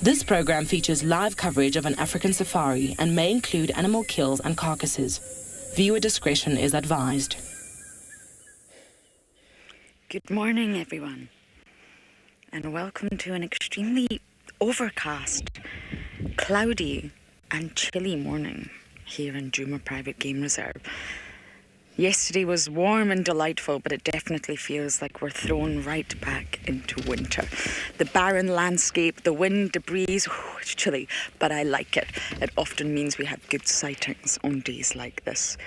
This program features live coverage of an African safari and may include animal kills and carcasses. Viewer discretion is advised. Good morning, everyone, and welcome to an extremely overcast, cloudy and chilly morning here in Djuma Private Game Reserve. Yesterday was warm and delightful, but it definitely feels like we're thrown right back into winter. The barren landscape, the wind, the breeze, it's chilly, but I like it. It often means we have good sightings on days like this.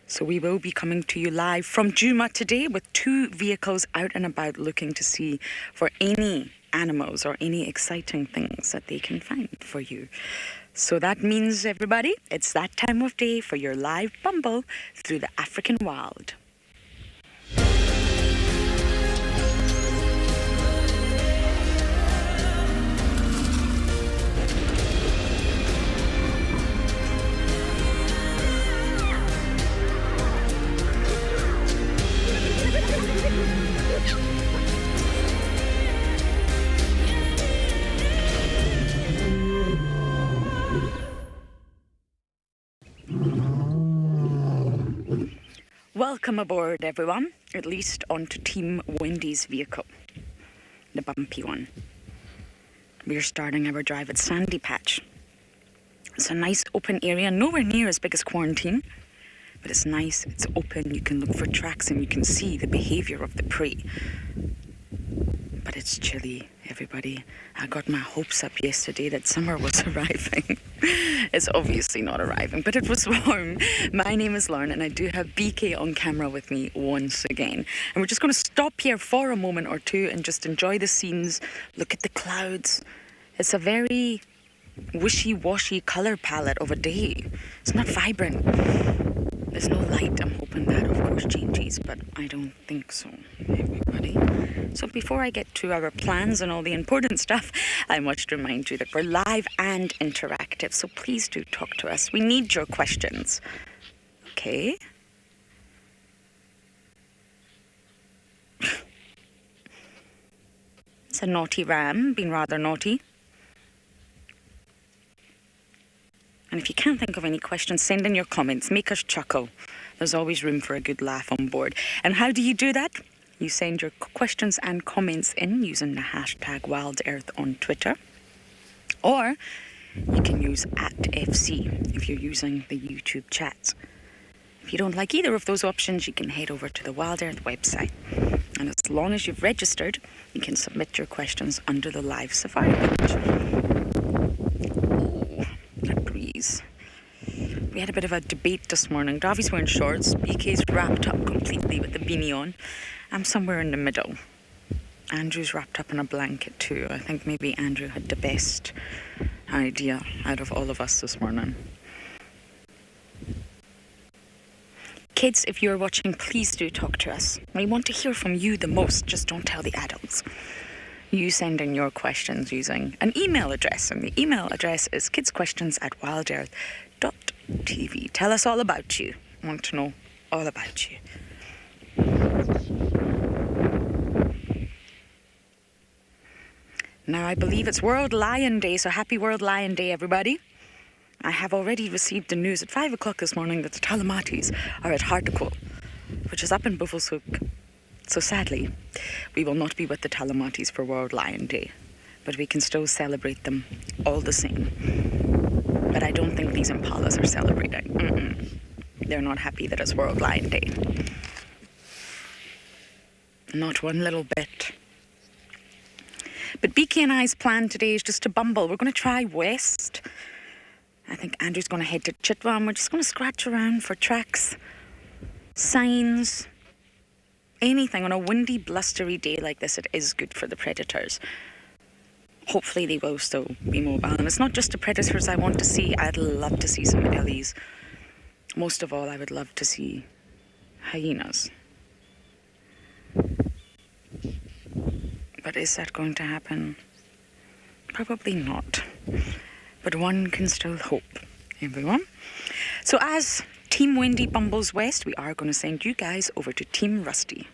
So we will be coming to you live from Djuma today with 2 vehicles out and about looking to see for any animals or any exciting things that they can find for you. So that means, everybody, it's that time of day for your live bumble through the African wild. Welcome aboard, everyone, at least onto Team Wendy's vehicle, the bumpy one. We're starting our drive at Sandy Patch. It's a nice open area, nowhere near as big as Quarantine, but it's nice, it's open, you can look for tracks and you can see the behaviour of the prey. But it's chilly, everybody. I got my hopes up yesterday that summer was arriving. It's obviously not arriving, but it was warm. My name is Lauren and I do have BK on camera with me once again. And we're just going to stop here for a moment or two and just enjoy the scenes, look at the clouds. It's a very wishy-washy colour palette of a day. It's not vibrant. There's no light. I'm hoping that, of course, changes, but I don't think so, everybody. So before I get to our plans and all the important stuff, I must remind you that we're live and interactive, so please do talk to us. We need your questions. Okay? It's a naughty ram, being rather naughty. And if you can't think of any questions, send in your comments. Make us chuckle. There's always room for a good laugh on board. And how do you do that? You send your questions and comments in using the hashtag WildEarth on Twitter. Or you can use @FC if you're using the YouTube chat. If you don't like either of those options, you can head over to the WildEarth website. And as long as you've registered, you can submit your questions under the live safari page. We had a bit of a debate this morning. Davi's wearing shorts, BK's wrapped up completely with the beanie on. I'm somewhere in the middle. Andrew's wrapped up in a blanket too. I think maybe Andrew had the best idea out of all of us this morning. Kids, if you're watching, please do talk to us. We want to hear from you the most, just don't tell the adults. You send in your questions using an email address, and the email address is kidsquestions@wildearth.tv. Tell us all about you. I want to know all about you. Now, I believe it's World Lion Day, so happy World Lion Day, everybody. I have already received the news at 5 o'clock this morning that the Talamatis are at Hartlepool, which is up in Buffelshoek. So sadly, we will not be with the Talamatis for World Lion Day, but we can still celebrate them all the same. But I don't think these impalas are celebrating. They're not happy that it's World Lion Day. Not one little bit. But BK and I's plan today is just to bumble. We're going to try west. I think Andrew's going to head to Chitwa, and we're just going to scratch around for tracks, signs, anything. On a windy, blustery day like this, it is good for the predators. Hopefully they will still be mobile. And it's not just the predators I want to see. I'd love to see some ellies. Most of all, I would love to see hyenas. But is that going to happen? Probably not. But one can still hope, everyone. So as Team Wendy bumbles west, we are going to send you guys over to Team Rusty.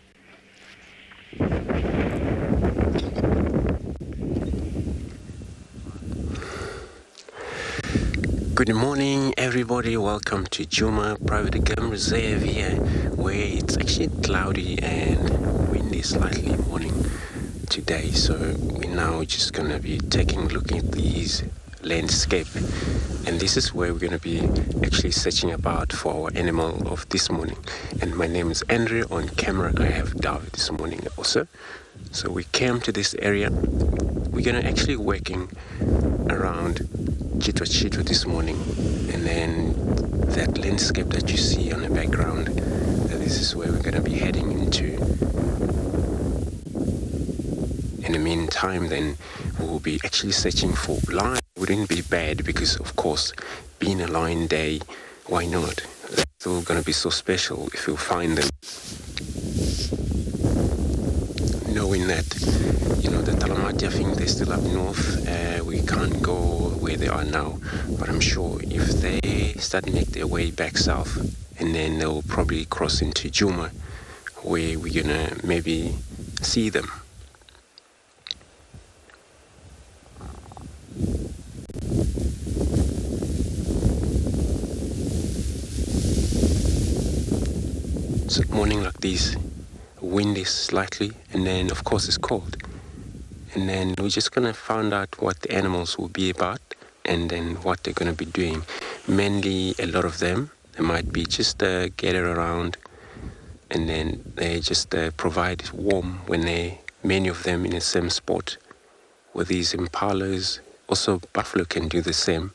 Good morning, everybody. Welcome to Djuma Private Game Reserve here, where it's actually cloudy and windy slightly morning today. So we're now just going to be taking a look at these landscape, and this is where we're going to be actually searching about for our animal of this morning. And my name is Andrew. On camera I have David this morning also. So we came to this area. We're going to actually working around Tswalu this morning, and then that landscape that you see on the background, this is where we're going to be heading into. In the meantime, then we'll be actually searching for lion. Wouldn't be bad because, of course, being a lion day, why not? That's still going to be so special if you find them. Knowing that, the Talamati, I think they're still up north. We can't go where they are now, but I'm sure if they start to make their way back south, and then they'll probably cross into Djuma, where we're gonna maybe see them. So morning like this, wind is slightly, and then of course it's cold. And then we're just going to find out what the animals will be about, and then what they're going to be doing. Mainly, a lot of them, they might be just gather around, and then they just provide warm when many of them in the same spot. With these impalas, also buffalo can do the same.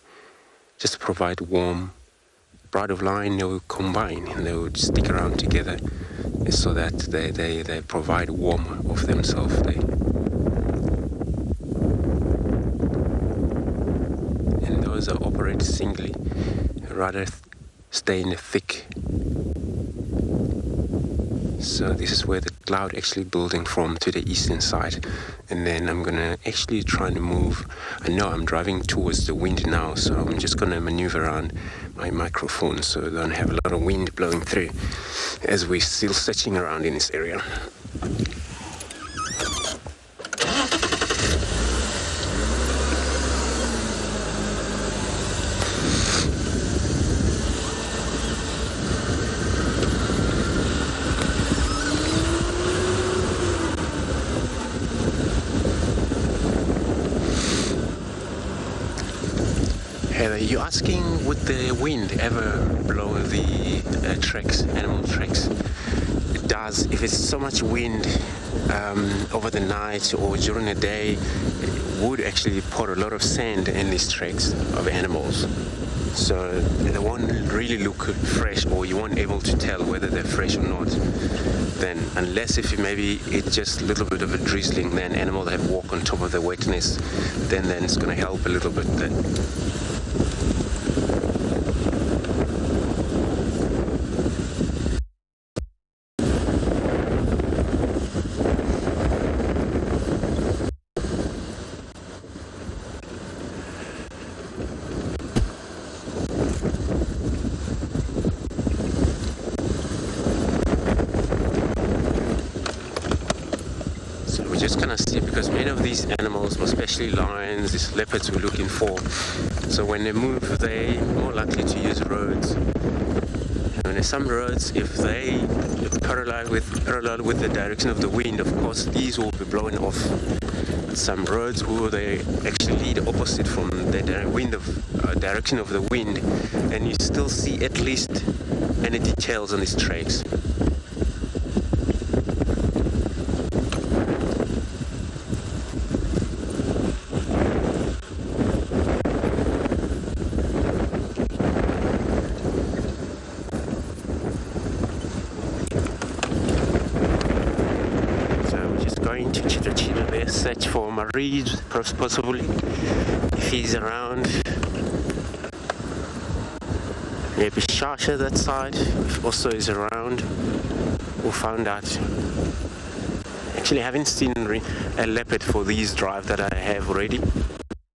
Just provide warm. Pride of lion, they will combine and they will stick around together so that they provide warmth of themselves. And those that operate singly rather stay in the thick. So this is where the cloud actually building from to the eastern side. And then I'm going to actually try to move. I know I'm driving towards the wind now, so I'm just going to maneuver around my microphone so I don't have a lot of wind blowing through as we're still searching around in this area. You're asking, would the wind ever blow the animal tracks? It does. If it's so much wind over the night or during the day, it would actually pour a lot of sand in these tracks of animals. So they won't really look fresh, or you won't able to tell whether they're fresh or not. Then, unless if maybe it's just a little bit of a drizzling, then animal have walk on top of the wetness, then it's going to help a little bit then. Just kind of see, because many of these animals, especially lions, these leopards we're looking for, so when they move, they're more likely to use roads. And there's some roads, if they parallel with the direction of the wind, of course these will be blowing off. Some roads where they actually lead opposite from the direction of the wind, and you still see at least any details on these tracks. Search for Marie, possibly, if he's around. Maybe Shasha that side, if also is around. We'll find out. Actually, I haven't seen a leopard for these drive that I have already.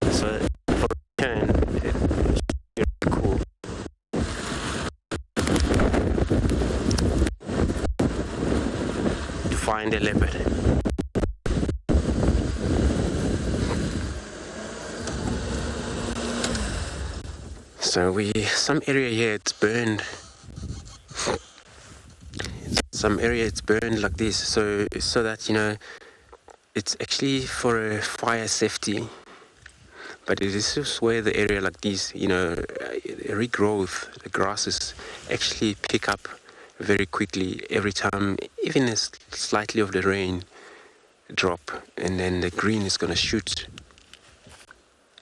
So for return, it's really cool. To find a leopard. So some area here it's burned. Some area it's burned like this, so that it's actually for fire safety. But it is just where the area like this, regrowth, the grasses actually pick up very quickly every time, even as slightly of the rain drop, and then the green is going to shoot.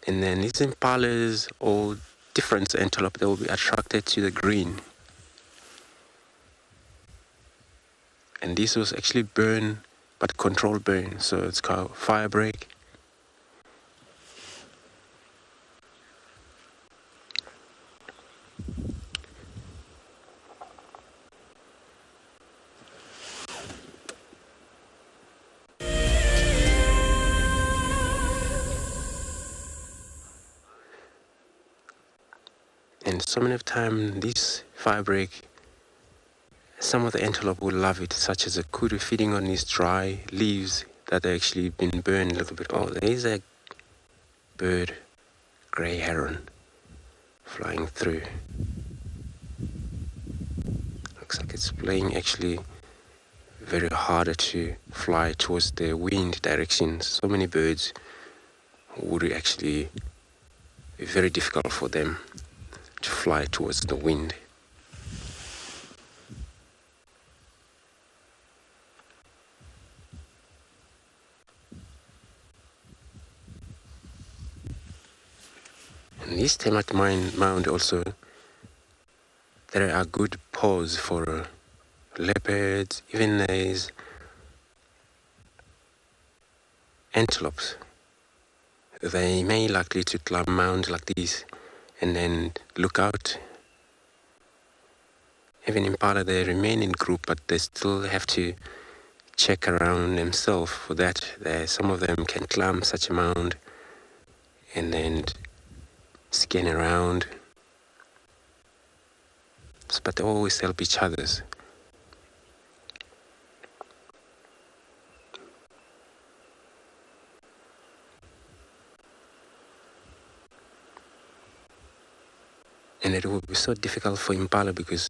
And then these impalas or different antelope, they will be attracted to the green. And this was actually burn, but controlled burn, so it's called fire break. And so many of time, this fire break, some of the antelope will love it, such as a kudu feeding on these dry leaves that have actually been burned a little bit. Oh, there is a bird, grey heron, flying through. Looks like it's playing actually very harder to fly towards the wind direction. So many birds would actually be very difficult for them to fly towards the wind. And this termite mound also, there are good paws for leopards, even these antelopes. They may likely to climb mounds like this and then look out. Even impala, they remain in group, but they still have to check around themselves for that. Some of them can climb such a mound and then scan around, but they always help each other. And it will be so difficult for impala because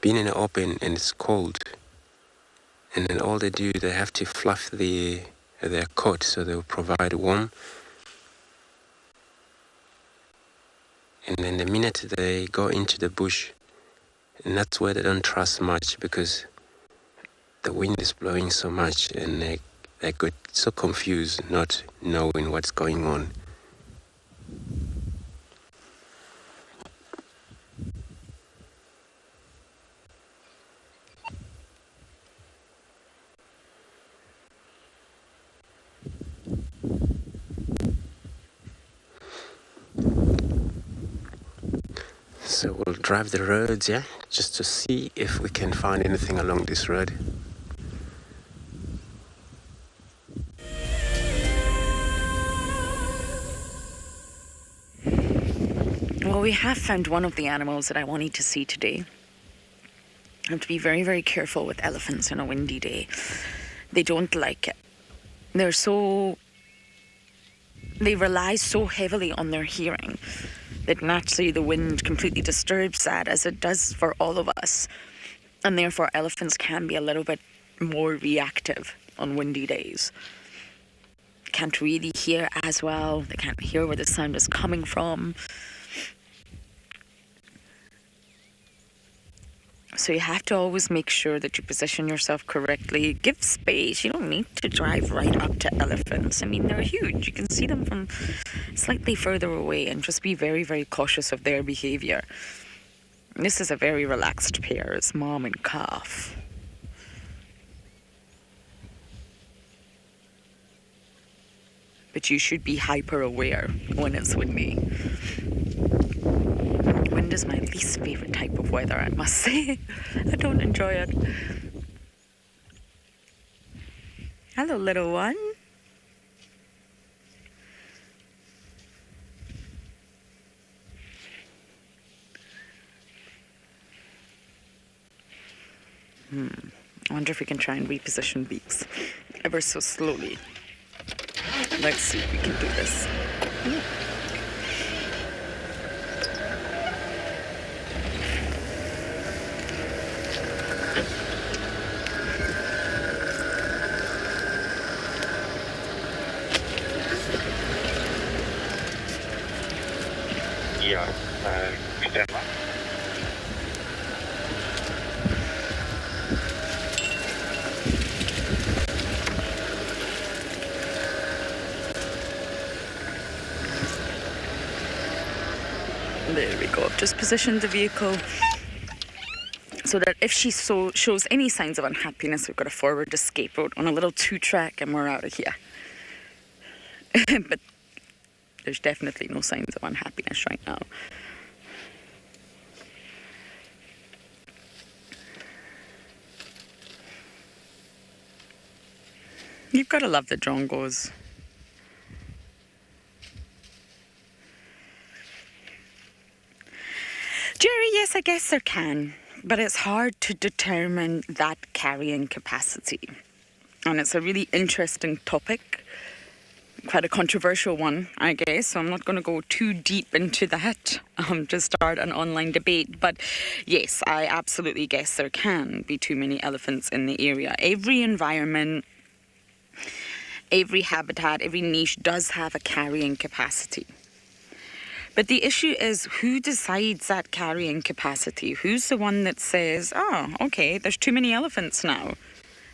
being in the open and it's cold, and then all they do, they have to fluff their coat, so they will provide warm. And then the minute they go into the bush, and that's where they don't trust much because the wind is blowing so much, and they get so confused, not knowing what's going on. So we'll drive the roads, just to see if we can find anything along this road. Well, we have found one of the animals that I wanted to see today. I have to be very, very careful with elephants on a windy day. They don't like it. They rely so heavily on their hearing that naturally the wind completely disturbs that, as it does for all of us. And therefore elephants can be a little bit more reactive on windy days. Can't really hear as well. They can't hear where the sound is coming from. So you have to always make sure that you position yourself correctly. Give space. You don't need to drive right up to elephants. I mean, they're huge. You can see them from slightly further away, and just be very, very cautious of their behavior. This is a very relaxed pair. It's mom and calf. But you should be hyper aware when it's windy. Wind is my least favorite type of weather, I must say. I don't enjoy it. Hello, little one. I wonder if we can try and reposition beaks ever so slowly. Let's see if we can do this. go. I've just positioned the vehicle so that if she shows any signs of unhappiness, we've got a forward escape road on a little 2-track and we're out of here. But there's definitely no signs of unhappiness right now. You've got to love the drongos. Jerry, yes, I guess there can, but it's hard to determine that carrying capacity. And it's a really interesting topic, quite a controversial one, I guess, so I'm not going to go too deep into that to start an online debate. But yes, I absolutely guess there can be too many elephants in the area. Every environment, every habitat, every niche does have a carrying capacity. But the issue is, who decides that carrying capacity? Who's the one that says, oh, okay, there's too many elephants now?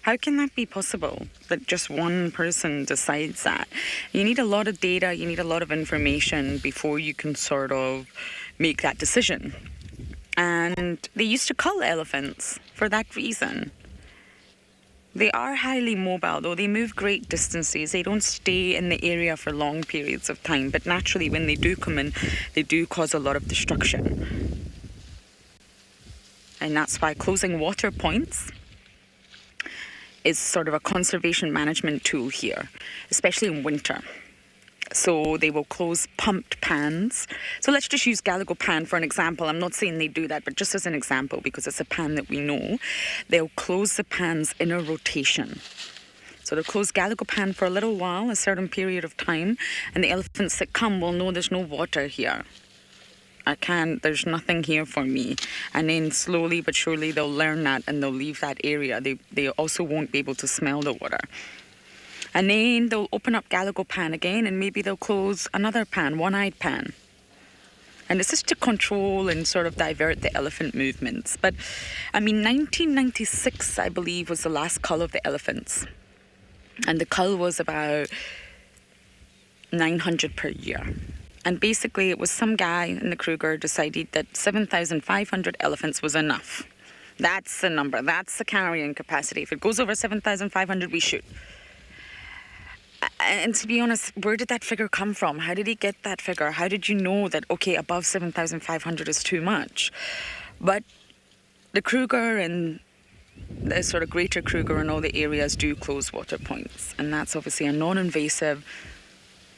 How can that be possible, that just one person decides that? You need a lot of data, you need a lot of information before you can sort of make that decision. And they used to cull elephants for that reason. They are highly mobile, though. They move great distances. They don't stay in the area for long periods of time. But naturally, when they do come in, they do cause a lot of destruction. And that's why closing water points is sort of a conservation management tool here, especially in winter. So they will close pumped pans. So let's just use Galago pan for an example. I'm not saying they do that, but just as an example, because it's a pan that we know. They'll close the pans in a rotation. So they'll close Galago pan for a little while, a certain period of time, and the elephants that come will know there's no water here. There's nothing here for me. And then slowly but surely they'll learn that and they'll leave that area. They also won't be able to smell the water. And then they'll open up Galago pan again, and maybe they'll close another pan, one-eyed pan. And it's just to control and sort of divert the elephant movements. But, 1996, I believe, was the last cull of the elephants. And the cull was about 900 per year. And basically, it was some guy in the Kruger decided that 7,500 elephants was enough. That's the number. That's the carrying capacity. If it goes over 7,500, we shoot. And to be honest, where did that figure come from? How did he get that figure? How did you know that, okay, above 7,500 is too much? But the Kruger and the sort of greater Kruger and all the areas do close water points. And that's obviously a non-invasive,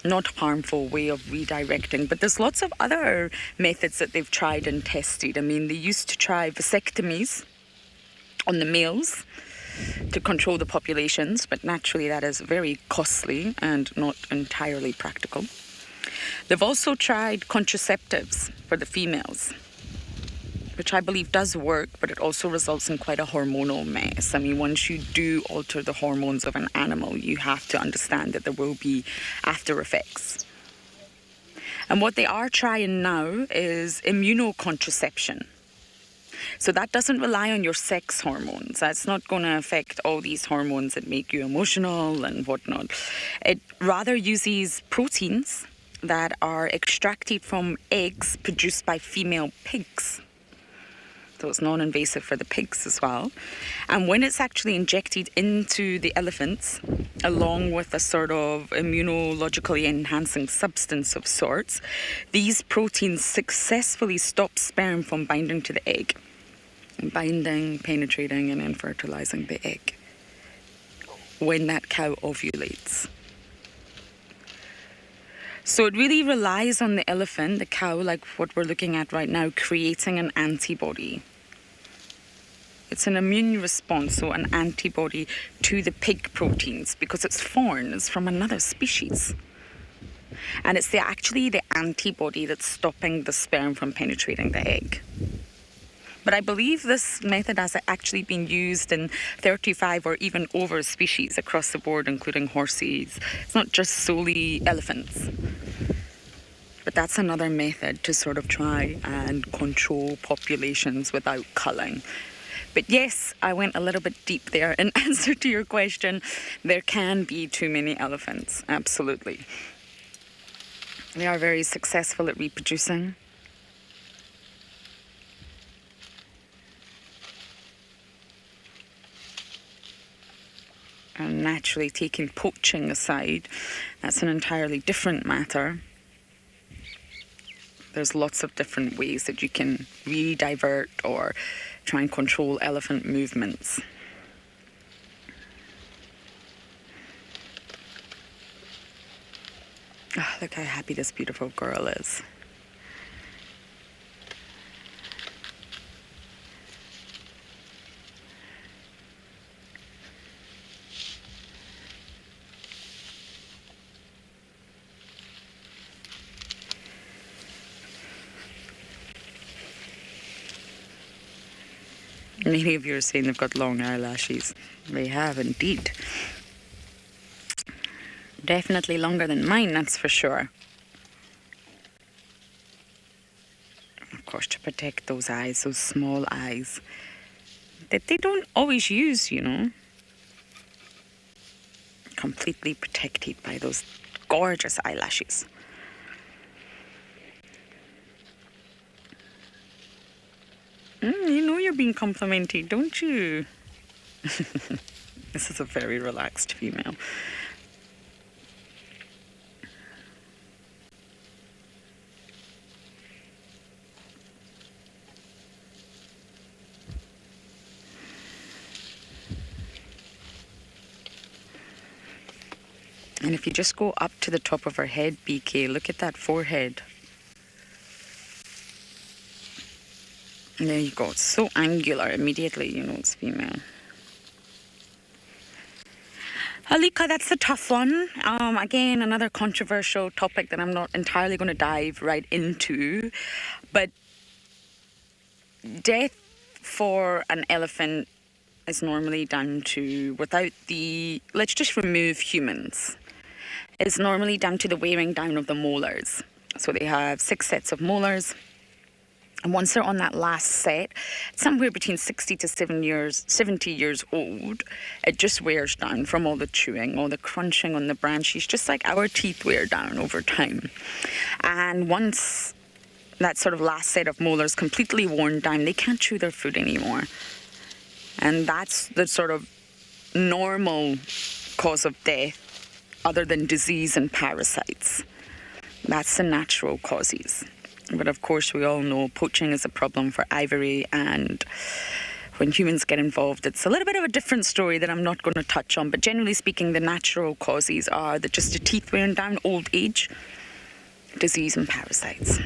not harmful way of redirecting. But there's lots of other methods that they've tried and tested. They used to try vasectomies on the males to control the populations, but naturally that is very costly and not entirely practical. They've also tried contraceptives for the females, which I believe does work, but it also results in quite a hormonal mess. Once you do alter the hormones of an animal, you have to understand that there will be after effects. And what they are trying now is immunocontraception. So that doesn't rely on your sex hormones. That's not going to affect all these hormones that make you emotional and whatnot. It rather uses proteins that are extracted from eggs produced by female pigs. So it's non-invasive for the pigs as well. And when it's actually injected into the elephants, along with a sort of immunologically enhancing substance of sorts, these proteins successfully stop sperm from binding to the egg. Binding, penetrating, and then fertilizing the egg when that cow ovulates. So it really relies on the elephant, the cow, like what we're looking at right now, creating an antibody. It's an immune response, so an antibody to the pig proteins, because it's foreign, it's from another species. And it's actually the antibody that's stopping the sperm from penetrating the egg. But I believe this method has actually been used in 35 or even over species across the board, including horses. It's not just solely elephants. But that's another method to sort of try and control populations without culling. But yes, I went a little bit deep there in answer to your question. There can be too many elephants, absolutely. They are very successful at reproducing. And naturally, taking poaching aside, that's an entirely different matter. There's lots of different ways that you can really divert or try and control elephant movements. Oh, look how happy this beautiful girl is. Many of you are saying they've got long eyelashes. They have indeed. Definitely longer than mine, that's for sure. Of course, to protect those eyes, those small eyes, that they don't always use, you know. Completely protected by those gorgeous eyelashes. You know you're being complimented, don't you? This is a very relaxed female. And if you just go up to the top of her head, BK, look at that forehead. And there you go. It's so angular. Immediately, you know it's female. Alika, that's a tough one. Again, another controversial topic that I'm not entirely going to dive right into. But death for an elephant is normally down to, let's just remove humans. It's normally down to the wearing down of the molars. So they have 6 sets of molars. And once they're on that last set, somewhere between 60 to 70 years old, it just wears down from all the chewing, all the crunching on the branches, just like our teeth wear down over time. And once that sort of last set of molars completely worn down, they can't chew their food anymore. And that's the sort of normal cause of death, other than disease and parasites. That's the natural causes. But of course, we all know poaching is a problem for ivory, and when humans get involved, it's a little bit of a different story that I'm not going to touch on. But generally speaking, the natural causes are just the teeth wearing down, old age, disease and parasites.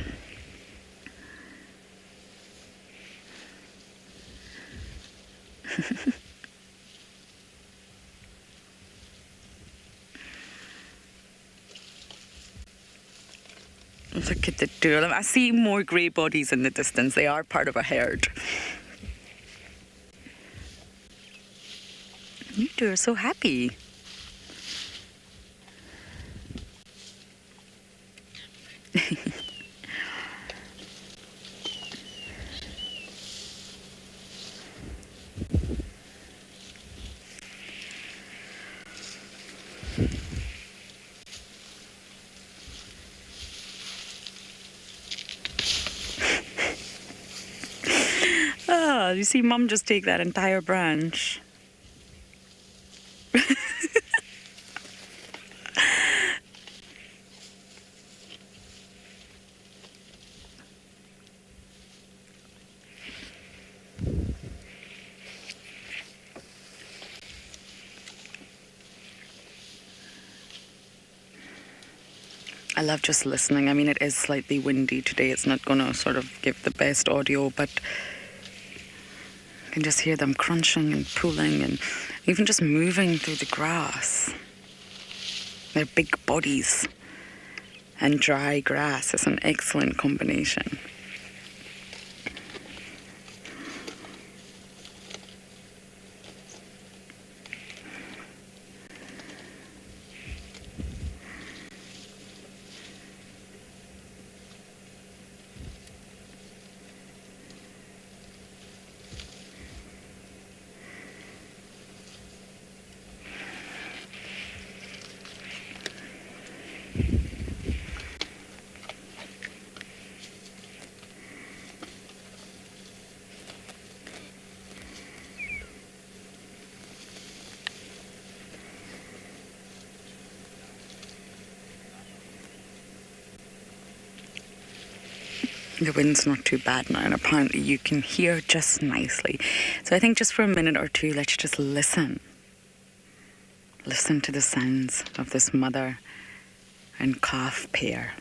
Look at the two of them. I see more grey bodies in the distance. They are part of a herd. You two are so happy. You see Mum just take that entire branch. I love just listening. I mean, it is slightly windy today. It's not going to sort of give the best audio, but I can just hear them crunching and pulling and even just moving through the grass. Their big bodies and dry grass is an excellent combination. The wind's not too bad now, and apparently you can hear just nicely. So I think just for a minute or two, let's just listen. Listen to the sounds of this mother and calf pair.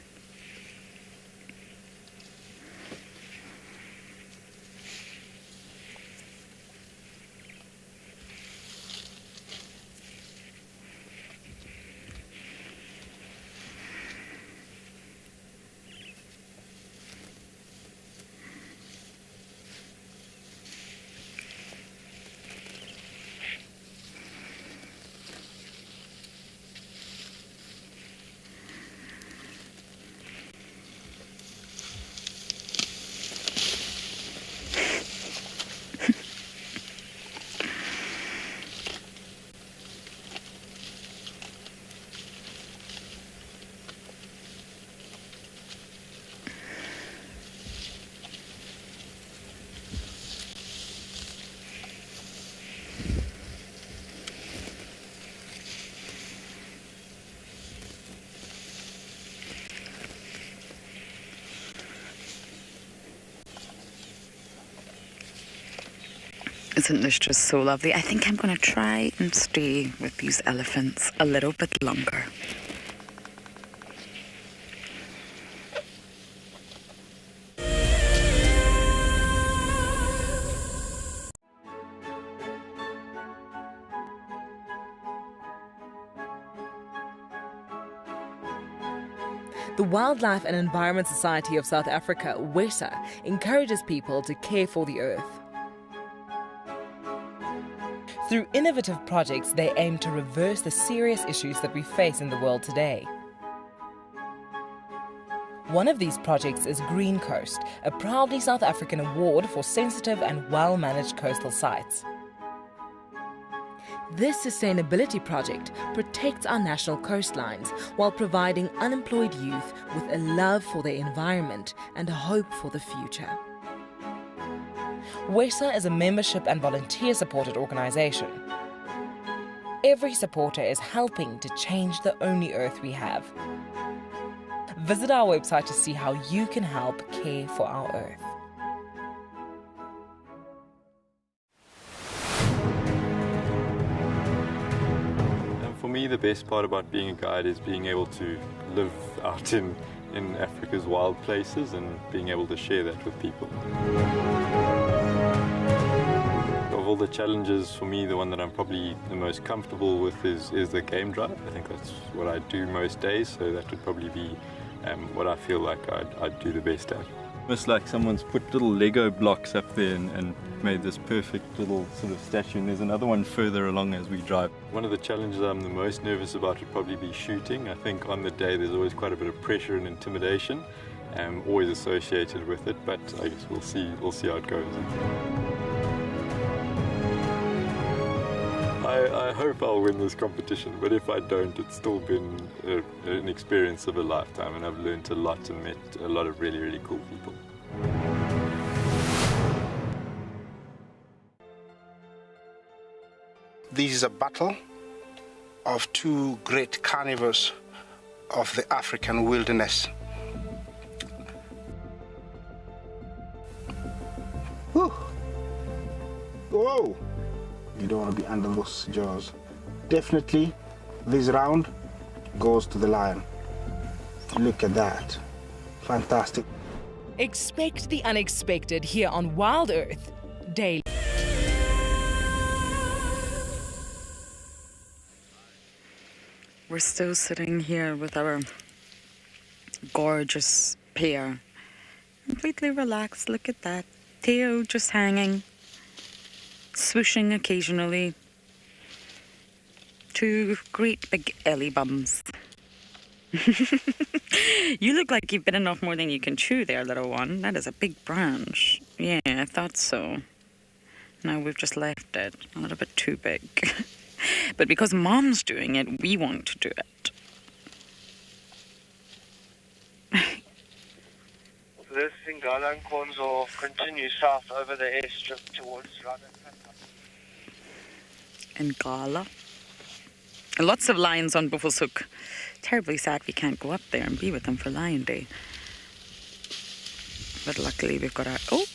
Isn't this just so lovely? I think I'm going to try and stay with these elephants a little bit longer. The Wildlife and Environment Society of South Africa, WESA, encourages people to care for the earth. Through innovative projects, they aim to reverse the serious issues that we face in the world today. One of these projects is Green Coast, a proudly South African award for sensitive and well-managed coastal sites. This sustainability project protects our national coastlines while providing unemployed youth with a love for their environment and a hope for the future. WESA is a membership and volunteer-supported organisation. Every supporter is helping to change the only earth we have. Visit our website to see how you can help care for our earth. For me, the best part about being a guide is being able to live out in Africa's wild places and being able to share that with people. Of all the challenges, for me, the one that I'm probably the most comfortable with is the game drive. I think that's what I do most days, so that would probably be what I feel like I'd do the best at. It's like someone's put little Lego blocks up there and made this perfect little sort of statue, and there's another one further along as we drive. One of the challenges I'm the most nervous about would probably be shooting. I think on the day there's always quite a bit of pressure and intimidation, always associated with it, but I guess we'll see how it goes. I hope I'll win this competition, but if I don't, it's still been an experience of a lifetime, and I've learned a lot and met a lot of really, really cool people. This is a battle of two great carnivores of the African wilderness. Whew. Whoa! You don't want to be under those jaws. Definitely, this round goes to the lion. Look at that. Fantastic. Expect the unexpected here on WildEarth Daily. We're still sitting here with our gorgeous pair. Completely relaxed. Look at that. Tail just hanging. Swooshing occasionally. Two great big ellie bums. You look like you've bitten off more than you can chew there, little one. That is a big branch. Yeah, I thought so. Now we've just left it. A little bit too big. But because Mom's doing it, we want to do it. This Ngala will continue south over the airstrip towards Ngala. Lots of lions on Buffelshoek. Terribly sad we can't go up there and be with them for Lion Day. But luckily we've got our... Oh!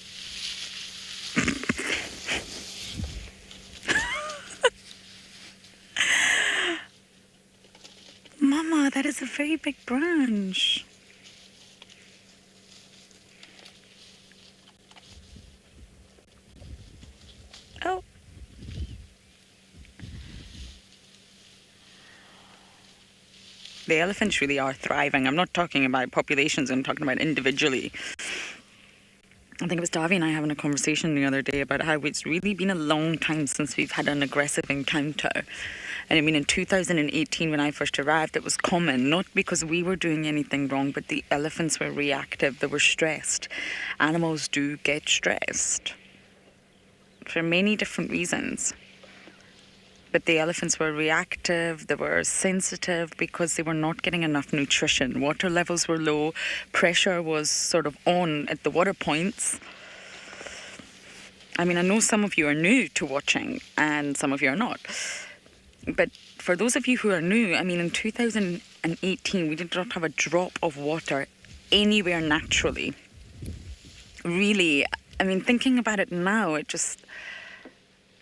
Mama, that is a very big branch. Oh. The elephants really are thriving. I'm not talking about populations, I'm talking about individually. I think it was Davi and I having a conversation the other day about how it's really been a long time since we've had an aggressive encounter. And I mean, in 2018, when I first arrived, it was common, not because we were doing anything wrong, but the elephants were reactive, they were stressed. Animals do get stressed for many different reasons. But the elephants were reactive, they were sensitive because they were not getting enough nutrition. Water levels were low, pressure was sort of on at the water points. I mean, I know some of you are new to watching and some of you are not. But for those of you who are new, I mean, in 2018, we did not have a drop of water anywhere naturally. Really, I mean, thinking about it now, it just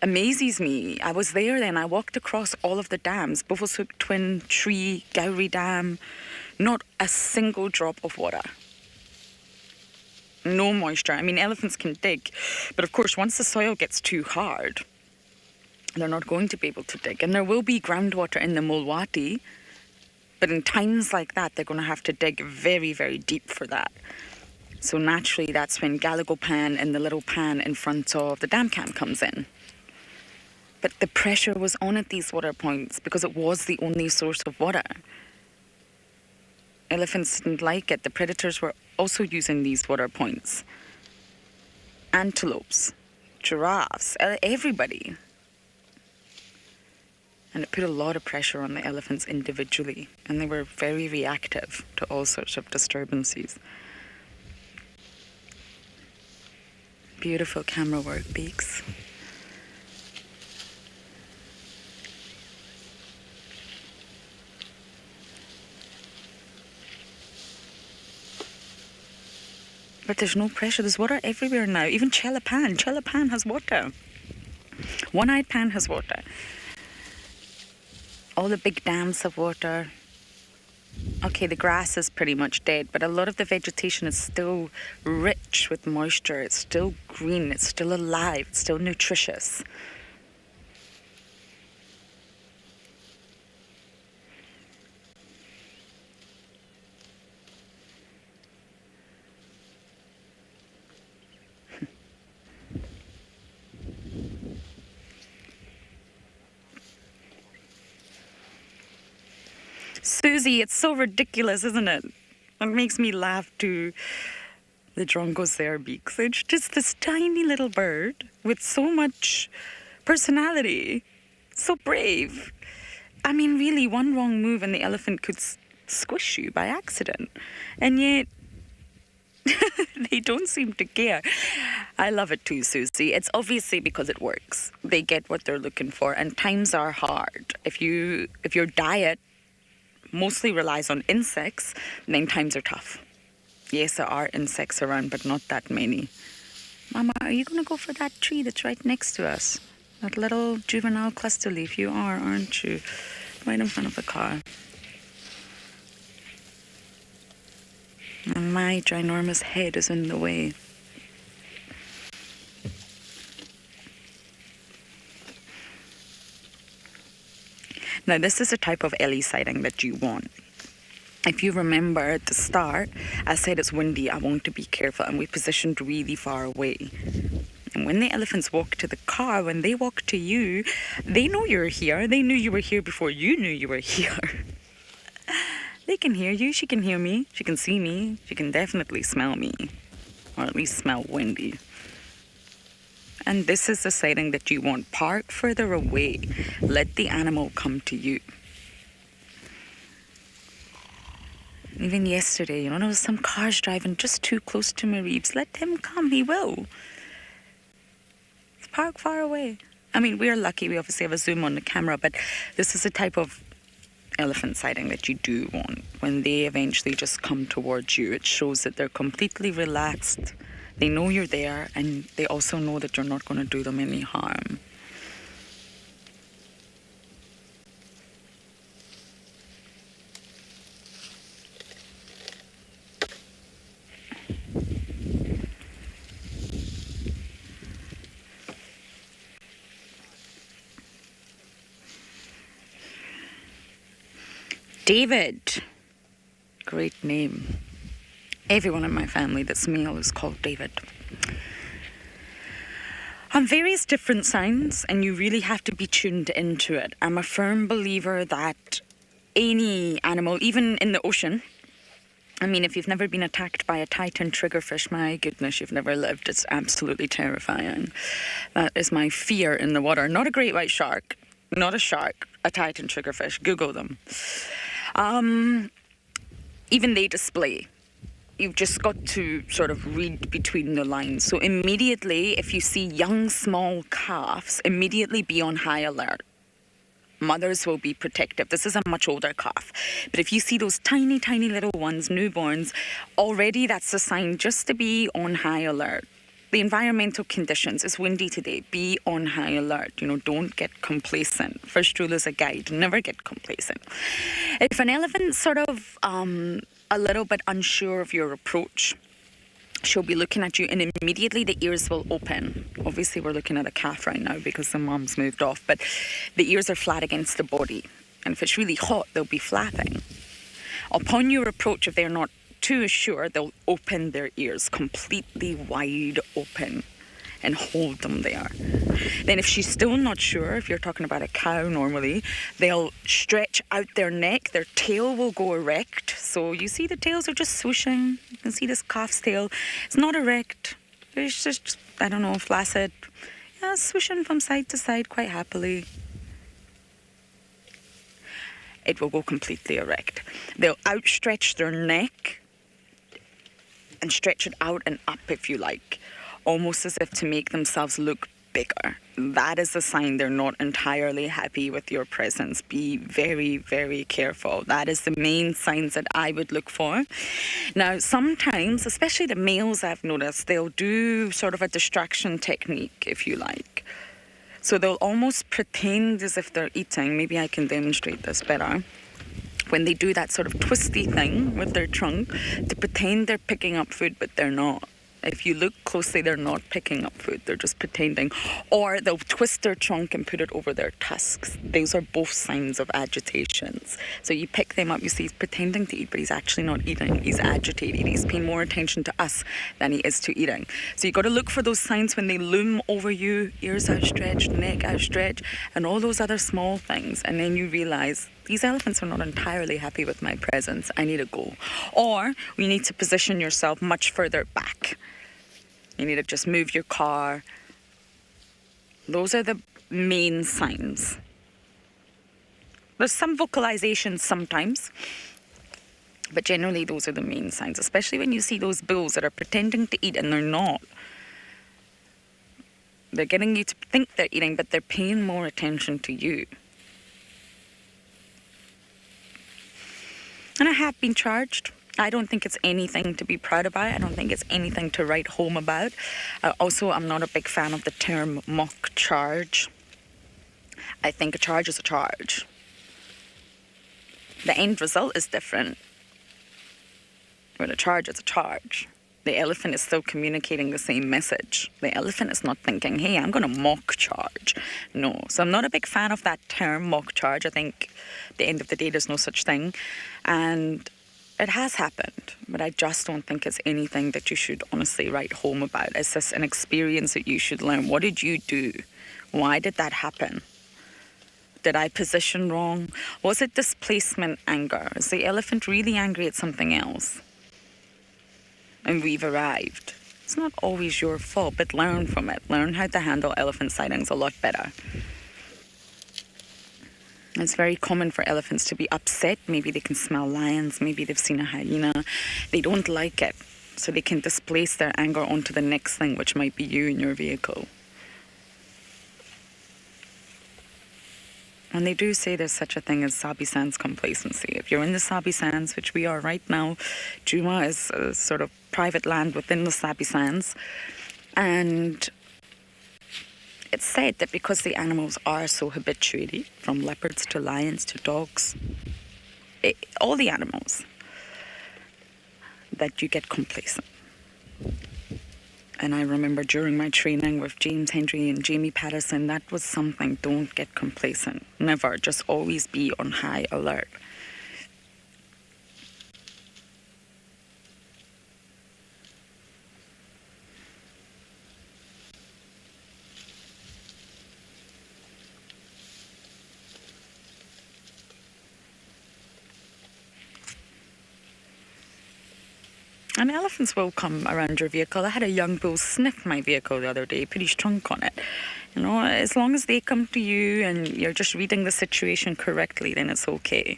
amazes me. I was there then, I walked across all of the dams, Buffelshoek, Twin, Tree, Gowrie Dam, not a single drop of water. No moisture. I mean, elephants can dig, but of course, once the soil gets too hard, they're not going to be able to dig. And there will be groundwater in the Mulwati, but in times like that, they're going to have to dig very, very deep for that. So naturally, that's when Galago Pan and the little pan in front of the dam cam comes in. But the pressure was on at these water points because it was the only source of water. Elephants didn't like it. The predators were also using these water points. Antelopes, giraffes, everybody. And it put a lot of pressure on the elephants individually. And they were very reactive to all sorts of disturbances. Beautiful camera work, Beaks. But there's no pressure. There's water everywhere now. Even Chela Pan has water. One-eyed Pan has water. All the big dams have water. Okay, the grass is pretty much dead, but a lot of the vegetation is still rich with moisture. It's still green. It's still alive. It's still nutritious. Susie, it's so ridiculous, isn't it? It makes me laugh too. The drongos there, Beaks. It's just this tiny little bird with so much personality. So brave. I mean, really, one wrong move and the elephant could squish you by accident. And yet, they don't seem to care. I love it too, Susie. It's obviously because it works. They get what they're looking for, and times are hard. If your diet mostly relies on insects, then times are tough. Yes, there are insects around, but not that many. Mama, are you going to go for that tree that's right next to us? That little juvenile cluster leaf? You are, aren't you? Right in front of the car. And my ginormous head is in the way. Now, this is a type of Ellie sighting that you want. If you remember at the start, I said it's windy, I want to be careful, and we positioned really far away. And when the elephants walk to the car, when they walk to you, they know you're here. They knew you were here before you knew you were here. They can hear you, she can hear me, she can see me, she can definitely smell me, or at least smell Wendy. And this is the sighting that you want. Park further away. Let the animal come to you. Even yesterday, there was some cars driving just too close to Mareebs. Let him come, he will. Park far away. I mean, we're lucky, we obviously have a zoom on the camera, but this is a type of elephant sighting that you do want. When they eventually just come towards you, it shows that they're completely relaxed. They know you're there, and they also know that you're not going to do them any harm. David, great name. Everyone in my family that's male is called David. On various different signs, and you really have to be tuned into it. I'm a firm believer that any animal, even in the ocean, I mean, if you've never been attacked by a titan triggerfish, my goodness, you've never lived. It's absolutely terrifying. That is my fear in the water. Not a great white shark, not a shark, a titan triggerfish. Google them. Even they display. You've just got to sort of read between the lines. So immediately, if you see young, small calves, immediately be on high alert. Mothers will be protective. This is a much older calf. But if you see those tiny, tiny little ones, newborns, already that's a sign just to be on high alert. The environmental conditions, it's windy today, be on high alert. You know, don't get complacent. First rule is a guide, never get complacent. If an elephant's sort of a little bit unsure of your approach, she'll be looking at you and immediately the ears will open. Obviously we're looking at a calf right now because the mom's moved off, but the ears are flat against the body. And if it's really hot, they'll be flapping. Upon your approach, if they're not too sure, they'll open their ears completely wide open and hold them there. Then if she's still not sure, if you're talking about a cow normally, they'll stretch out their neck, their tail will go erect. So you see the tails are just swooshing. You can see this calf's tail. It's not erect. It's just, I don't know, flaccid. Yeah, swooshing from side to side quite happily. It will go completely erect. They'll outstretch their neck and stretch it out and up if you like, almost as if to make themselves look bigger. That is a sign they're not entirely happy with your presence. Be very, very careful. That is the main signs that I would look for. Now, sometimes, especially the males I've noticed, they'll do sort of a distraction technique, if you like. So they'll almost pretend as if they're eating. Maybe I can demonstrate this better. When they do that sort of twisty thing with their trunk, to pretend they're picking up food, but they're not. If you look closely, they're not picking up food. They're just pretending. Or they'll twist their trunk and put it over their tusks. Those are both signs of agitations. So you pick them up, you see he's pretending to eat, but he's actually not eating. He's agitated. He's paying more attention to us than he is to eating. So you've got to look for those signs when they loom over you, ears outstretched, neck outstretched, and all those other small things. And then you realize, these elephants are not entirely happy with my presence. I need to go. Or you need to position yourself much further back. You need to just move your car. Those are the main signs. There's some vocalizations sometimes, but generally those are the main signs, especially when you see those bulls that are pretending to eat and they're not. They're getting you to think they're eating, but they're paying more attention to you. And I have been charged. I don't think it's anything to be proud about. I don't think it's anything to write home about. Also, I'm not a big fan of the term mock charge. I think a charge is a charge. The end result is different. But a charge is a charge. The elephant is still communicating the same message. The elephant is not thinking, hey, I'm going to mock charge. No. So I'm not a big fan of that term, mock charge. I think at the end of the day, there's no such thing. And it has happened, but I just don't think it's anything that you should honestly write home about. It's just an experience that you should learn. What did you do? Why did that happen? Did I position wrong? Was it displacement anger? Is the elephant really angry at something else? And we've arrived. It's not always your fault, but learn from it. Learn how to handle elephant sightings a lot better. It's very common for elephants to be upset. Maybe they can smell lions. Maybe they've seen a hyena. They don't like it. So they can displace their anger onto the next thing, which might be you in your vehicle. And they do say there's such a thing as Sabi Sands complacency. If you're in the Sabi Sands, which we are right now, Djuma is a sort of private land within the Sabi Sands. And it's said that because the animals are so habituated, from leopards to lions to dogs, all the animals, that you get complacent. And I remember during my training with James Hendry and Jamie Patterson, that was something, don't get complacent. Never, just always be on high alert. And elephants will come around your vehicle. I had a young bull sniff my vehicle the other day, put his trunk on it. You know, as long as they come to you and you're just reading the situation correctly, then it's okay.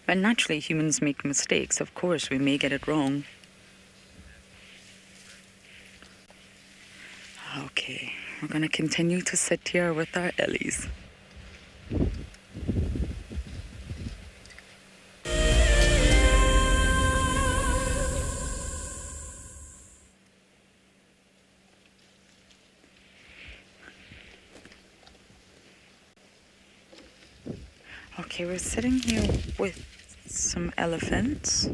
But naturally, humans make mistakes. Of course, we may get it wrong. Okay, we're going to continue to sit here with our Ellies. Okay, we're sitting here with some elephants.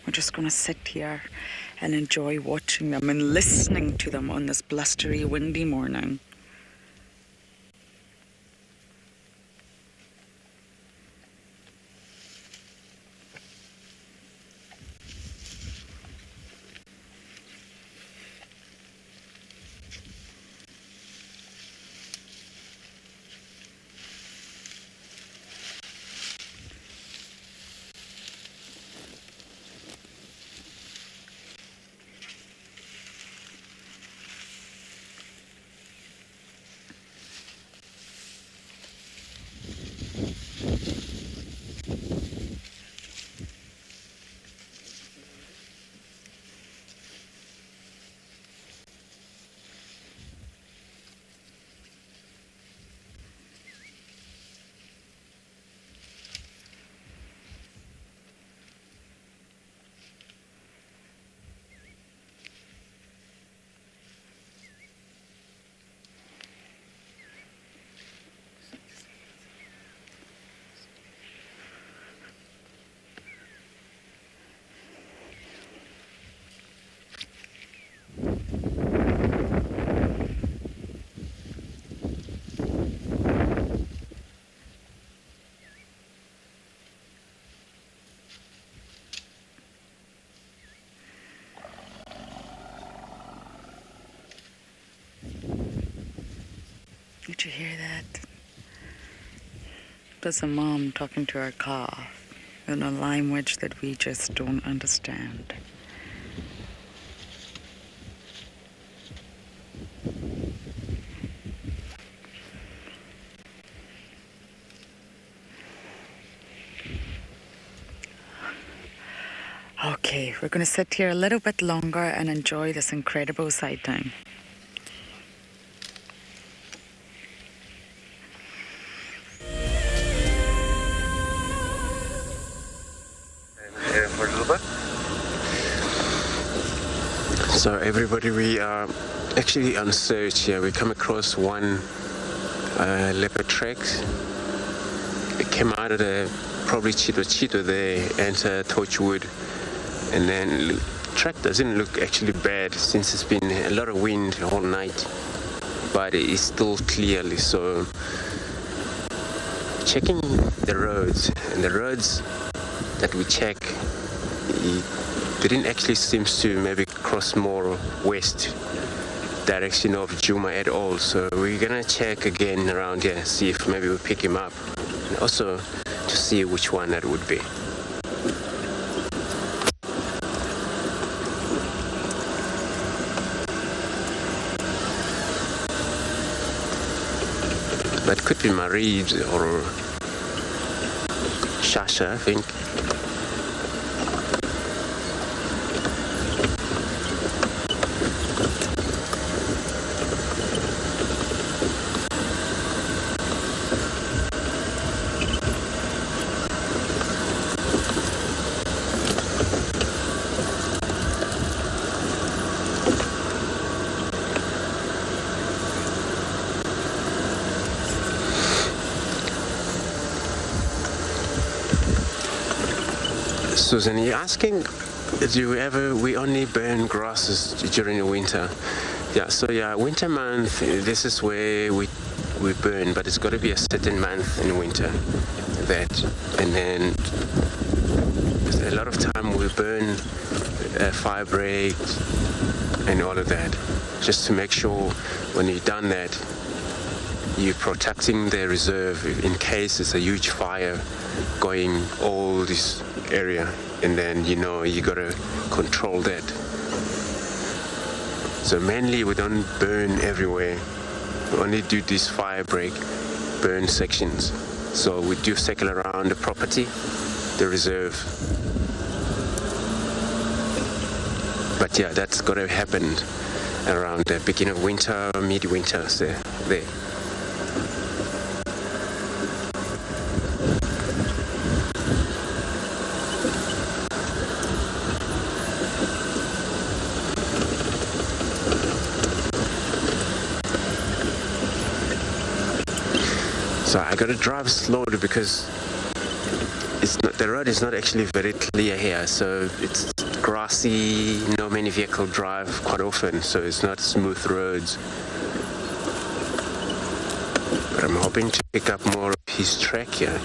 We're just going to sit here and enjoy watching them and listening to them on this blustery, windy morning. Did you hear that? That's a mom talking to her calf in a language that we just don't understand. Okay, we're going to sit here a little bit longer and enjoy this incredible sighting. So everybody, we are actually on search here. We come across one leopard tracks. It came out of the probably Cheeto there, enter Torchwood, and then the track doesn't look actually bad since it's been a lot of wind all night, but it is still clearly so. Checking the roads, and the roads that we check, they didn't actually seem to maybe cross more west direction of Djuma at all. So we're gonna check again around here, see if maybe we pick him up, and also to see which one that would be. That could be Marid or Shasha, I think. Susan, you're asking, we only burn grasses during the winter? Yeah, so yeah, winter month, this is where we burn, but it's got to be a certain month in winter. And then a lot of time we burn fire break and all of that, just to make sure when you've done that, you're protecting the reserve in case it's a huge fire going all this area, and then you got to control that. So mainly we don't burn everywhere, we only do these fire break burn sections. So we do circle around the property, the reserve. But yeah, that's got to happen around the beginning of winter, mid-winter, there. So I got to drive slowly because the road is not actually very clear here, so it's grassy, no many vehicle drive quite often, so it's not smooth roads. But I'm hoping to pick up more of his track here.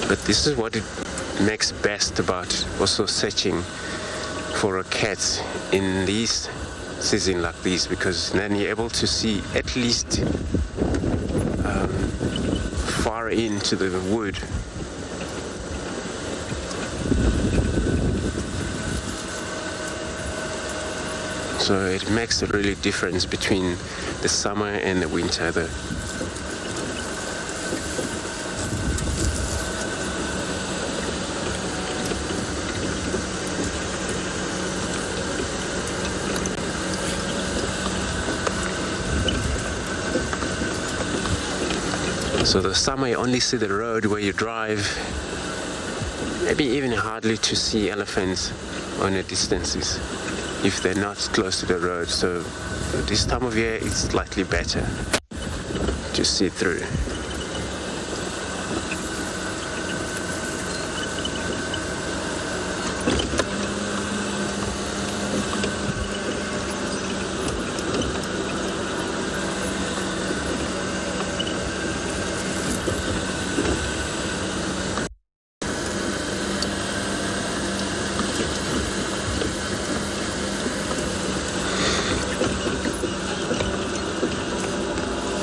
But this is what it makes best about also searching for a cat in these season like this, because then you're able to see at least far into the wood. So it makes a really difference between the summer and the winter though. So the summer you only see the road where you drive, maybe even hardly to see elephants on the distances if they're not close to the road. So this time of year it's slightly better to see through.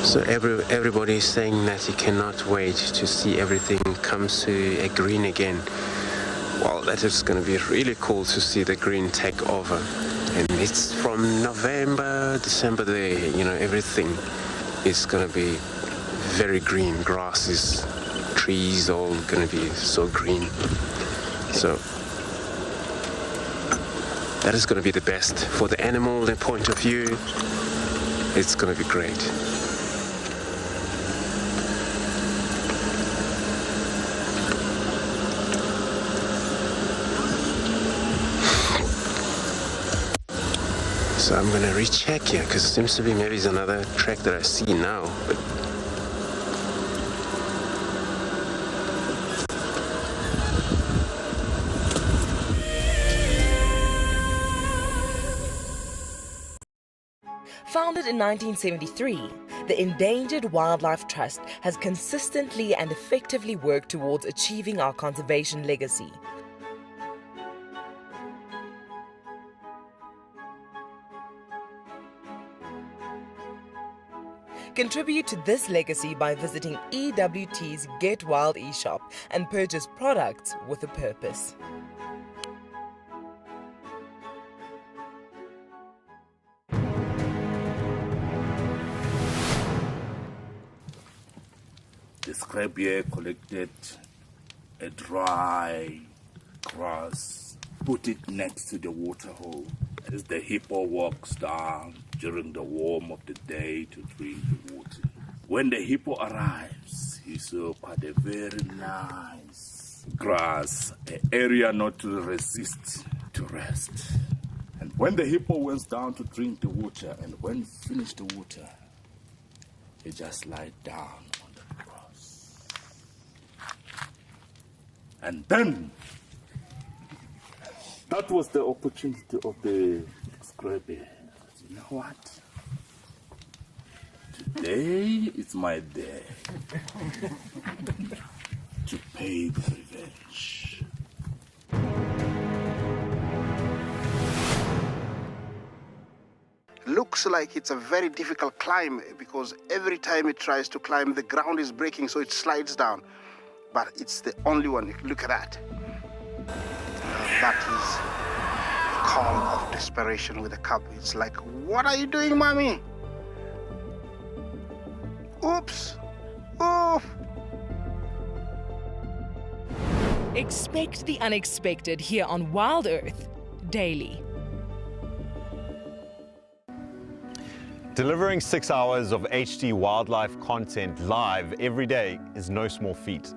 So everybody is saying that he cannot wait to see everything comes to a green again. Well, that is going to be really cool to see the green take over. And it's from November, December there, everything is going to be very green. Grasses, trees, all going to be so green. So that is going to be the best for the animal, the point of view. It's going to be great. So I'm going to recheck here because it seems to be maybe it's another track that I see now. But Founded in 1973, the Endangered Wildlife Trust has consistently and effectively worked towards achieving our conservation legacy. Contribute to this legacy by visiting EWT's Get Wild eShop and purchase products with a purpose. The scrap here collected a dry grass, put it next to the water hole as the hippo walks down during the warm of the day to drink the water. When the hippo arrives, he saw quite a very nice grass, an area not to resist to rest. And when the hippo went down to drink the water, and when he finished the water, he just lied down on the grass. And then, that was the opportunity of the scrappy. You know what? Today is my day to pay the revenge. Looks like it's a very difficult climb because every time it tries to climb, the ground is breaking, so it slides down. But it's the only one. Look at that. That is a call of desperation with the cub. It's like, what are you doing, mommy? Oops. Oof. Expect the unexpected here on WildEarth daily. Delivering 6 hours of HD wildlife content live every day is no small feat.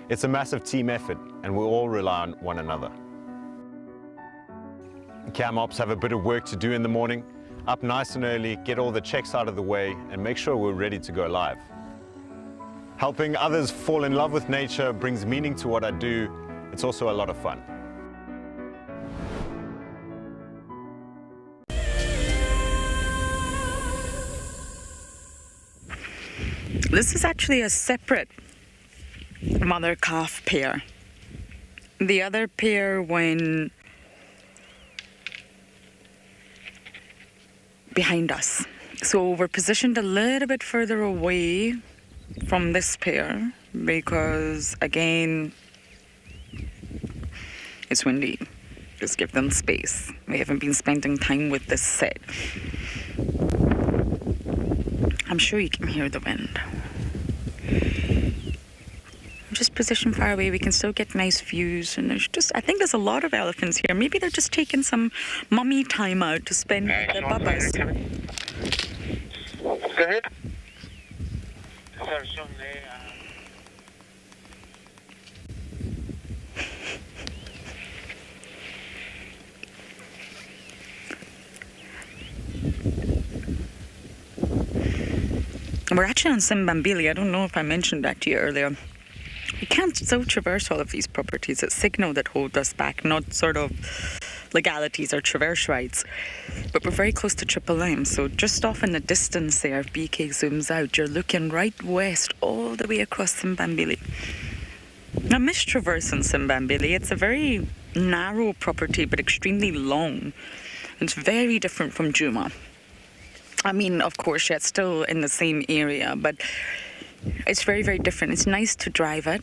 It's a massive team effort, and we all rely on one another. Cam ops have a bit of work to do in the morning, up nice and early, get all the checks out of the way, and make sure we're ready to go live. Helping others fall in love with nature brings meaning to what I do. It's also a lot of fun. This is actually a separate mother-calf pair. The other pair went behind us. So we're positioned a little bit further away from this pair because, again, it's windy. Just give them space. We haven't been spending time with this set. I'm sure you can hear the wind. Just positioned far away, we can still get nice views, and I think there's a lot of elephants here. Maybe they're just taking some mummy time out to spend with the bubbas. Go ahead. We're actually on Simbambili. I don't know if I mentioned that to you earlier. We can't so traverse all of these properties. It's signal that hold us back, not sort of legalities or traverse rights. But we're very close to Triple M, so just off in the distance there, if BK zooms out, you're looking right west all the way across Simbambili. I miss traversing Simbambili. It's a very narrow property, but extremely long. It's very different from Djuma. I mean, of course, yeah, it's still in the same area, but it's very, very different. It's nice to drive it.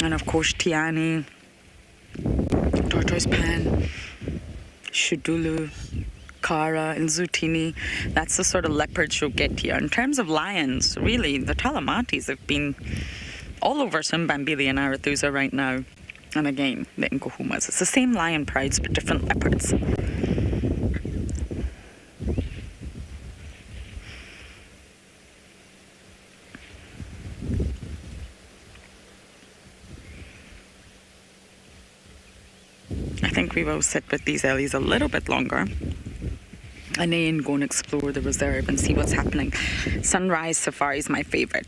And of course, Tiani, Tortoise Pan, Shudulu, Kara, and Zutini. That's the sort of leopards you'll get here. In terms of lions, really, the Talamatis have been all over Simbambili and Arathusa right now. And again, the Nkuhumas. It's the same lion prides, but different leopards. I think we will sit with these ellies a little bit longer and then go and explore the reserve and see what's happening. Sunrise safari is my favorite.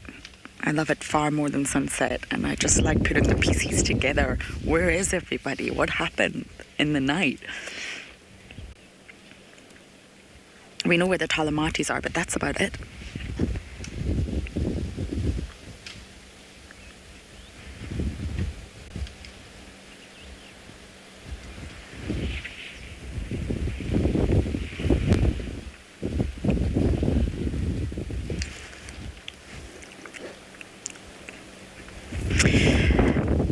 I love it far more than sunset, and I just like putting the pieces together. Where is everybody? What happened in the night? We know where the Talamatis are, but that's about it.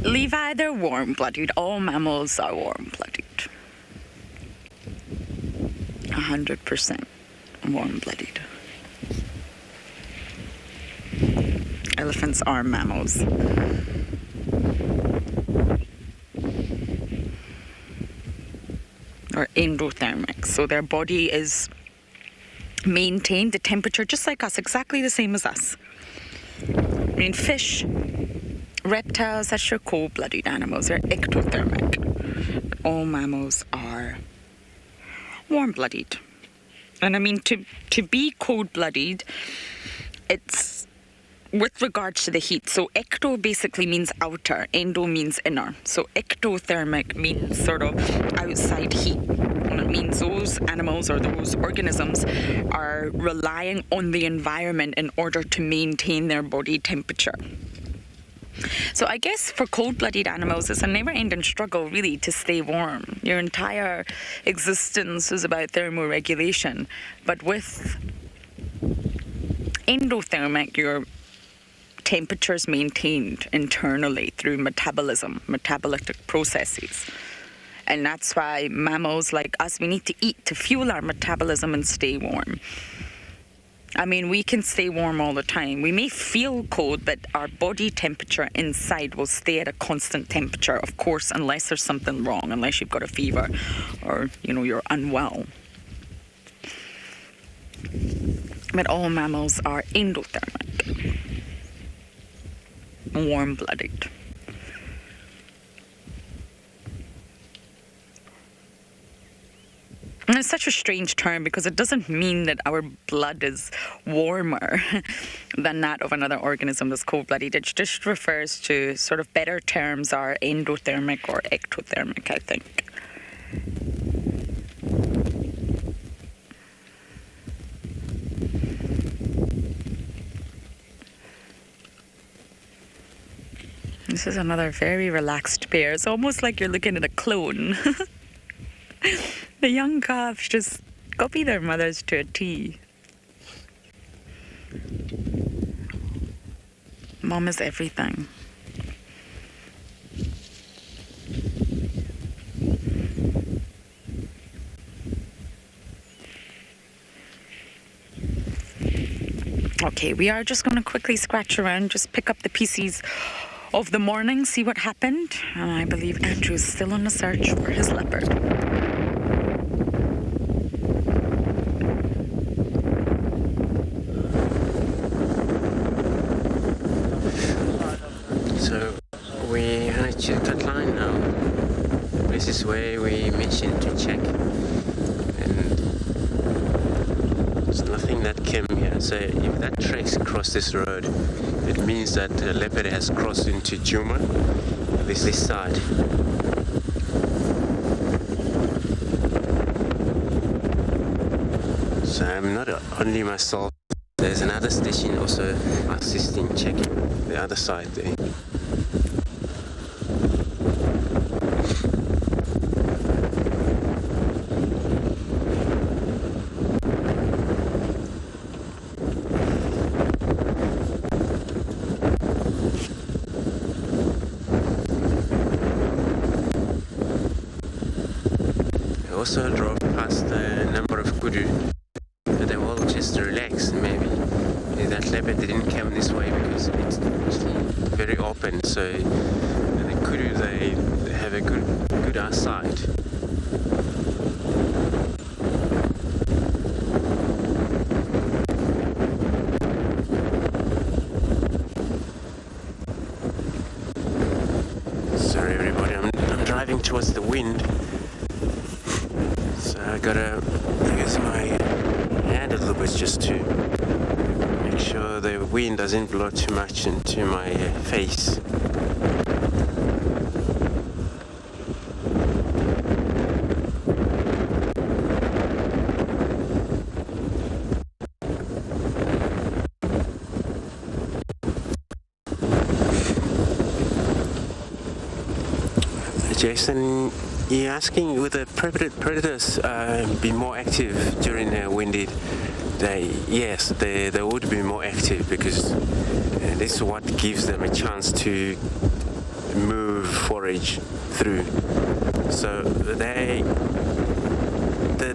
Levi, they're warm-blooded. All mammals are warm-blooded. 100% warm-blooded. Elephants are mammals. Or endothermic. So their body is maintained the temperature just like us, exactly the same as us. I mean, fish, reptiles, that's your cold-blooded animals. They're ectothermic. But all mammals are warm-blooded. And I mean, to be cold-blooded, it's with regards to the heat, so ecto basically means outer, endo means inner. So ectothermic means sort of outside heat. And it means those animals or those organisms are relying on the environment in order to maintain their body temperature. So I guess for cold-blooded animals, it's a never-ending struggle, really, to stay warm. Your entire existence is about thermoregulation. But with endothermic, your temperature is maintained internally through metabolism, metabolic processes. And that's why mammals like us, we need to eat to fuel our metabolism and stay warm. I mean, we can stay warm all the time. We may feel cold, but our body temperature inside will stay at a constant temperature, of course, unless there's something wrong, unless you've got a fever or, you're unwell. But all mammals are endothermic, warm-blooded. And it's such a strange term because it doesn't mean that our blood is warmer than that of another organism that's cold-blooded. It just refers to sort of better terms are endothermic or ectothermic, I think. This is another very relaxed pair. It's almost like you're looking at a clone. The young calves just copy their mothers to a T. Mom is everything. Okay, we are just going to quickly scratch around, just pick up the pieces of the morning, see what happened. And I believe Andrew's still on the search for his leopard. So we're on a cut line now. This is where we mentioned to check, and there's nothing that came here. So if that trace crossed this road, it means that the leopard has crossed into Djuma, this side. So I'm not only myself. There's another station also assisting checking the other side there. I also drove past a number of kudu, but they all just relaxed. Maybe that leopard didn't come this way because it's very open, so the kudu they have a good eyesight. Sorry everybody, I'm driving towards the wind. So I gotta use my hand a little bit just to make sure the wind doesn't blow too much into my face. Jason, you're asking would the predators be more active during a windy day? Yes, they would be more active because this is what gives them a chance to move, forage through. So they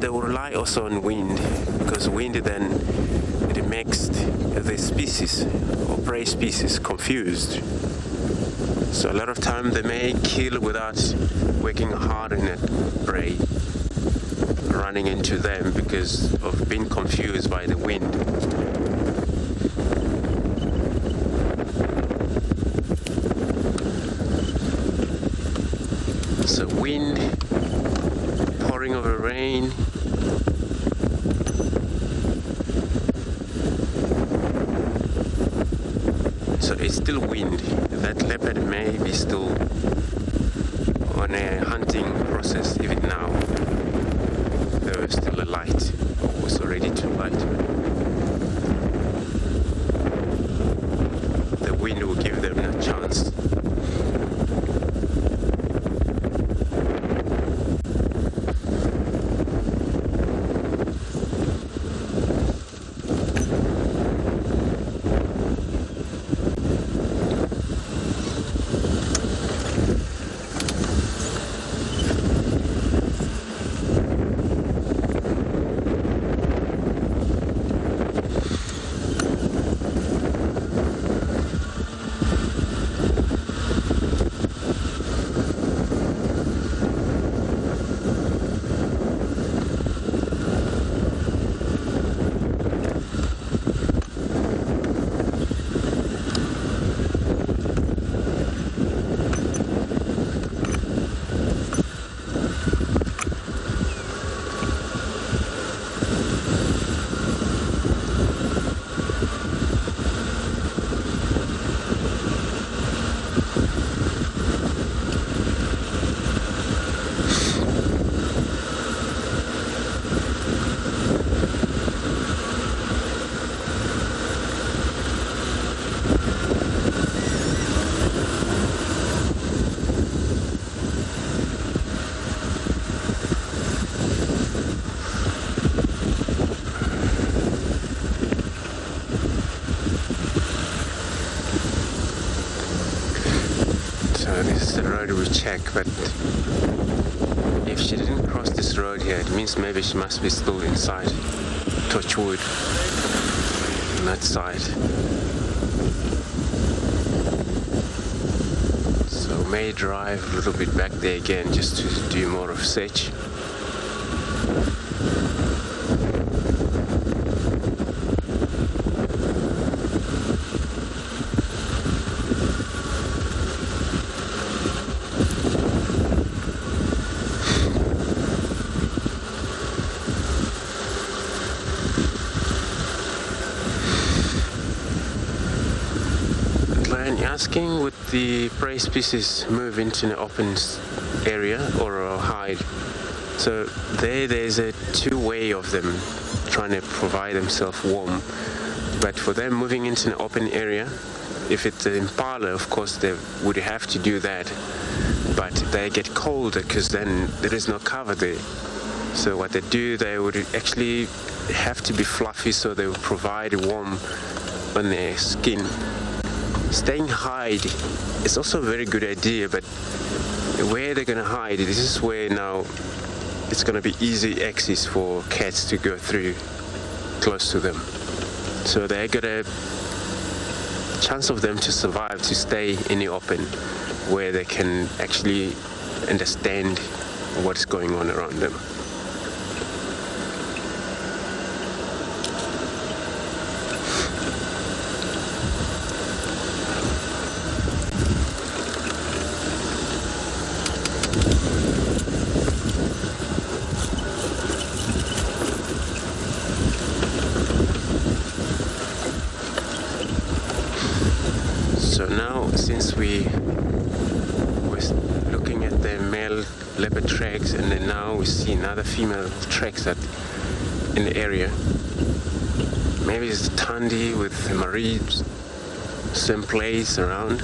will rely also on wind, because wind then it makes the species or prey species confused. So a lot of time they may kill without working hard in it, prey, running into them because of being confused by the wind. So wind, pouring over rain. So it's still wind. That leopard may be still on a hunting process even now. There is still a light, or was already too light. The wind will give them a chance. The road we check, but if she didn't cross this road here, it means maybe she must be still inside Touchwood on that side. So may drive a little bit back there again just to do more of search. Asking would the prey species move into an open area or hide. So there's a two-way of them trying to provide themselves warm. But for them moving into an open area, if it's an impala, of course they would have to do that. But they get colder because then there is no cover there. So what they do, they would actually have to be fluffy, so they will provide warm on their skin. Staying hide is also a very good idea, but where they're going to hide, this is where now it's going to be easy access for cats to go through close to them. So they got a chance of them to survive, to stay in the open, where they can actually understand what's going on around them. Leopard tracks, and then now we see another female tracks that in the area. Maybe it's Tandy with Marie, some place around.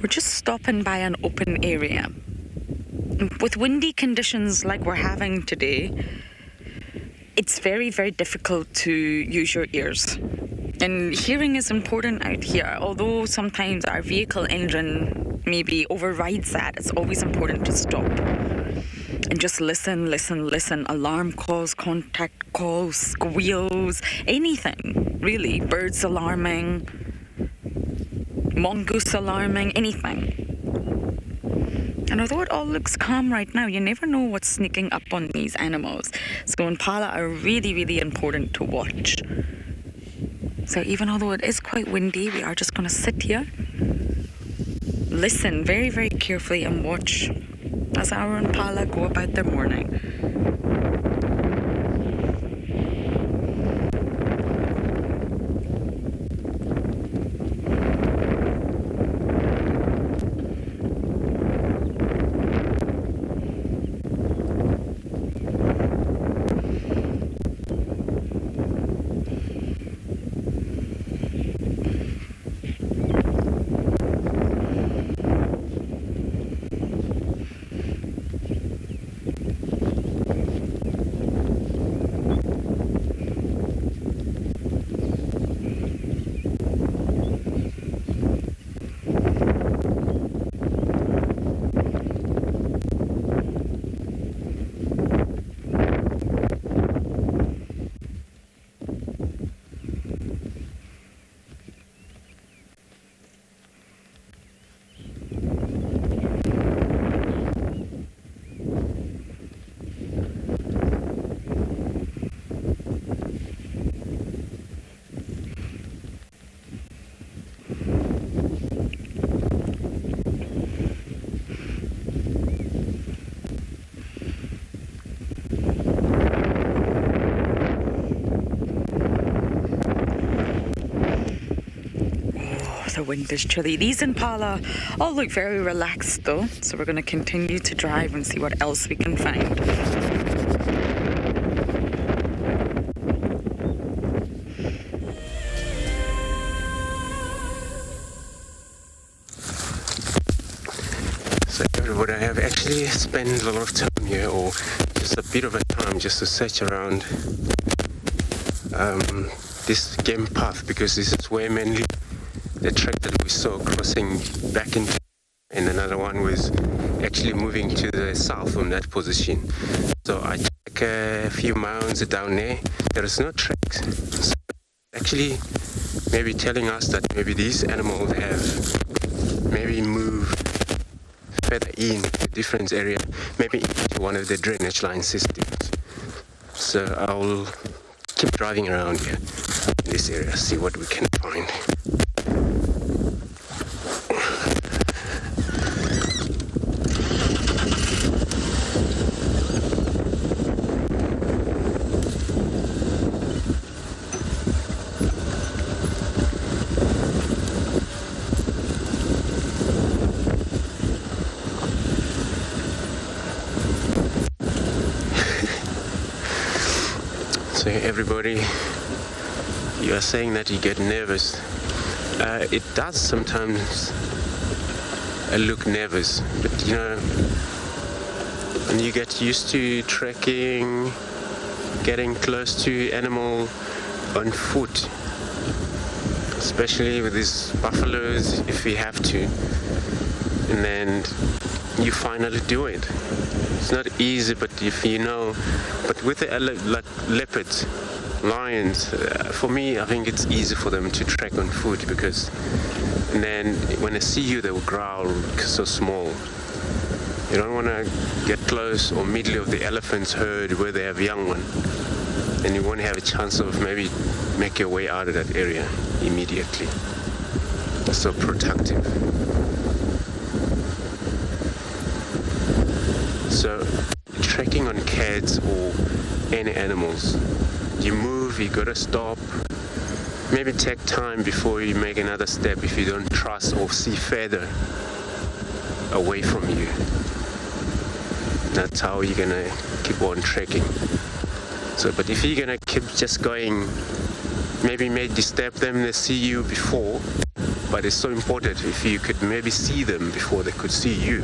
We're just stopping by an open area. With windy conditions like we're having today, it's very, very difficult to use your ears. And hearing is important out here. Although sometimes our vehicle engine maybe overrides that, it's always important to stop and just listen. Alarm calls, contact calls, squeals, anything, really. Birds alarming, mongoose alarming, anything. And although it all looks calm right now, you never know what's sneaking up on these animals. So impala are really, really important to watch. So even although it is quite windy, we are just going to sit here, listen very, very carefully and watch as our impala go about their morning. The wind is chilly. These impala all look very relaxed though, so we're going to continue to drive and see what else we can find. So everybody, I have actually spent a lot of time here, or just a bit of a time, just to search around this game path, because this is where mainly the track that we saw crossing back into, and another one was actually moving to the south on that position. So I check a few mounds down there. There is no tracks. So actually maybe telling us that maybe these animals have maybe moved further in a different area, maybe into one of the drainage line systems. So I'll keep driving around here in this area, see what we can find. So everybody, you are saying that you get nervous. It does sometimes look nervous, but you know, when you get used to trekking, getting close to animal on foot, especially with these buffaloes, if we have to, and then you finally do it. It's not easy, but if you know, but with the like leopards, lions, for me, I think it's easy for them to track on foot, because and then when they see you, they will growl because so small. You don't want to get close or middle of the elephant's herd where they have young one, and you won't have a chance of maybe make your way out of that area immediately. That's so protective. So trekking on cats or any animals, you move, you gotta stop, maybe take time before you make another step if you don't trust or see further away from you. That's how you're gonna keep on trekking. So, but if you're gonna keep just going, maybe may disturb them, they see you before, but it's so important if you could maybe see them before they could see you.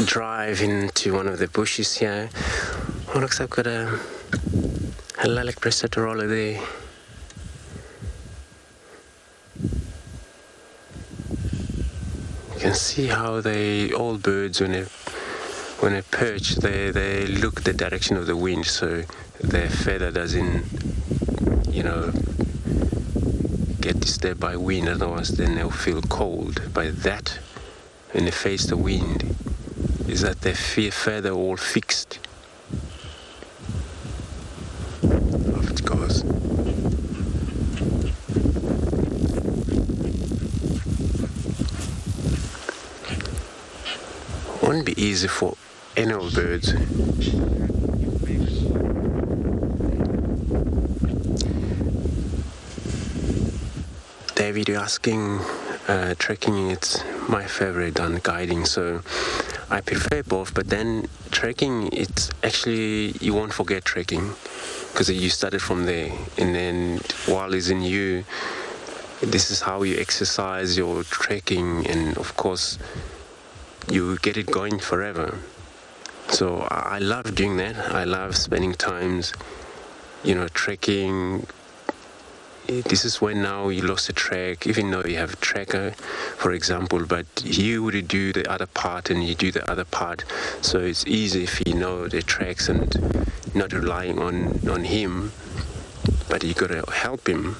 drive into one of the bushes here. Oh, looks like I've got a lilac breasted roller there. You can see how all birds, when they perch, they look the direction of the wind, so their feather doesn't, get disturbed by wind. Otherwise, then they'll feel cold. By that, when they face the wind, is that their feather all fixed. Off it goes. Won't be easy for any of the birds. David, you're asking, trekking, it's my favorite on guiding, so I prefer both, but then trekking, it's actually, you won't forget trekking because you started from there, and then while it's in you, this is how you exercise your trekking, and of course you get it going forever. So I love doing that. I love spending times, trekking. This is when now you lost a track, even though you have a tracker, for example, but you would do the other part and you do the other part. So it's easy if you know the tracks and not relying on him, but you got to help him.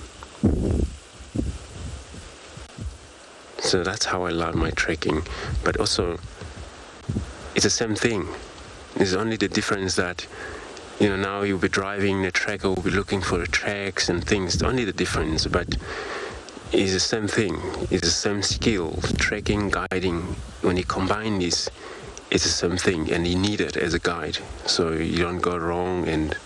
So that's how I love my trekking. But also, it's the same thing. There's only the difference that now you'll be driving, the tracker will be looking for the tracks and things. It's only the difference, but it's the same thing. It's the same skill, trekking, guiding. When you combine this, it's the same thing, and you need it as a guide, so you don't go wrong. And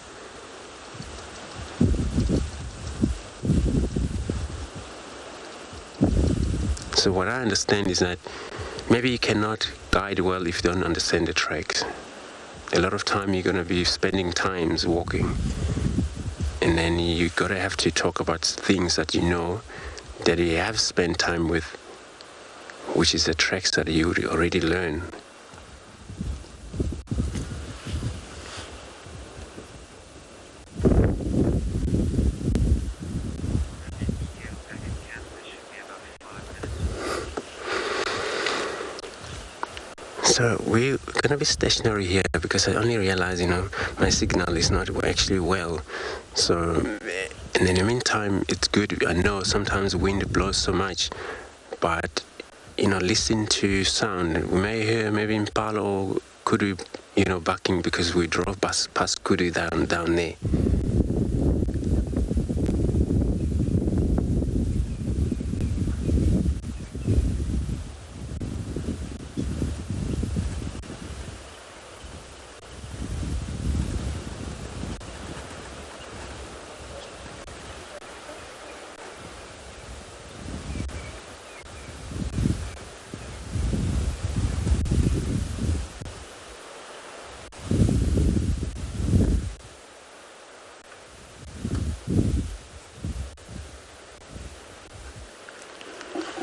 so what I understand is that maybe you cannot guide well if you don't understand the tracks. A lot of time you're going to be spending times walking, and then you got to have to talk about things that that you have spent time with, which is the tracks that you already learn. So we're going to be stationary here because I only realized, my signal is not actually well. So, and in the meantime, it's good. I know sometimes wind blows so much, but, listen to sound. We may hear maybe impala or kudu, barking because we drove past kudu down there.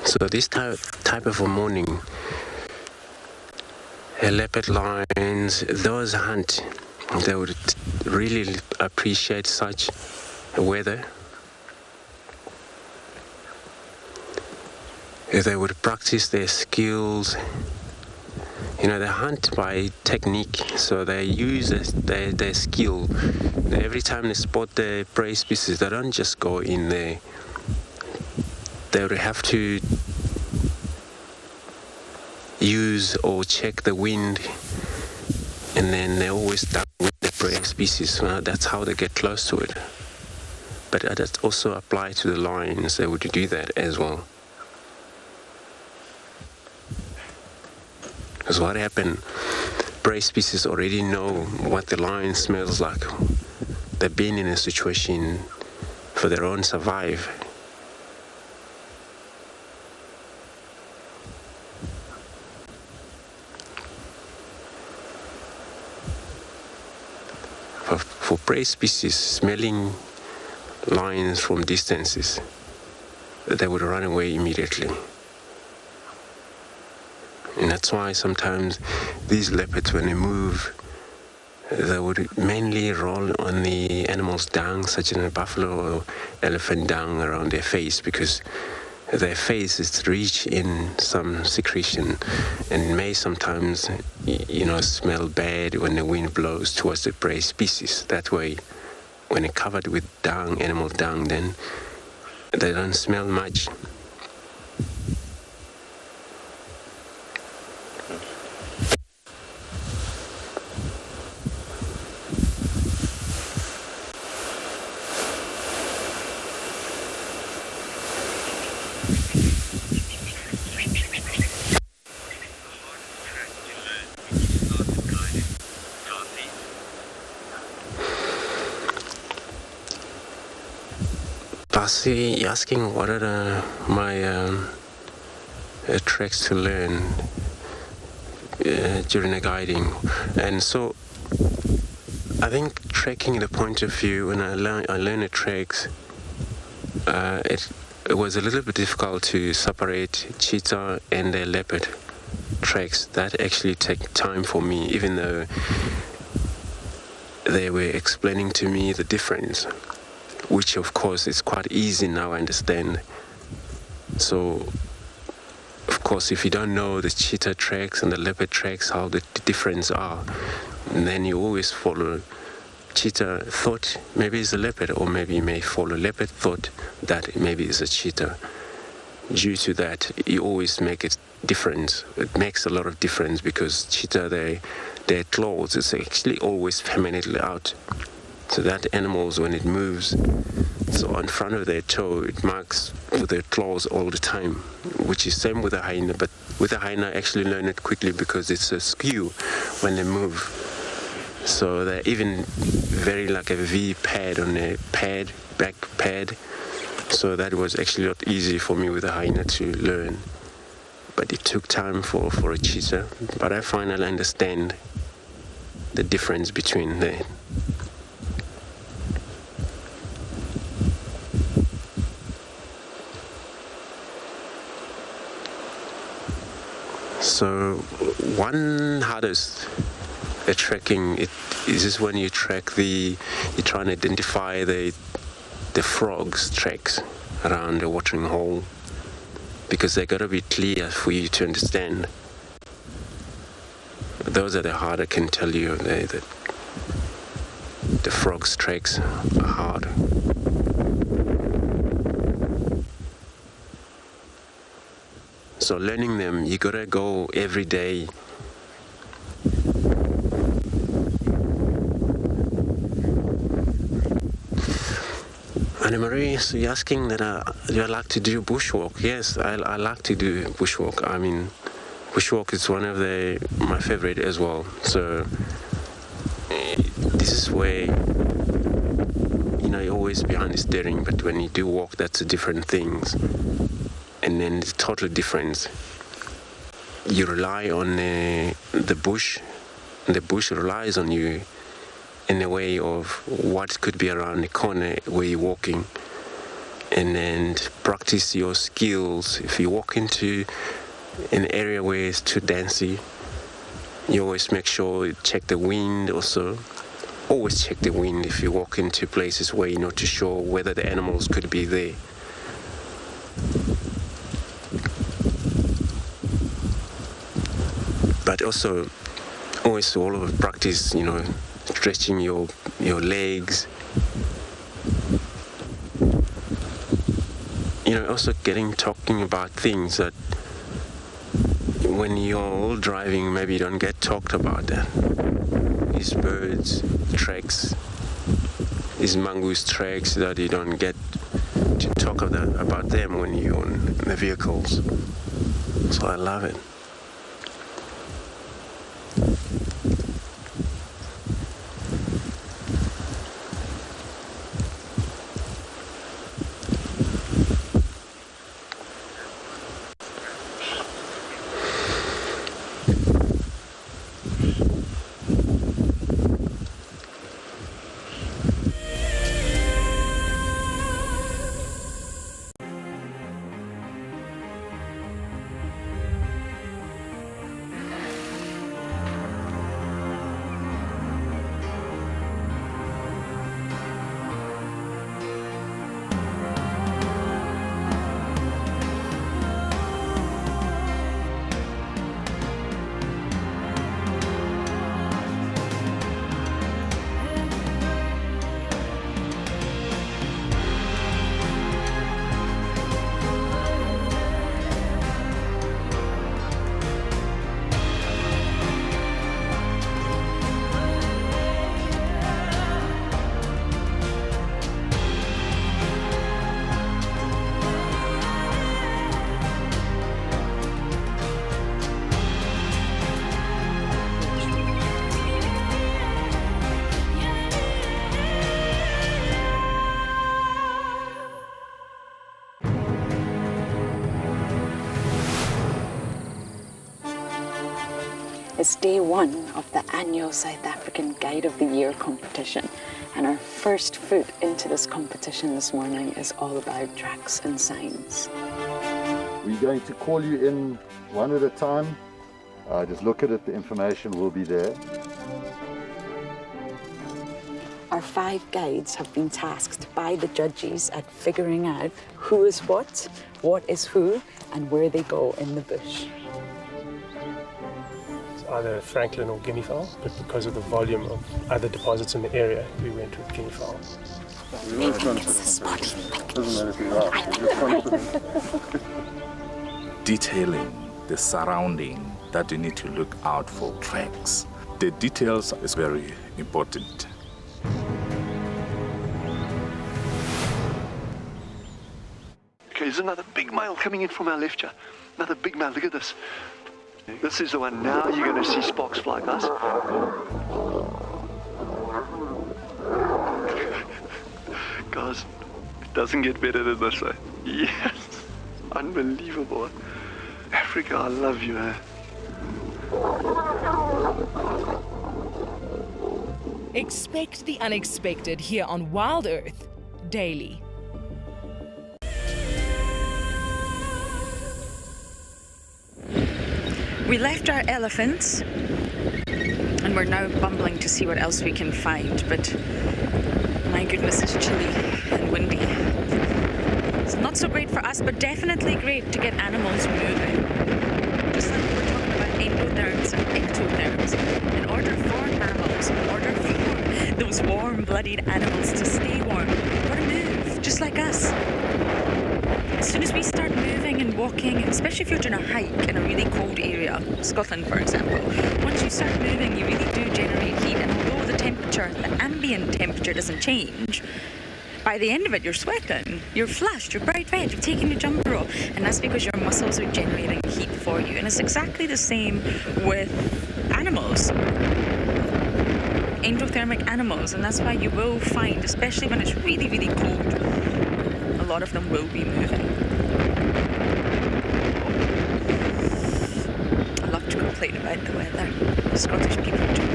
So this type of a morning, leopard lions, those hunt, they would really appreciate such weather. They would practice their skills. They hunt by technique, so they use their skill. Every time they spot the prey species, they don't just go in there. They would have to use or check the wind, and then they always start with the prey species. That's how they get close to it. But that also applies to the lions. They would do that as well. Because what happened, prey species already know what the lion smells like. They've been in a situation for their own survive. For prey species, smelling lions from distances, they would run away immediately. And that's why sometimes these leopards, when they move, they would mainly roll on the animal's dung, such as a buffalo or elephant dung around their face, because their face is rich in some secretion and may sometimes, smell bad when the wind blows towards the prey species. That way, when they're covered with dung, animal dung, then they don't smell much. You're asking what are my tricks to learn during the guiding, and so I think tracking the point of view, when I learned the tricks, it was a little bit difficult to separate cheetah and the leopard tracks. That actually take time for me, even though they were explaining to me the difference, which of course is quite easy now, I understand. So, of course, if you don't know the cheetah tracks and the leopard tracks, how the difference are, then you always follow cheetah thought maybe it's a leopard, or maybe you may follow leopard thought that maybe it's a cheetah. Due to that, you always make it different. It makes a lot of difference because cheetah, their claws is actually always permanently out. So that animals, when it moves, so in front of their toe, it marks with their claws all the time, which is same with the hyena. But with the hyena, I actually learn it quickly because it's a skew when they move. So they're even very like a V pad on their back pad. So that was actually not easy for me with the hyena to learn. But it took time for a cheetah. But I finally understand the difference between the So one hardest tracking is just when you track you're trying to identify the frogs' tracks around the watering hole, because they gotta be clear for you to understand. Those are the hard, I can tell you. The frogs' tracks are hard. So learning them, you gotta go every day. Anne-Marie, so you're asking that do I like to do bushwalk? Yes, I like to do bushwalk. I mean, bushwalk is one of my favorite as well. So this is where, you're always behind the steering, but when you do walk, that's a different things. And then it's totally different. You rely on the bush, and the bush relies on you in the way of what could be around the corner where you're walking. And then practice your skills. If you walk into an area where it's too densey, you always make sure you check the wind also. Always check the wind if you walk into places where you're not too sure whether the animals could be there. But also, always all of practice, stretching your legs. Also talking about things that when you're all driving, maybe you don't get talked about that. These birds' tracks, these mongoose tracks that you don't get to talk about them when you're on the vehicles. So I love it. It's day one of the annual South African Guide of the Year competition, and our first foot into this competition this morning is all about tracks and signs. We're going to call you in one at a time. Just look at it, the information will be there. Our 5 guides have been tasked by the judges at figuring out who is what is who, and where they go in the bush. It's either Franklin or guinea fowl, but because of the volume of other deposits in the area, we went with guinea fowl. Detailing the surrounding that you need to look out for tracks. The details is very important. Okay, there's another big male coming in from our left here. Another big male, look at this. This is the one. Now you're going to see sparks fly, guys. Guys, it doesn't get better than this, eh? Yes, unbelievable. Africa, I love you, eh? Expect the unexpected here on WildEarth daily. We left our elephants and we're now bumbling to see what else we can find, but my goodness, it's chilly and windy. It's not so great for us, but definitely great to get animals moving. Just like we were talking about endotherms and ectotherms. In order for mammals, in order for those warm-blooded animals to stay warm, they've got to move, just like us. As soon as we start moving and walking, especially if you're doing a hike in a really cold area, Scotland for example, once you start moving you really do generate heat, and although the temperature, the ambient temperature doesn't change, by the end of it you're sweating, you're flushed, you're bright red, you've taken your jumper off, and that's because your muscles are generating heat for you. And it's exactly the same with animals, endothermic animals, and that's why you will find, especially when it's really, really cold, a lot of them will be moving. I love to complain about the weather. Scottish people do.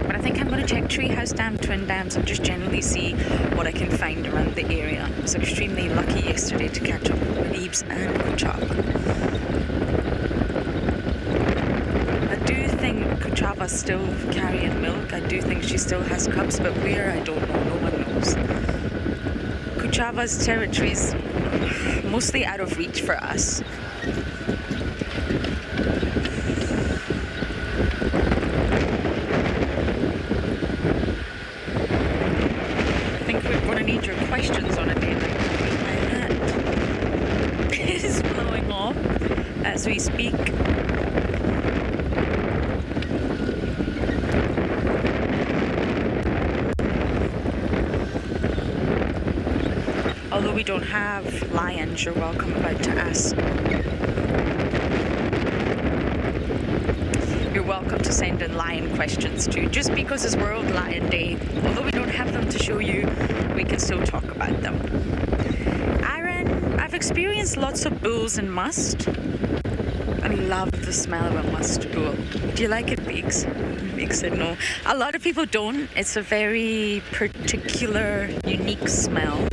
But I think I'm going to check Treehouse Dam, Twin Dams, and just generally see what I can find around the area. I was extremely lucky yesterday to catch up with Reeves and Kuchava. I do think Kuchava's still carrying milk. I do think she still has cubs, but where, I don't know. No one knows. Kuchava's territory is mostly out of reach for us. I think we're going to need your questions on a day like that. My hat is blowing off as we speak. Although we don't have lions, you're welcome about to ask. You're welcome to send in lion questions too. Just because it's World Lion Day, although we don't have them to show you, we can still talk about them. Aaron, I've experienced lots of bulls and must. I love the smell of a musk bull. Do you like it, Biggs? Biggs said no. A lot of people don't. It's a very particular, unique smell.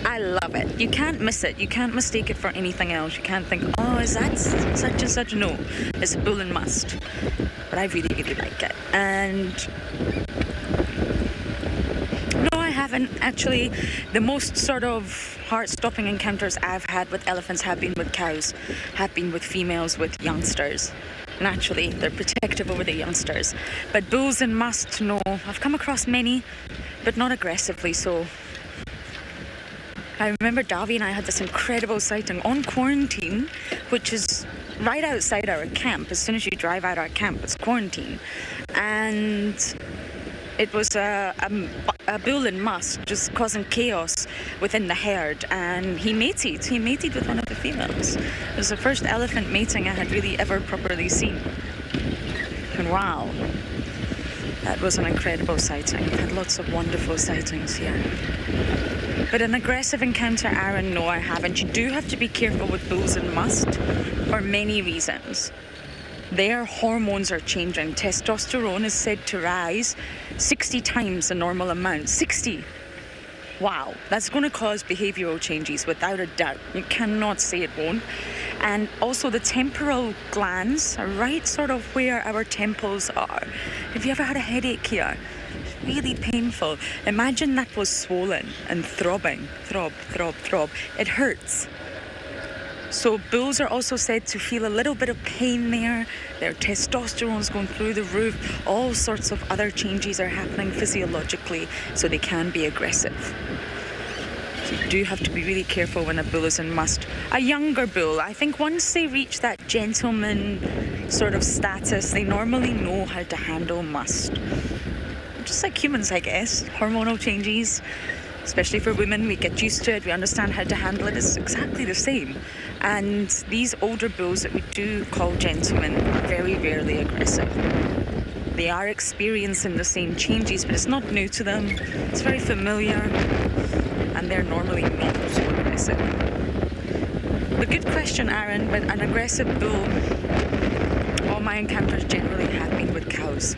I love it. You can't miss it. You can't mistake it for anything else. You can't think, oh, is that such and such? No, it's a bull and must. But I really, really like it. And no, I haven't. Actually, the most sort of heart-stopping encounters I've had with elephants have been with cows, have been with females, with youngsters. Naturally, they're protective over the youngsters. But bulls and must, no. I've come across many, but not aggressively so. I remember Davy and I had this incredible sighting on quarantine, which is right outside our camp. As soon as you drive out our camp, it's quarantine. And it was a bull and must just causing chaos within the herd, and he mated with one of the females. It was the first elephant mating I had really ever properly seen. And wow, that was an incredible sighting. We've had lots of wonderful sightings here. But an aggressive encounter, Aaron, no, I haven't. You do have to be careful with bulls and must. For for many reasons. Their hormones are changing. Testosterone is said to rise 60 times the normal amount. 60! Wow, that's going to cause behavioural changes without a doubt. You cannot say it won't. And also the temporal glands are right sort of where our temples are. Have you ever had a headache here? It's really painful. Imagine that was swollen and throbbing. Throb, throb, throb. It hurts. So bulls are also said to feel a little bit of pain there. Their testosterone's going through the roof. All sorts of other changes are happening physiologically, so they can be aggressive. So you do have to be really careful when a bull is in must. A younger bull, I think once they reach that gentleman sort of status, they normally know how to handle must. Just like humans, I guess. Hormonal changes, especially for women, we get used to it, we understand how to handle it. It's exactly the same. And these older bulls that we do call gentlemen are very rarely aggressive. They are experiencing the same changes, but it's not new to them. It's very familiar, and they're normally not so aggressive. But good question, Aaron, but an aggressive bull, all my encounters generally have been with cows.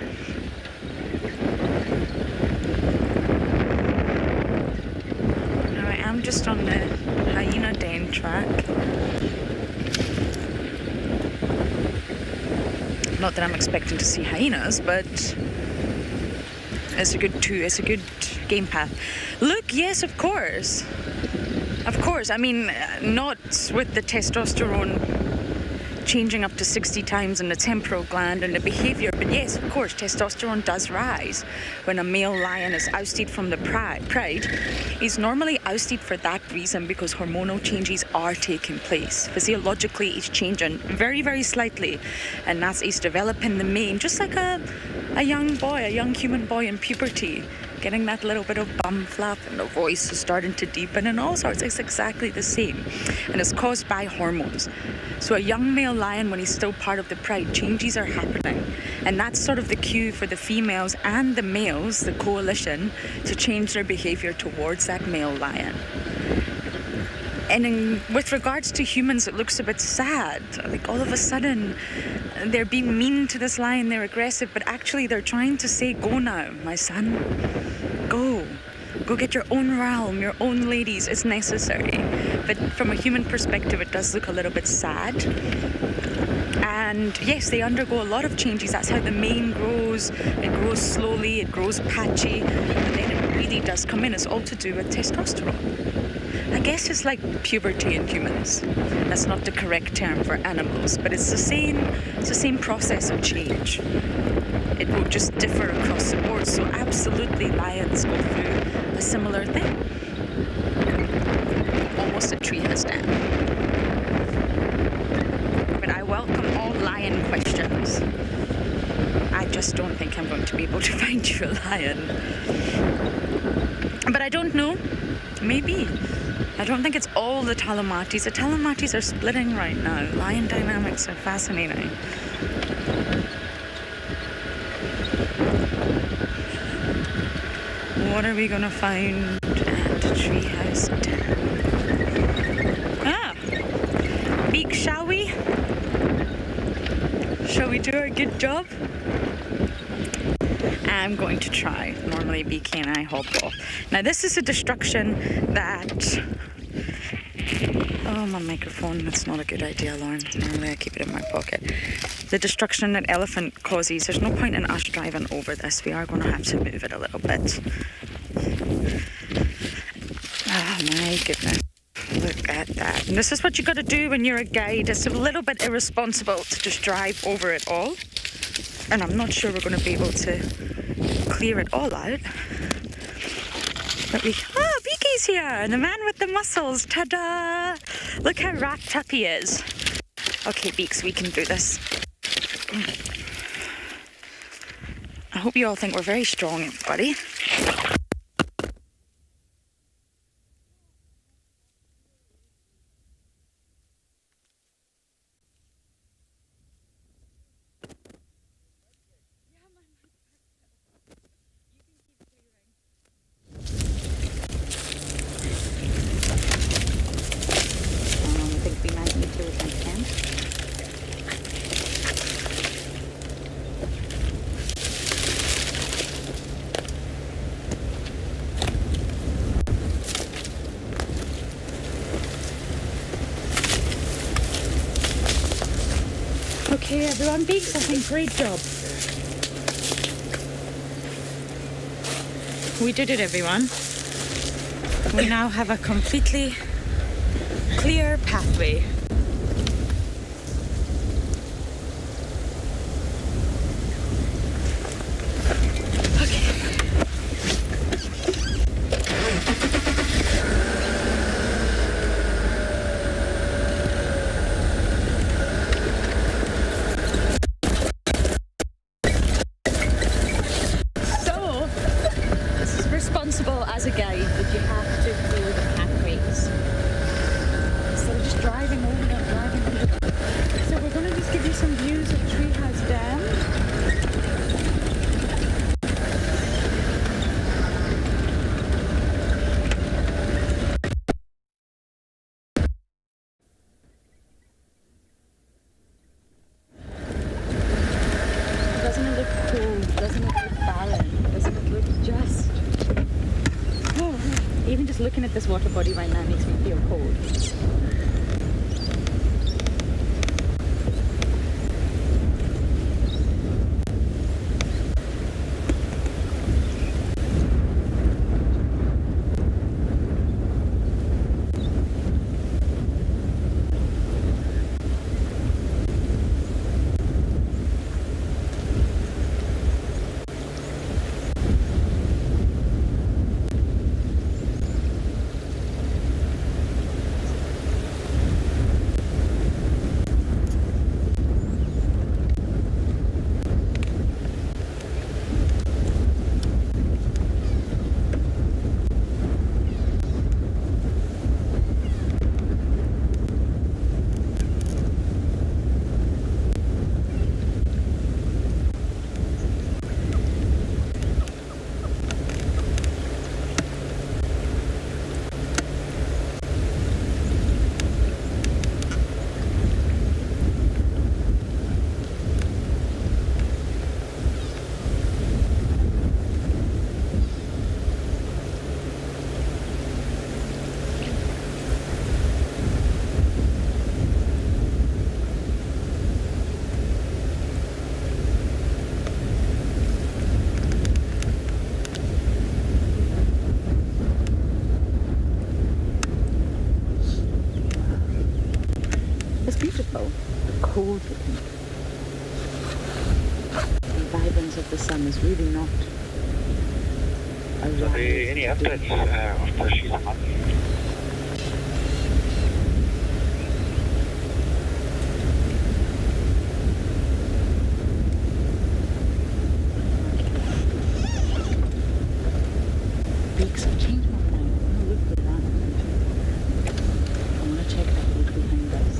I'm just on the hyena den track. Not that I'm expecting to see hyenas, but it's a good game path. Look, yes, of course. Of course, I mean, not with the testosterone changing up to 60 times in the temporal gland and the behavior, but yes, of course, testosterone does rise when a male lion is ousted from the pride. He's normally ousted for that reason because hormonal changes are taking place. Physiologically, he's changing very, very slightly, and that's he's developing the mane, just like a young boy, a young human boy in puberty, getting that little bit of bum flap and the voice is starting to deepen and all sorts. It's exactly the same, and it's caused by hormones. So a young male lion, when he's still part of the pride, changes are happening, and that's sort of the cue for the females and the males, the coalition, to change their behavior towards that male lion. And with regards to humans, it looks a bit sad. Like all of a sudden, they're being mean to this lion, they're aggressive, but actually they're trying to say, go now, my son, go. Go get your own realm, your own ladies, it's necessary. But from a human perspective, it does look a little bit sad. And yes, they undergo a lot of changes. That's how the mane grows. It grows slowly, it grows patchy, and then it really does come in. It's all to do with testosterone. I guess it's like puberty in humans. That's not the correct term for animals, but it's the same process of change. It will just differ across the board. So absolutely, lions go through a similar thing. Almost a tree has stand. But I welcome all lion questions. I just don't think I'm going to be able to find you a lion. But I don't know. Maybe. I don't think it's all the Talamatis. The Talamatis are splitting right now. Lion dynamics are fascinating. What are we gonna find at Treehouse Dam? Beak, shall we? Shall we do our good job? I'm going to try. Normally Beaky and I hop off. Now this is a destruction that... Oh, my microphone, that's not a good idea, Lauren. Normally I keep it in my pocket. The destruction that elephant causes, there's no point in us driving over this. We are going to have to move it a little bit. Oh my goodness. Look at that. And this is what you got to do when you're a guide. It's a little bit irresponsible to just drive over it all. And I'm not sure we're going to be able to clear it all out. But Beaky's here, and the man with the muscles. Ta-da! Look how wrapped up he is. Okay, Beaks, we can do this. I hope you all think we're very strong, everybody. I think we might need to again. Okay, everyone, beaks, I think great job. We did it, everyone. We now have a completely clear pathway. As a guide that you have to follow the pathways. So we're just driving over them, driving over them. So we're going to just give you some views of Treehouse Dam. Doesn't it look cool? Doesn't it look barren? Doesn't it look just... Even just looking at this water body right now makes me feel cold. Cold looking. The vibrance of the sun is really not around. Any updates of she's a month? Beaks have changed my mind. I'm going to look around. I'm going to check that boat behind us.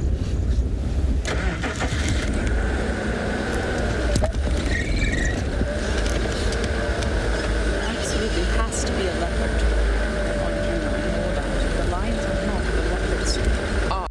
Absolutely has to be a leopard on camera. I know that. The lions are not, the leopards are.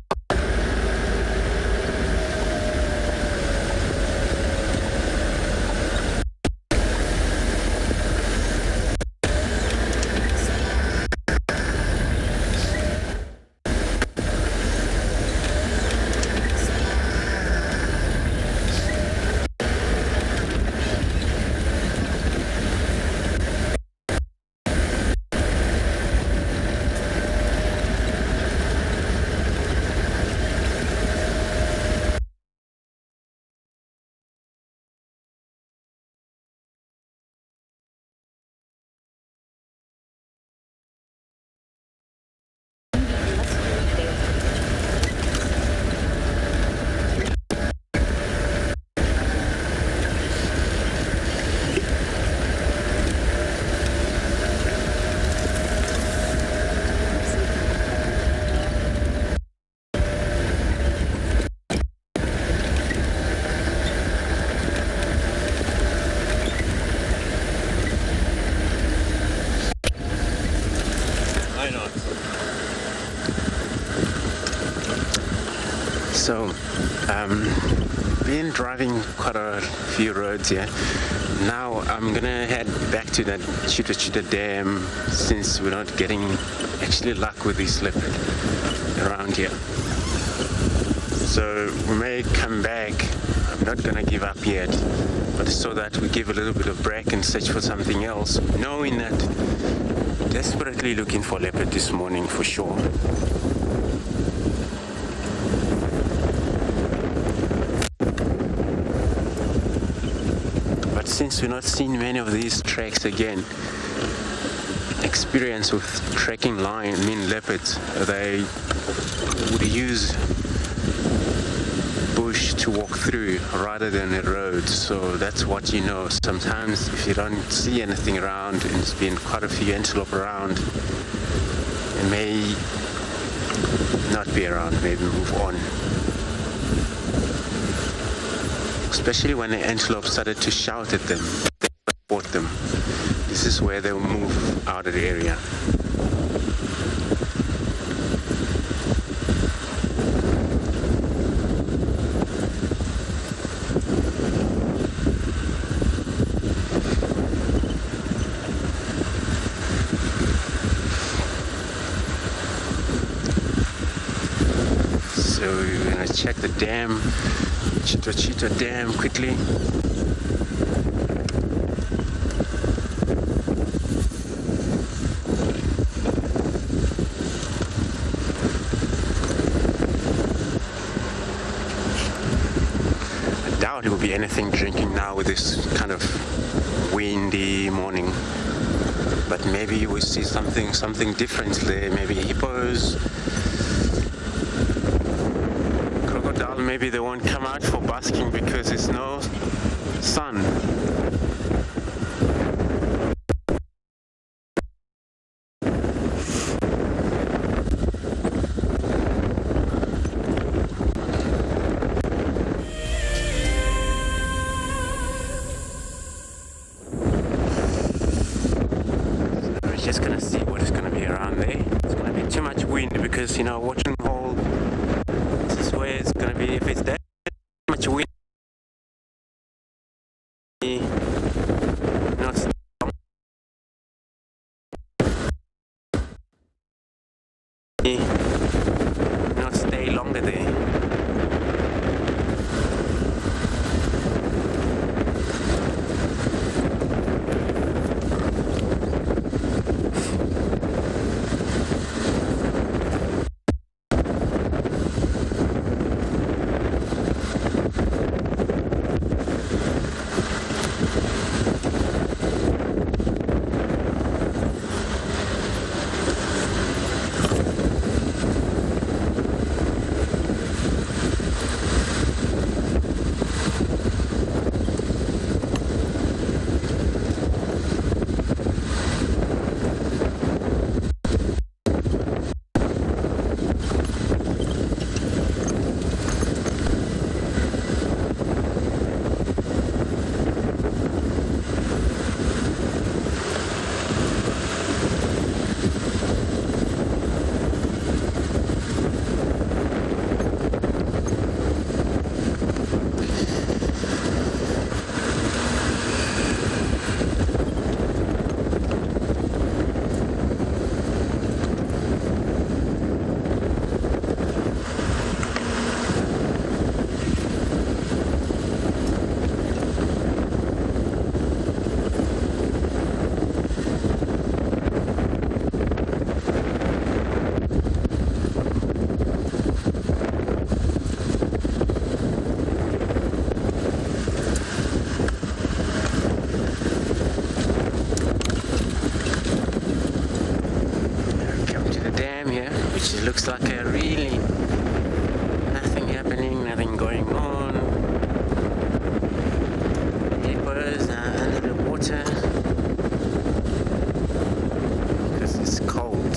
So, been driving quite a few roads here. Now I'm gonna head back to that Tswalu Dam since we're not getting actually luck with this leopard around here. So we may come back we're not gonna give up yet, but so that we give a little bit of break and search for something else, knowing that we're desperately looking for leopard this morning for sure. But since we're not seeing many of these tracks again, experience with trekking leopards, they would use bush to walk through rather than a road. So that's what you know. Sometimes if you don't see anything around, and there's been quite a few antelope around, it may not be around, maybe move on. Especially when the antelope started to shout at them, they support them. This is where they'll move out of the area. So we're gonna check the dam, Chita Dam quickly. It will be anything drinking now with this kind of windy morning, but maybe we see something different there. Maybe hippos, crocodile. Maybe they won't come out for basking because there's no sun. Just gonna see what is gonna be around there. It's gonna be too much wind because, you know, watching hole, this is where it's gonna be. If it's that much wind, not stay longer there. Looks like a really nothing happening, nothing going on. Hippos are under the water because it's cold.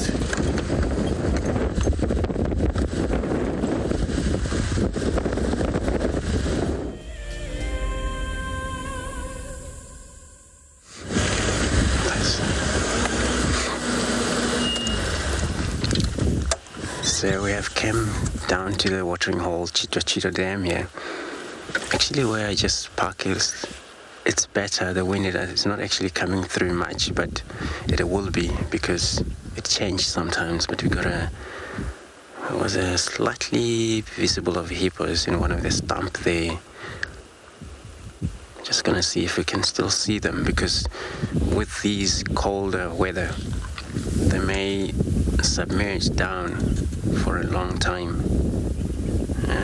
So we have come down to the watering hole, Tswalu Dam here. Actually, where I just park is, it's better. The wind is not actually coming through much, but it will be because it changed sometimes. But we got there was a slightly visible of hippos in one of the stump there Just gonna see if we can still see them, because with these colder weather, they may submerge down for a long time.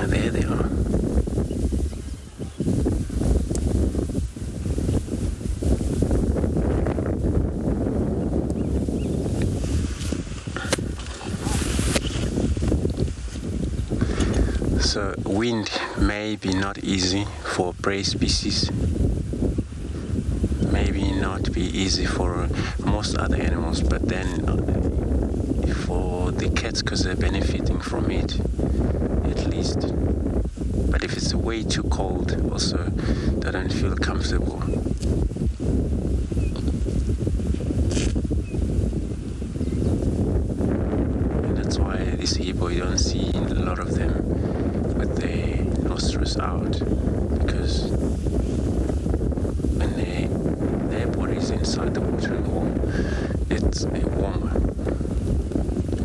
There they are. So wind may be not easy for prey species, maybe not be easy for most other animals, but then for the cats, because they're benefiting from it at least. But if it's way too cold, also they don't feel comfortable. And that's why this hippo, you don't see a lot of them with their nostrils out, because when their body is inside the watering hole, it's warmer.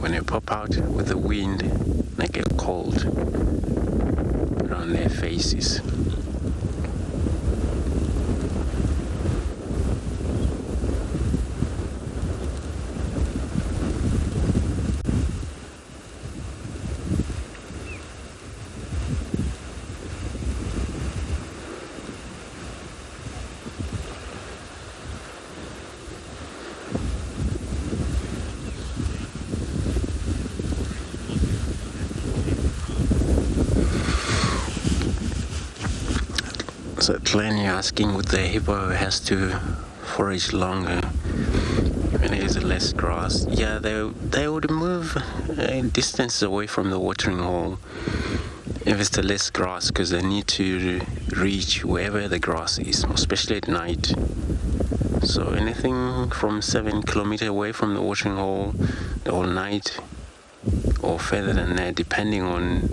When they pop out with the wind, they get cold around their faces. So clearly asking would the hippo has to forage longer when there is less grass. Yeah, they would move distance away from the watering hole if it's the less grass, because they need to reach wherever the grass is, especially at night. So anything from 7 kilometers away from the watering hole all night, or further than that, depending on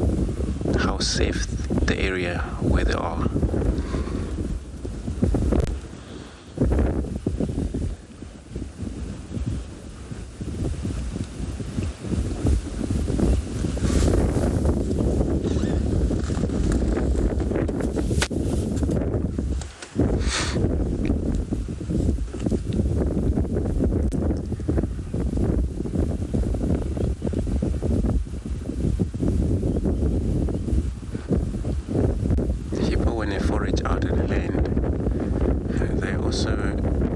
how safe the area where they are.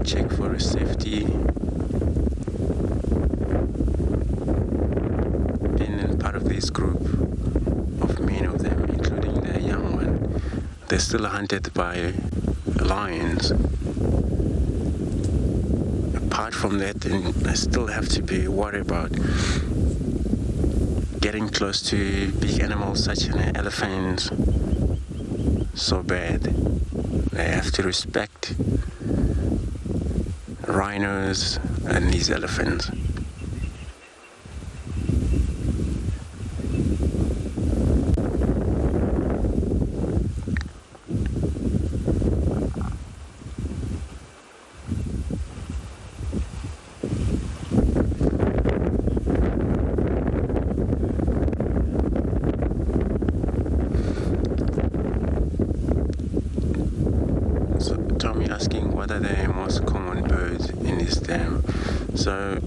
Check for safety, being part of this group of many of them, including the young one. They're still hunted by lions. Apart from that, then I still have to be worried about getting close to big animals such as an elephant. So bad. They have to respect rhinos and these elephants. So Tommy asking what are the most common birds in this dam. So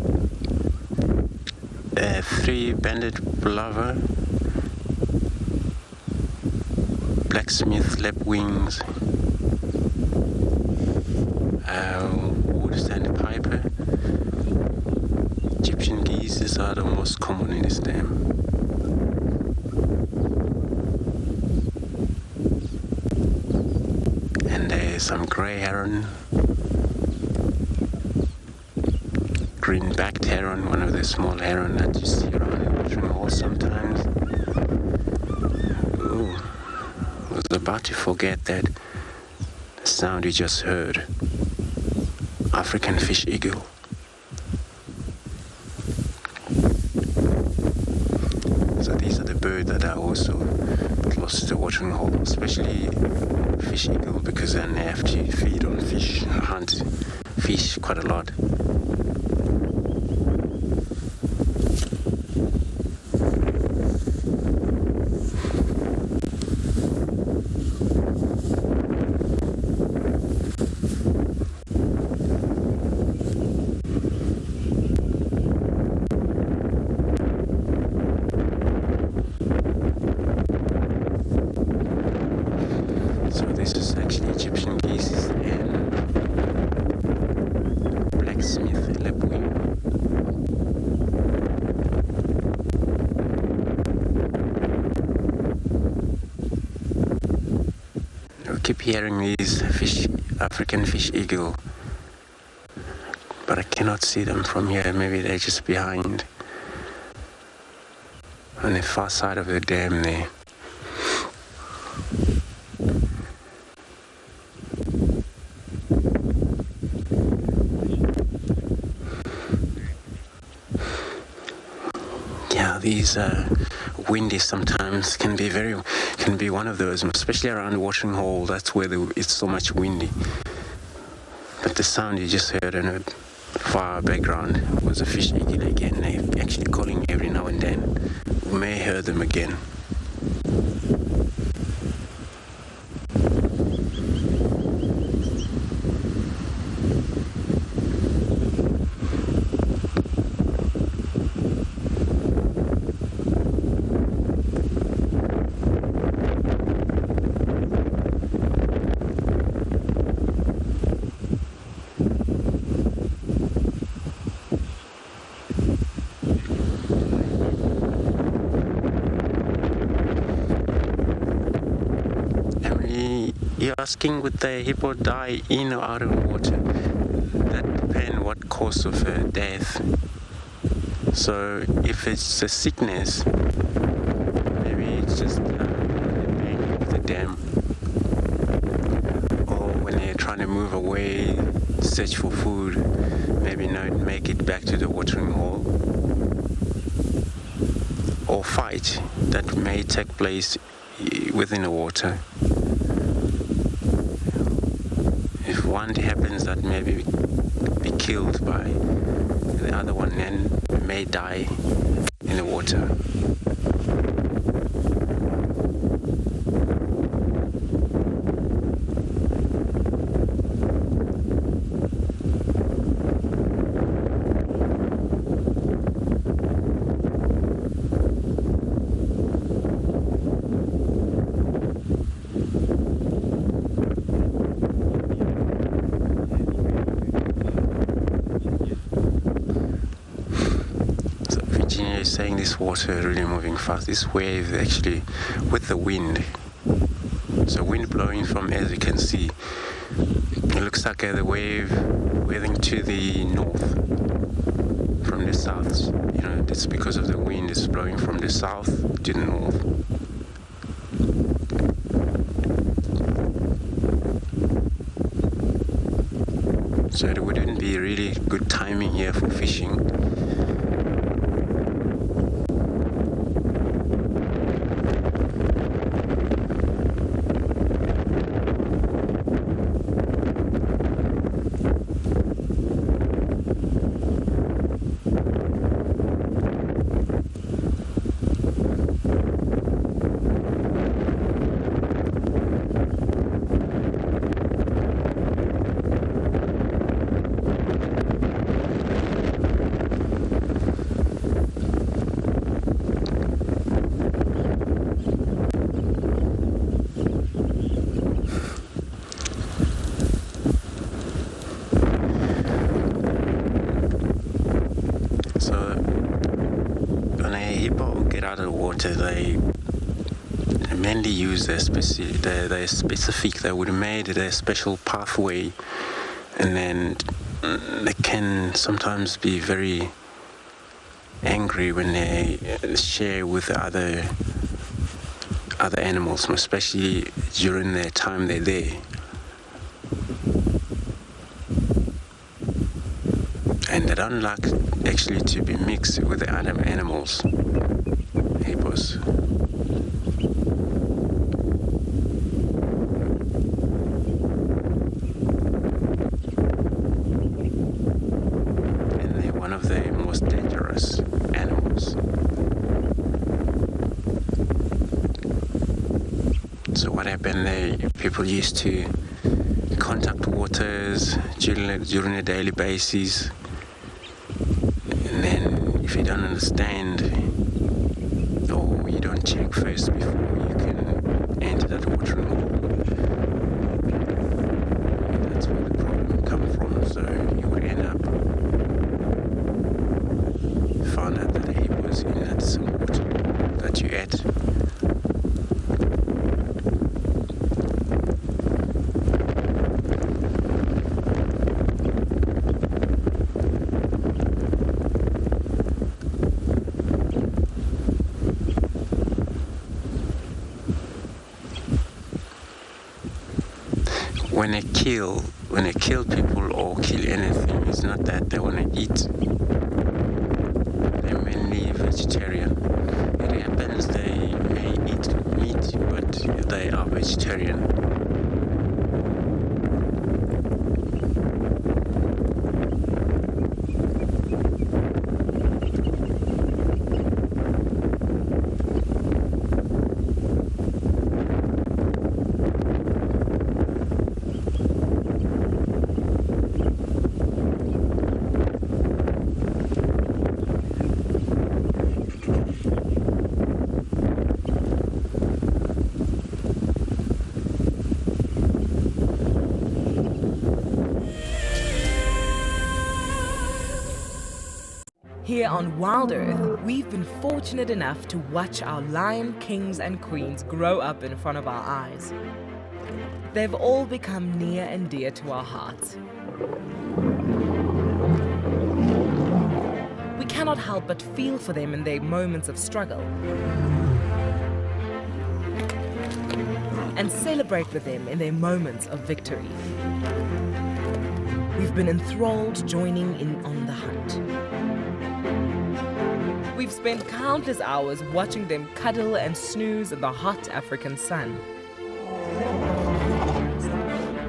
three-banded plover, blacksmith lapwings, wood sandpiper, Egyptian geese. These are the most common in this dam. And there's some grey heron, green-backed heron, one of the small heron that you see around the watering hole sometimes. Ooh, I was about to forget that sound you just heard. African fish eagle. So these are the birds that are also close to the watering hole, especially fish eagle, because then they have to feed on fish, hunt fish quite a lot. keep hearing these fish, African fish eagle, but I cannot see them from here. Maybe they're just behind on the far side of the dam there. Yeah, these windy sometimes can be one of those, especially around the watering hole. That's where it's so much windy. But the sound you just heard in the far background was a fish eagle again. They're actually calling every now and then. We may hear them again. You're asking, would the hippo die in or out of the water? That depends what cause of death. So if it's a sickness, maybe it's just the dam, or when they're trying to move away, search for food, maybe not make it back to the watering hole, or fight that may take place within the water. If one happens that maybe be killed by the other one, then may die in the water. Saying this water really moving fast. This wave actually with the wind. So wind blowing from, as you can see, it looks like the wave waving to the north from the south. You know, that's because of the wind is blowing from the south to the north. So it wouldn't be really good timing here for fishing. Out of the water, they mainly use their specific, they would have made their special pathway, and then they can sometimes be very angry when they share with other animals, especially during their time they're there. And they don't like actually to be mixed with the other animals. Hippos. And they're one of the most dangerous animals. So what happened, people used to contact waters during a daily basis, and then if you don't understand, or you don't check first before you can enter that watering hole, that's where the problem comes from. So you would end up found out that he was in that some water that you ate. when they kill people or kill anything, it's not that they want to eat. They're mainly vegetarian. It happens they may eat meat, but they are vegetarian. Here on WildEarth, we've been fortunate enough to watch our lion kings and queens grow up in front of our eyes. They've all become near and dear to our hearts. We cannot help but feel for them in their moments of struggle and celebrate with them in their moments of victory. We've been enthralled joining in on the hunt. We've spent countless hours watching them cuddle and snooze in the hot African sun.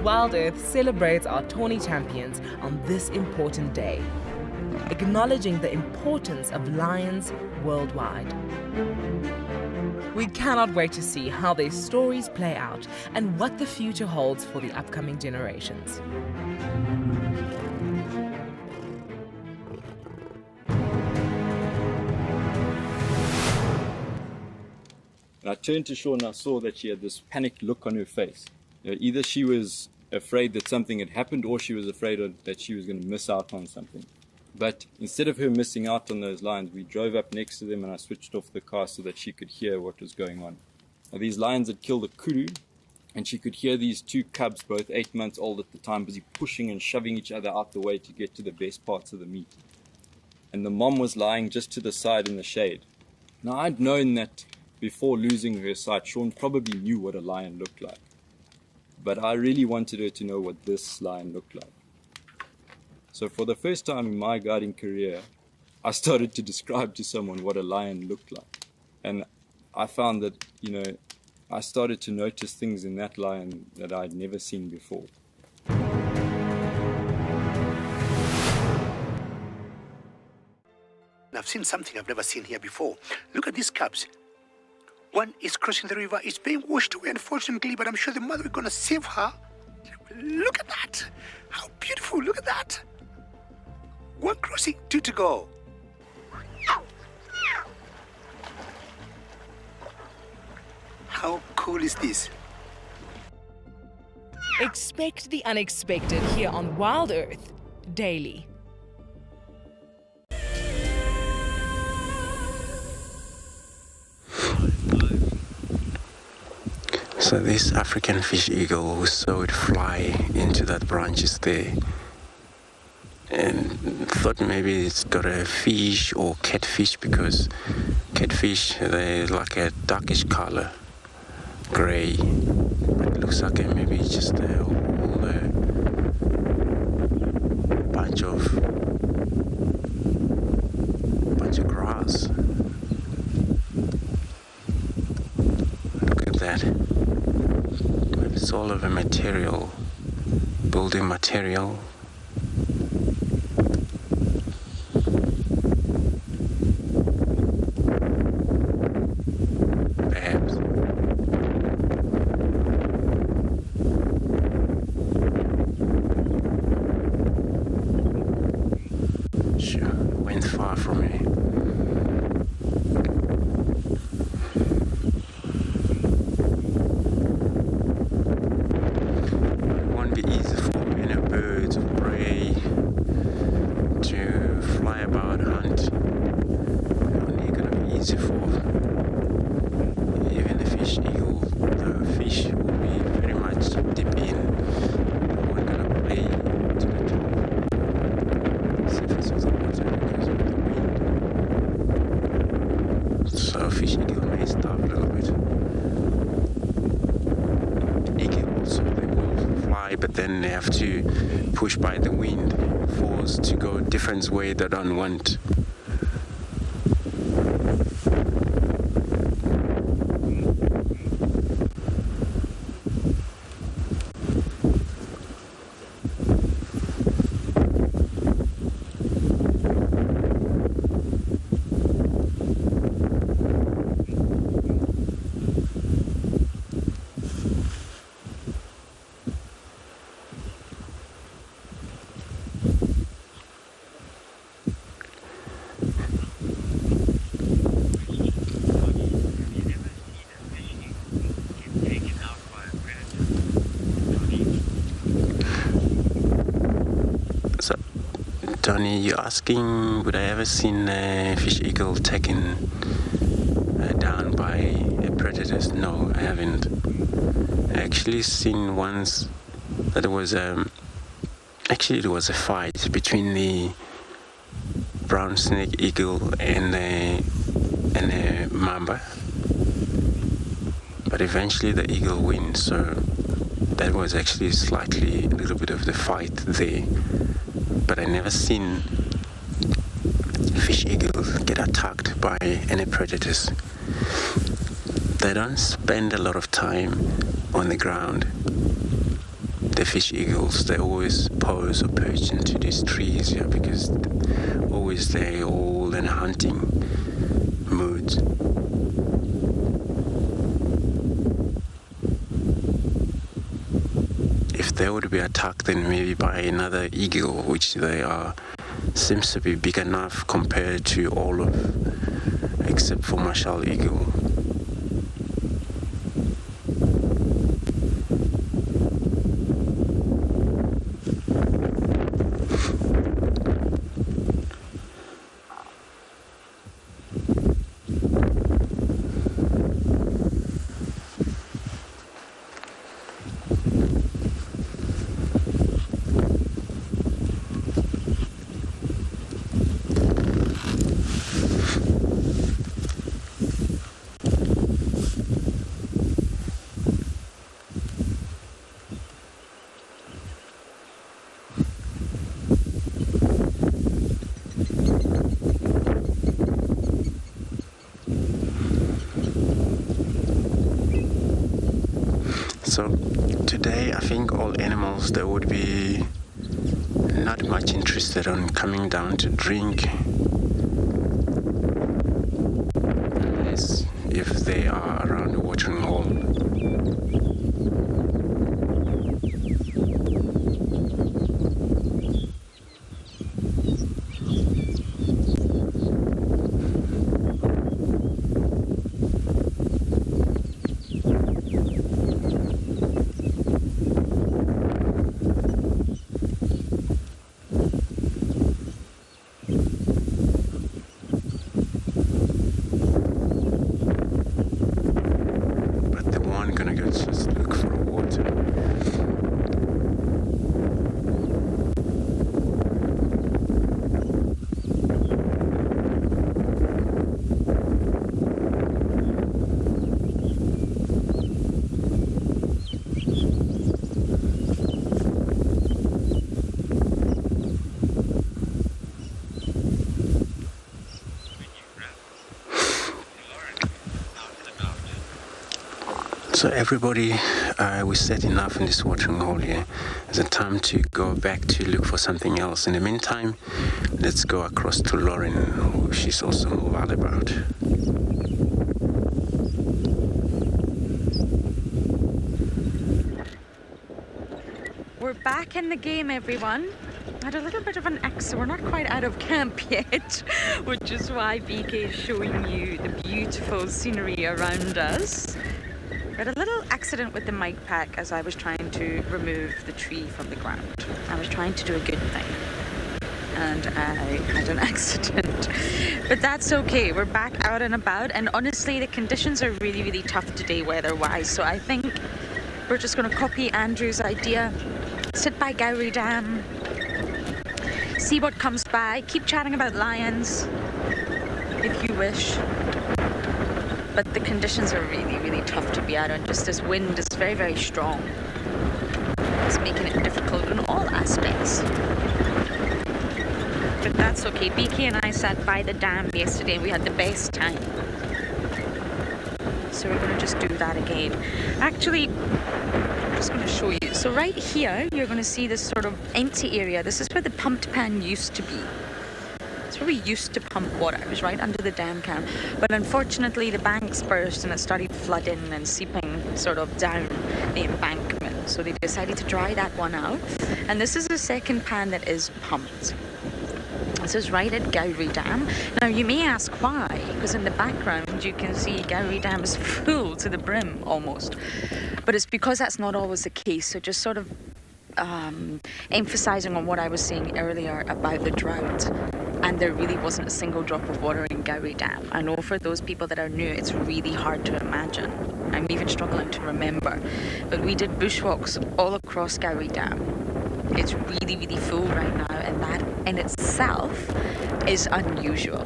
WildEarth celebrates our tawny champions on this important day, acknowledging the importance of lions worldwide. We cannot wait to see how their stories play out and what the future holds for the upcoming generations. And I turned to Shaw and I saw that she had this panicked look on her face. Either she was afraid that something had happened or she was afraid that she was going to miss out on something. But instead of her missing out on those lions, we drove up next to them and I switched off the car so that she could hear what was going on. Now, these lions had killed a kudu, and she could hear these two cubs, both 8 months old at the time, busy pushing and shoving each other out the way to get to the best parts of the meat. And the mom was lying just to the side in the shade. Now, I'd known that before losing her sight, Sean probably knew what a lion looked like. But I really wanted her to know what this lion looked like. So for the first time in my guiding career, I started to describe to someone what a lion looked like. And I found that, I started to notice things in that lion that I'd never seen before. I've seen something I've never seen here before. Look at these cubs. One is crossing the river. It's being washed away, unfortunately, but I'm sure the mother is going to save her. Look at that. How beautiful. Look at that. One crossing, two to go. How cool is this? Expect the unexpected here on WildEarth daily. So this African fish eagle, we saw it fly into that branches there and thought maybe it's got a fish or catfish, because catfish, they're like a darkish color, gray, but it looks like maybe just a whole bunch of grass. Look at that. Maybe it's all of a material, building material. Perhaps. Sure, went far from here. It won't be easy for any birds or then they have to push by the wind, forced to go different way they don't want. Tony, you're asking, would I ever seen a fish eagle taken down by predators? No, I haven't. I actually seen once that it was actually it was a fight between the brown snake eagle and a mamba, but eventually the eagle wins. So that was actually slightly a little bit of the fight there. But I never seen fish eagles get attacked by any predators. They don't spend a lot of time on the ground. The fish eagles, they always pose or perch into these trees, yeah, because always they're all in a hunting mood. If they were to be attacked, then maybe by another eagle, which they are, seems to be big enough compared to all of, except for marshal eagle. So today I think all animals, they would be not much interested on coming down to drink, unless if they are around the watering hole. So everybody, we set enough in this watering hole here. It's a time to go back to look for something else. In the meantime, let's go across to Lauren, who she's also wild about. We're back in the game, everyone. Had a little bit of an accident. We're not quite out of camp yet, which is why BK is showing you the beautiful scenery around us. Had a little accident with the mic pack as I was trying to remove the tree from the ground. I was trying to do a good thing and I had an accident. But that's okay, we're back out and about, and honestly the conditions are really, really tough today weather-wise, so I think we're just going to copy Andrew's idea, sit by Gowrie Dam, see what comes by, keep chatting about lions if you wish. But the conditions are really, really tough to be out on. Just this wind is very, very strong. It's making it difficult in all aspects. But that's okay. BK and I sat by the dam yesterday and we had the best time. So we're going to just do that again. Actually, I'm just going to show you. So right here, you're going to see this sort of empty area. This is where the pumped pan used to be. It's where we used to pump water. It was right under the dam can. But unfortunately, the banks burst and it started flooding and seeping sort of down the embankment. So they decided to dry that one out. And this is the second pan that is pumped. This is right at Gowrie Dam. Now you may ask why, because in the background you can see Gowrie Dam is full to the brim almost. But it's because that's not always the case. So just sort of emphasizing on what I was saying earlier about the drought. And there really wasn't a single drop of water in Gowrie Dam. I know for those people that are new, it's really hard to imagine. I'm even struggling to remember. But we did bushwalks all across Gowrie Dam. It's really, really full right now, and that in itself is unusual.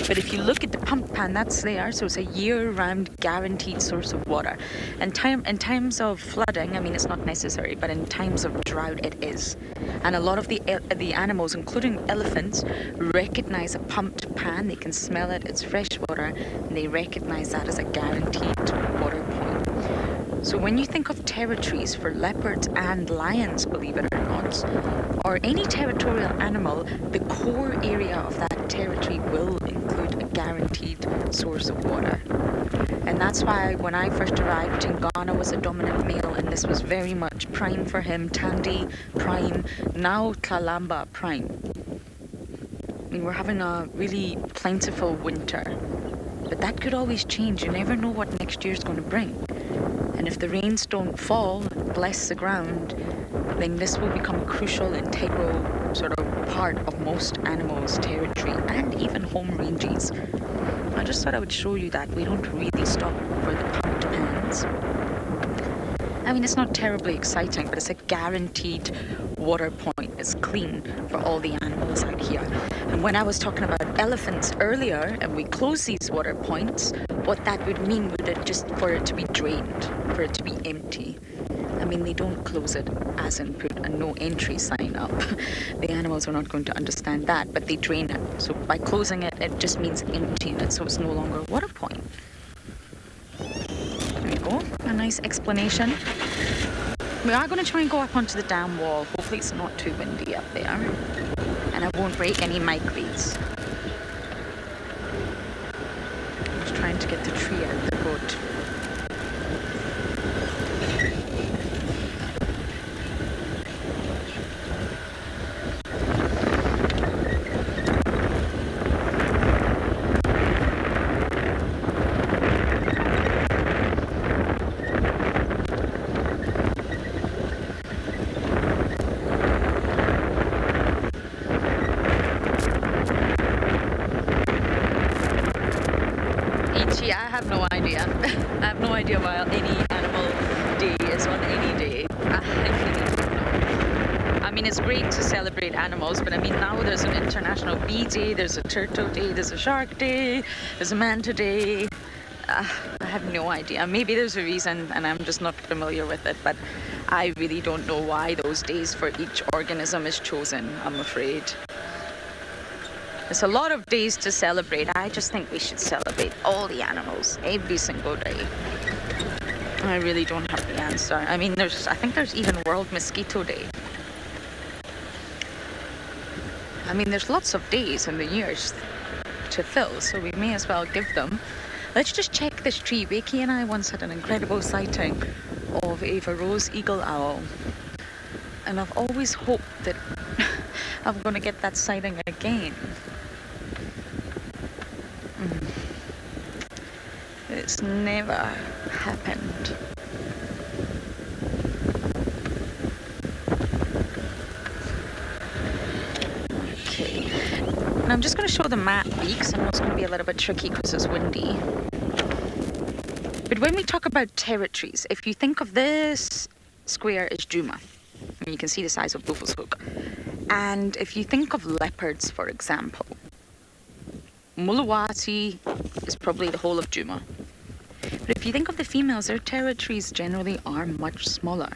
But if you look at the pump pan, that's there, so it's a year-round guaranteed source of water. And in times of flooding, I mean, it's not necessary, but in times of drought, it is. And a lot of the animals, including elephants, recognize a pumped pan. They can smell it, it's fresh water, and they recognize that as a guaranteed water point. So when you think of territories for leopards and lions, believe it or not, or any territorial animal, the core area of that territory will include a guaranteed source of water. And that's why when I first arrived, Tingana was a dominant male, and this was very much prime for him. Tandy, prime. Now Kalamba, prime. I mean, we're having a really plentiful winter. But that could always change. You never know what next year's going to bring. And if the rains don't fall, bless the ground, then this will become a crucial, integral sort of part of most animals' territory and even home ranges. I just thought I would show you that we don't really stop for the pumped pans. I mean, it's not terribly exciting, but it's a guaranteed water point. It's clean for all the animals out here. And when I was talking about elephants earlier, and we close these water points, what that would mean would it just for it to be drained, for it to be empty. I mean, they don't close it as in put a no entry sign up. The animals are not going to understand that, but they drain it. So by closing it, it just means emptying it, so it's no longer a water point. There you go, a nice explanation. We are going to try and go up onto the dam wall. Hopefully it's not too windy up there. And I won't break any mic leads. I'm just trying to get the tree out of the boat. I have no idea why any animal day is on any day. I really don't know. I mean, it's great to celebrate animals, but I mean, now there's an International Bee Day, there's a Turtle Day, there's a Shark Day, there's a Manta Day. I have no idea. Maybe there's a reason and I'm just not familiar with it, but I really don't know why those days for each organism is chosen, I'm afraid. There's a lot of days to celebrate. I just think we should celebrate all the animals every single day. I really don't have the answer. I mean, I think there's even World Mosquito Day. I mean, there's lots of days in the years to fill, so we may as well give them. Let's just check this tree. Wakey and I once had an incredible sighting of a rose eagle owl. And I've always hoped that I'm going to get that sighting again. It's never happened. Okay. Now I'm just going to show the map because I know it's going to be a little bit tricky because it's windy. But when we talk about territories, if you think of this square as Djuma, and you can see the size of Buffelshoek. And if you think of leopards, for example, Mulawati is probably the whole of Djuma. But if you think of the females, their territories generally are much smaller.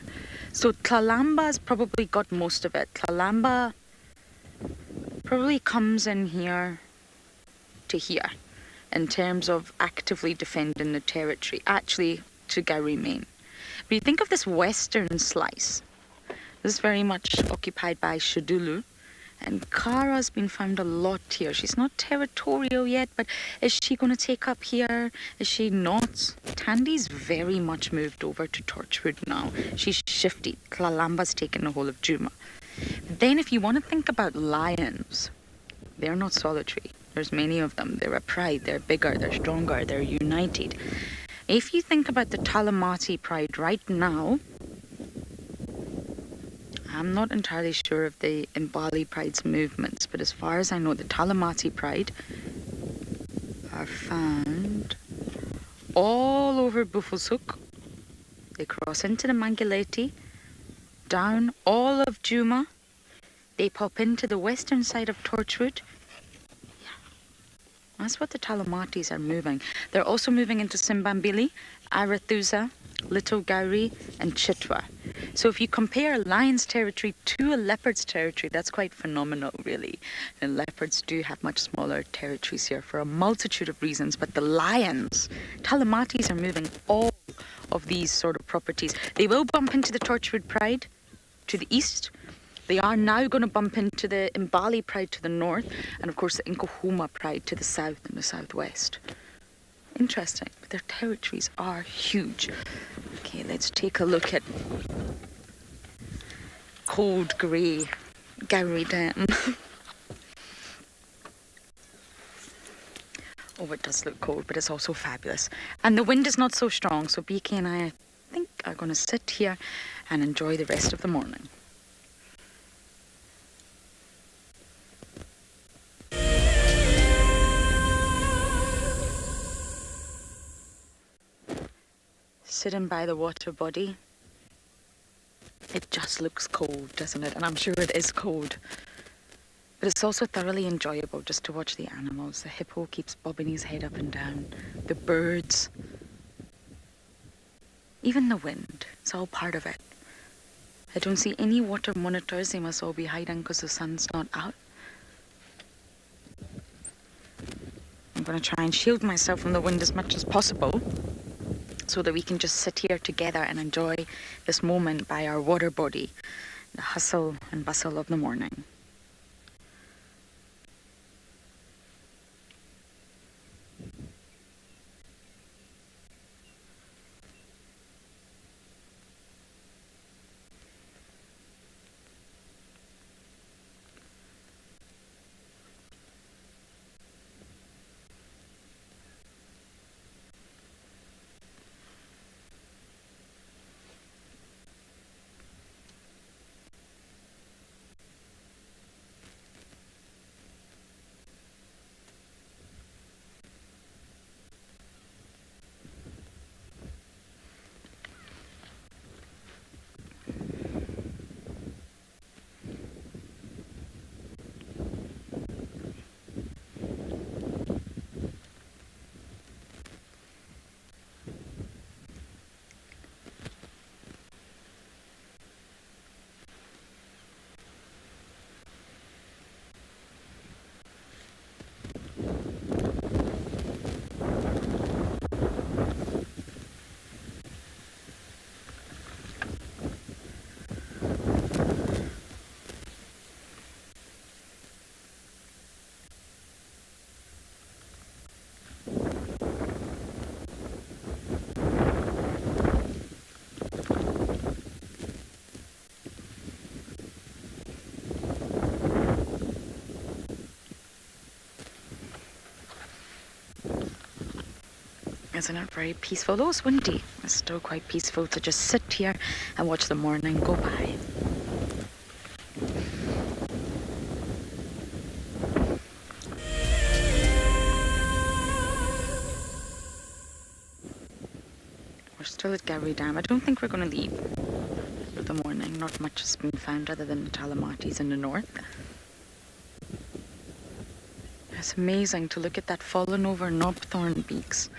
So Tlalamba's probably got most of it. Tlalamba probably comes in here to here in terms of actively defending the territory, actually to Gowrie Main. But you think of this western slice, this is very much occupied by Shadulu, and Kara's been found a lot here. She's not territorial yet, but is she going to take up here? Is she not? Tandy's very much moved over to Torchwood now. She's shifty. Tlalamba's taken the whole of Djuma. Then if you want to think about lions, they're not solitary. There's many of them. They're a pride. They're bigger. They're stronger. They're united. If you think about the Talamati pride right now, I'm not entirely sure of the Mbali pride's movements, but as far as I know, the Talamati pride are found all over Buffelshoek. They cross into the Mangileti, down all of Djuma. They pop into the western side of Torchwood. Yeah, that's what the Talamatis are moving. They're also moving into Simbambili, Arathusa, Little Gowrie, and Chitwa. So if you compare lion's territory to a leopard's territory, that's quite phenomenal, really. And leopards do have much smaller territories here for a multitude of reasons, but the lions, Talamatis, are moving all of these sort of properties. They will bump into the Torchwood pride to the east. They are now going to bump into the Mbali pride to the north, and of course the Nkuhuma pride to the south and the southwest. Interesting, but their territories are huge. Okay, let's take a look at cold grey Gowrie Dam. Oh, it does look cold, but it's also fabulous. And the wind is not so strong, so BK and I think are going to sit here and enjoy the rest of the morning. Sitting by the water body, it just looks cold, doesn't it? And I'm sure it is cold. But it's also thoroughly enjoyable just to watch the animals. The hippo keeps bobbing his head up and down. The birds. Even the wind. It's all part of it. I don't see any water monitors. They must all be hiding because the sun's not out. I'm going to try and shield myself from the wind as much as possible, so that we can just sit here together and enjoy this moment by our water body, the hustle and bustle of the morning. Isn't it very peaceful? Though it's windy, it's still quite peaceful to just sit here and watch the morning go by. We're still at Gowrie Dam. I don't think we're going to leave for the morning. Not much has been found other than the Talamatis in the north. It's amazing to look at that fallen over knobthorn beaks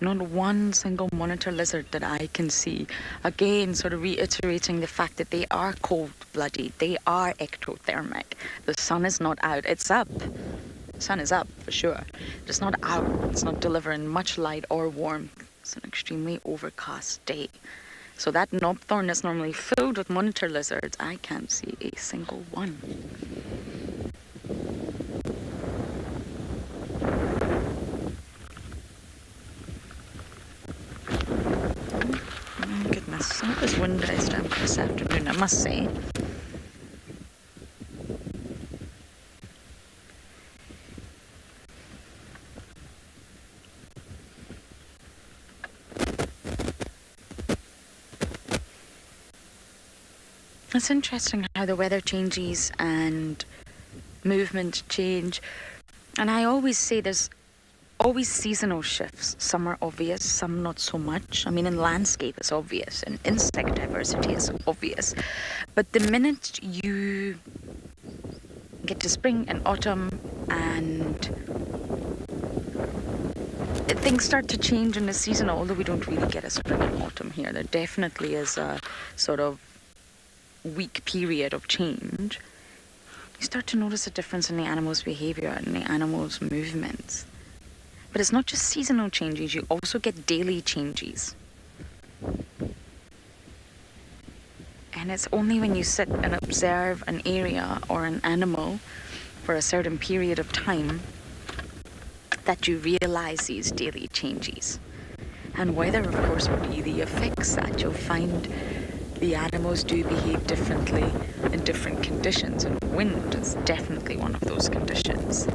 Not one single monitor lizard that I can see. Again, sort of reiterating the fact that they are cold-blooded, they are ectothermic. The sun is not out, it's up. The sun is up, for sure. It's not out, it's not delivering much light or warmth. It's an extremely overcast day. So that knobthorn is normally filled with monitor lizards. I can't see a single one. Goodness, it was windy down this afternoon, I must say. It's interesting how the weather changes and movement change. And I always say there's always seasonal shifts. Some are obvious, some not so much. I mean, in landscape it's obvious, in insect diversity it's obvious. But the minute you get to spring and autumn and things start to change in the season, although we don't really get a spring and autumn here, there definitely is a sort of week period of change. You start to notice a difference in the animal's behavior and the animal's movements. But it's not just seasonal changes, you also get daily changes. And it's only when you sit and observe an area or an animal for a certain period of time that you realize these daily changes. And weather, of course, really affects that. You'll find the animals do behave differently in different conditions, and wind is definitely one of those conditions.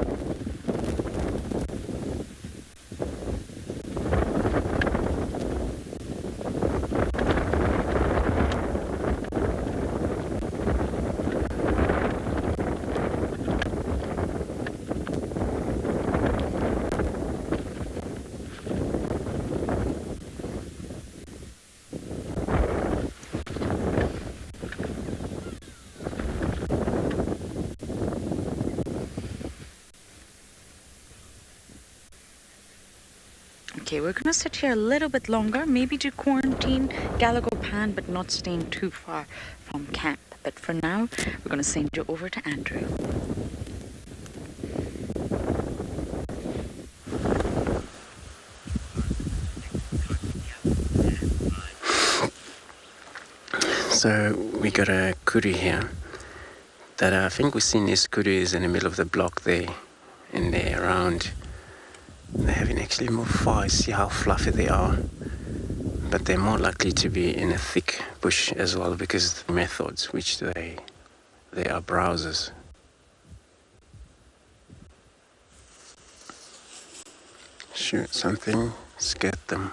Okay, we're gonna sit here a little bit longer, maybe to quarantine Galago Pan, but not staying too far from camp. But for now, we're gonna send you over to Andrew. So we got a kudu here that I think we've seen these kudus in the middle of the block there, and they're around. They haven't actually moved far. See how fluffy they are, but they're more likely to be in a thick bush as well because of the methods which they are browsers. Shoot something, scared them.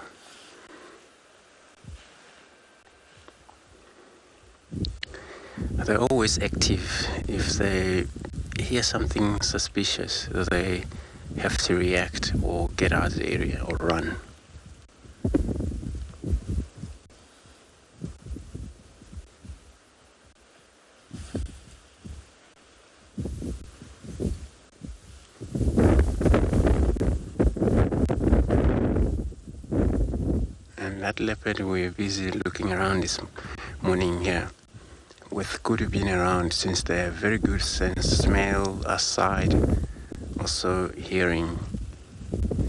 They're always active. If they hear something suspicious, they have to react or get out of the area or run. And that leopard, we're busy looking around this morning here. With kudu being around, since they have very good sense, smell, sight, also hearing,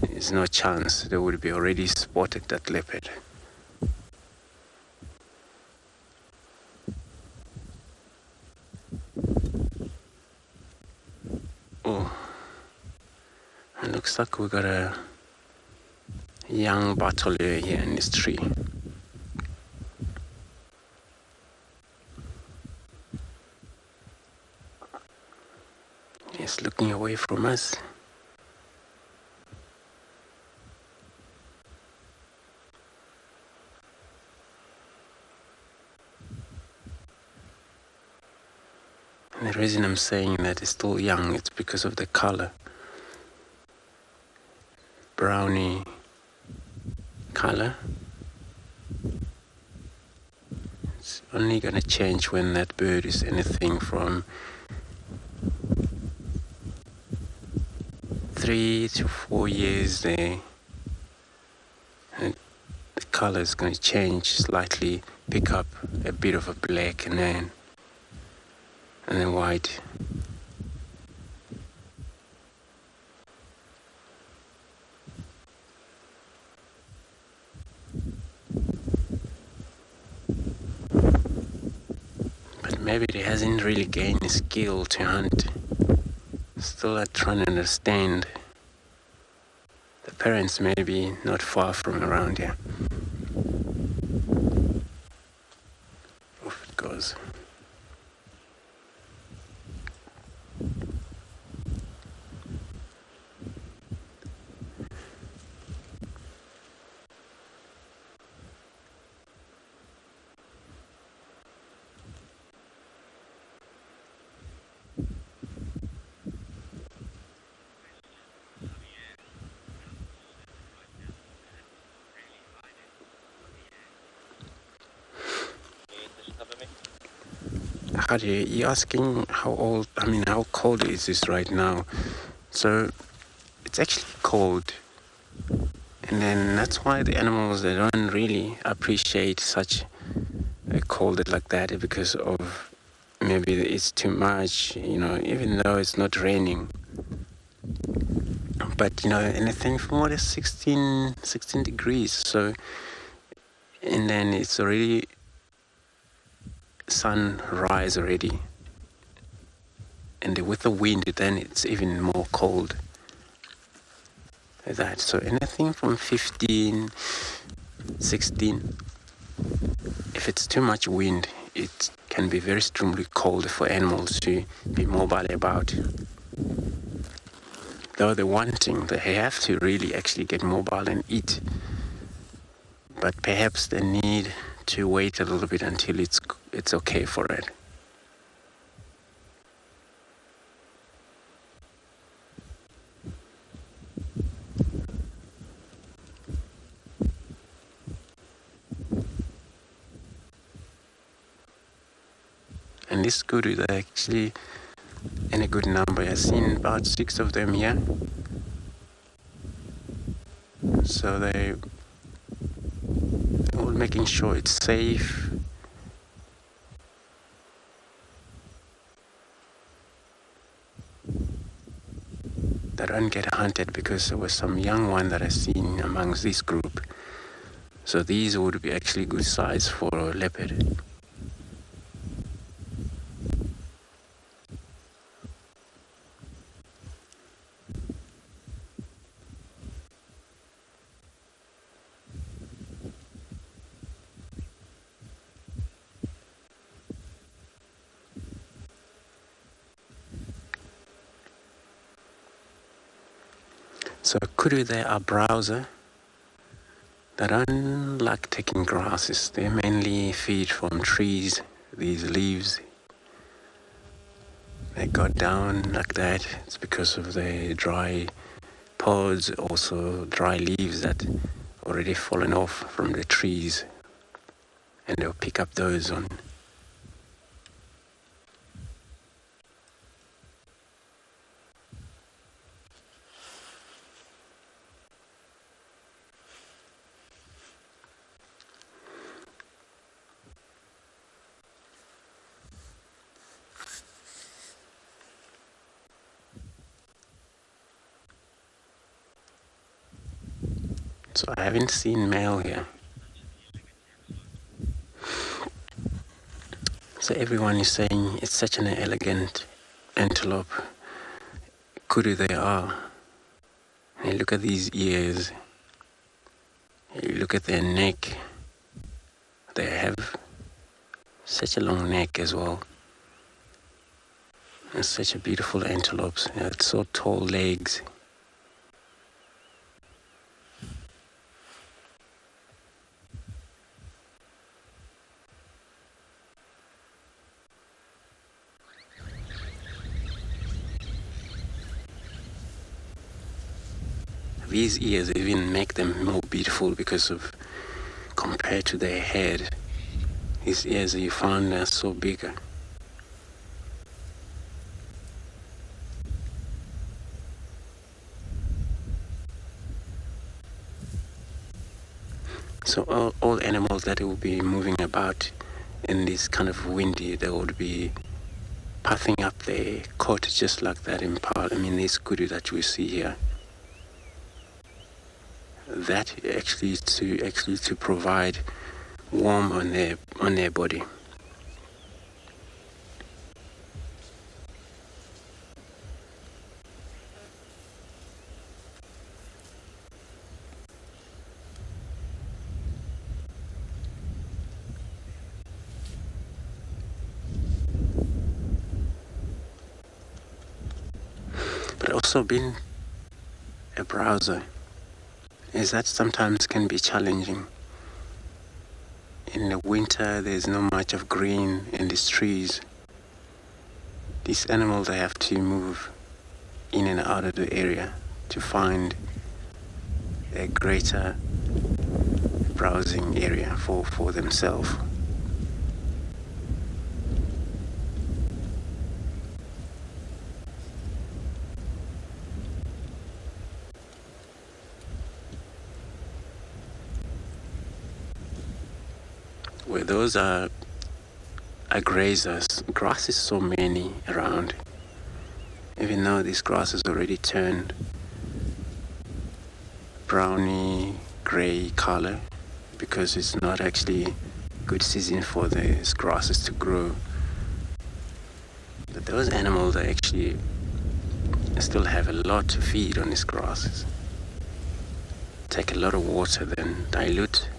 there's no chance they would be already spotted that leopard. Oh, it looks like we got a young battleur here in this tree. He's looking away from us. And the reason I'm saying that it's still young, it's because of the color. Browny color. It's only gonna change when that bird is anything from 3 to 4 years there. And the color is going to change slightly, pick up a bit of a black and then white. But maybe it hasn't really gained skill to hunt. Still not trying to understand. The parents may be not far from around here. Off it goes. Hadi, you're asking how cold is this right now? So it's actually cold, and then that's why the animals, they don't really appreciate such a cold like that, because of maybe it's too much, even though it's not raining. But anything from what is 16 degrees, so, and then it's already sunrise already, and with the wind then it's even more cold like that. So anything from 15, 16, if it's too much wind, it can be very extremely cold for animals to be mobile about. Though they're wanting, they have to really actually get mobile and eat, but perhaps they need to wait a little bit until it's okay for it. And this kudu, they're actually in a good number. I've seen about 6 of them here. So they're all making sure it's safe. They don't get hunted, because there was some young one that I've seen amongst this group. So these would be actually good size for a leopard. So kudu, they are browser. They don't like taking grasses. They mainly feed from trees, these leaves. They go down like that. It's because of the dry pods, also dry leaves that already fallen off from the trees, and they'll pick up those on. So I haven't seen male here. So everyone is saying it's such an elegant antelope. Kudu they are. And look at these ears. You look at their neck. They have such a long neck as well. And such a beautiful antelopes. It's so tall legs. These ears even make them more beautiful because of, compared to their head, these ears you found are so bigger. So all animals that will be moving about in this kind of windy, they would be pathing up their coat just like that impala. I mean, this kudu that we see here. That actually to provide warmth on their body. But also being a browser is that sometimes can be challenging. In the winter, there's not much of green in these trees. These animals, they have to move in and out of the area to find a greater browsing area for themselves. Where those are grazers, grass is so many around. Even though this grass has already turned browny grey color because it's not actually good season for these grasses to grow. But those animals actually still have a lot to feed on these grasses. Take a lot of water, then dilute.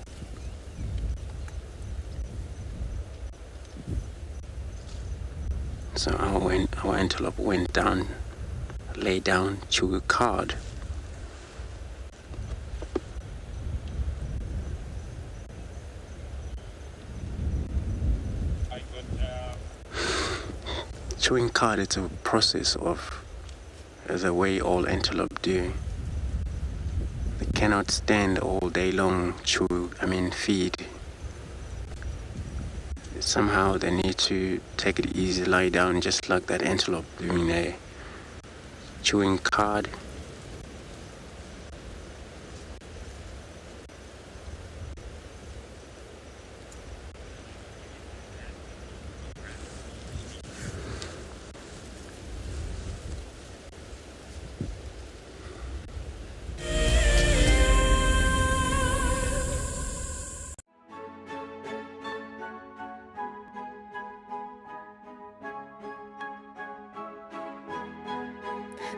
So our antelope went down, lay down, chew a card. Chewing cud is a process of the way all antelope do. They cannot stand all day long feed. Somehow they need to take it easy, lie down just like that antelope doing there, chewing cud.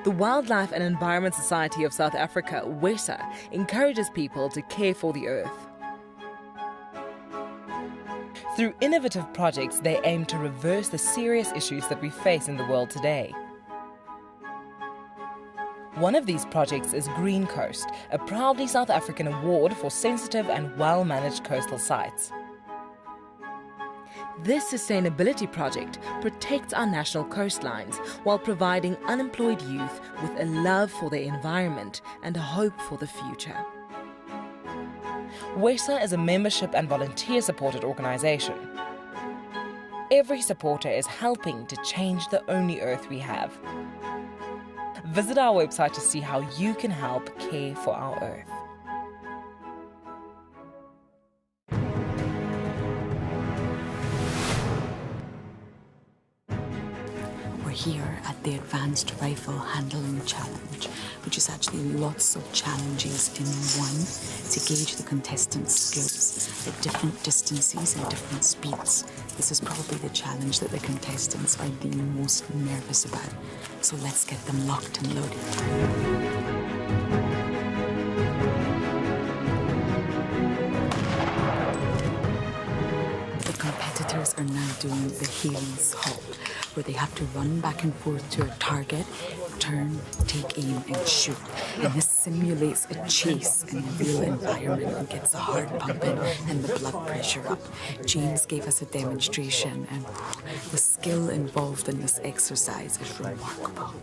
The Wildlife and Environment Society of South Africa, WESA, encourages people to care for the earth. Through innovative projects, they aim to reverse the serious issues that we face in the world today. One of these projects is Green Coast, a proudly South African award for sensitive and well-managed coastal sites. This sustainability project protects our national coastlines while providing unemployed youth with a love for their environment and a hope for the future. WESA is a membership and volunteer-supported organisation. Every supporter is helping to change the only earth we have. Visit our website to see how you can help care for our earth. Here at the Advanced Rifle Handling Challenge, which is actually lots of challenges in one to gauge the contestants' skills at different distances and different speeds. This is probably the challenge that the contestants are the most nervous about. So let's get them locked and loaded. Are now doing the Hales halt, where they have to run back and forth to a target, turn, take aim and shoot. And this simulates a chase in a real environment and gets the heart pumping and the blood pressure up. James gave us a demonstration, and the skill involved in this exercise is remarkable.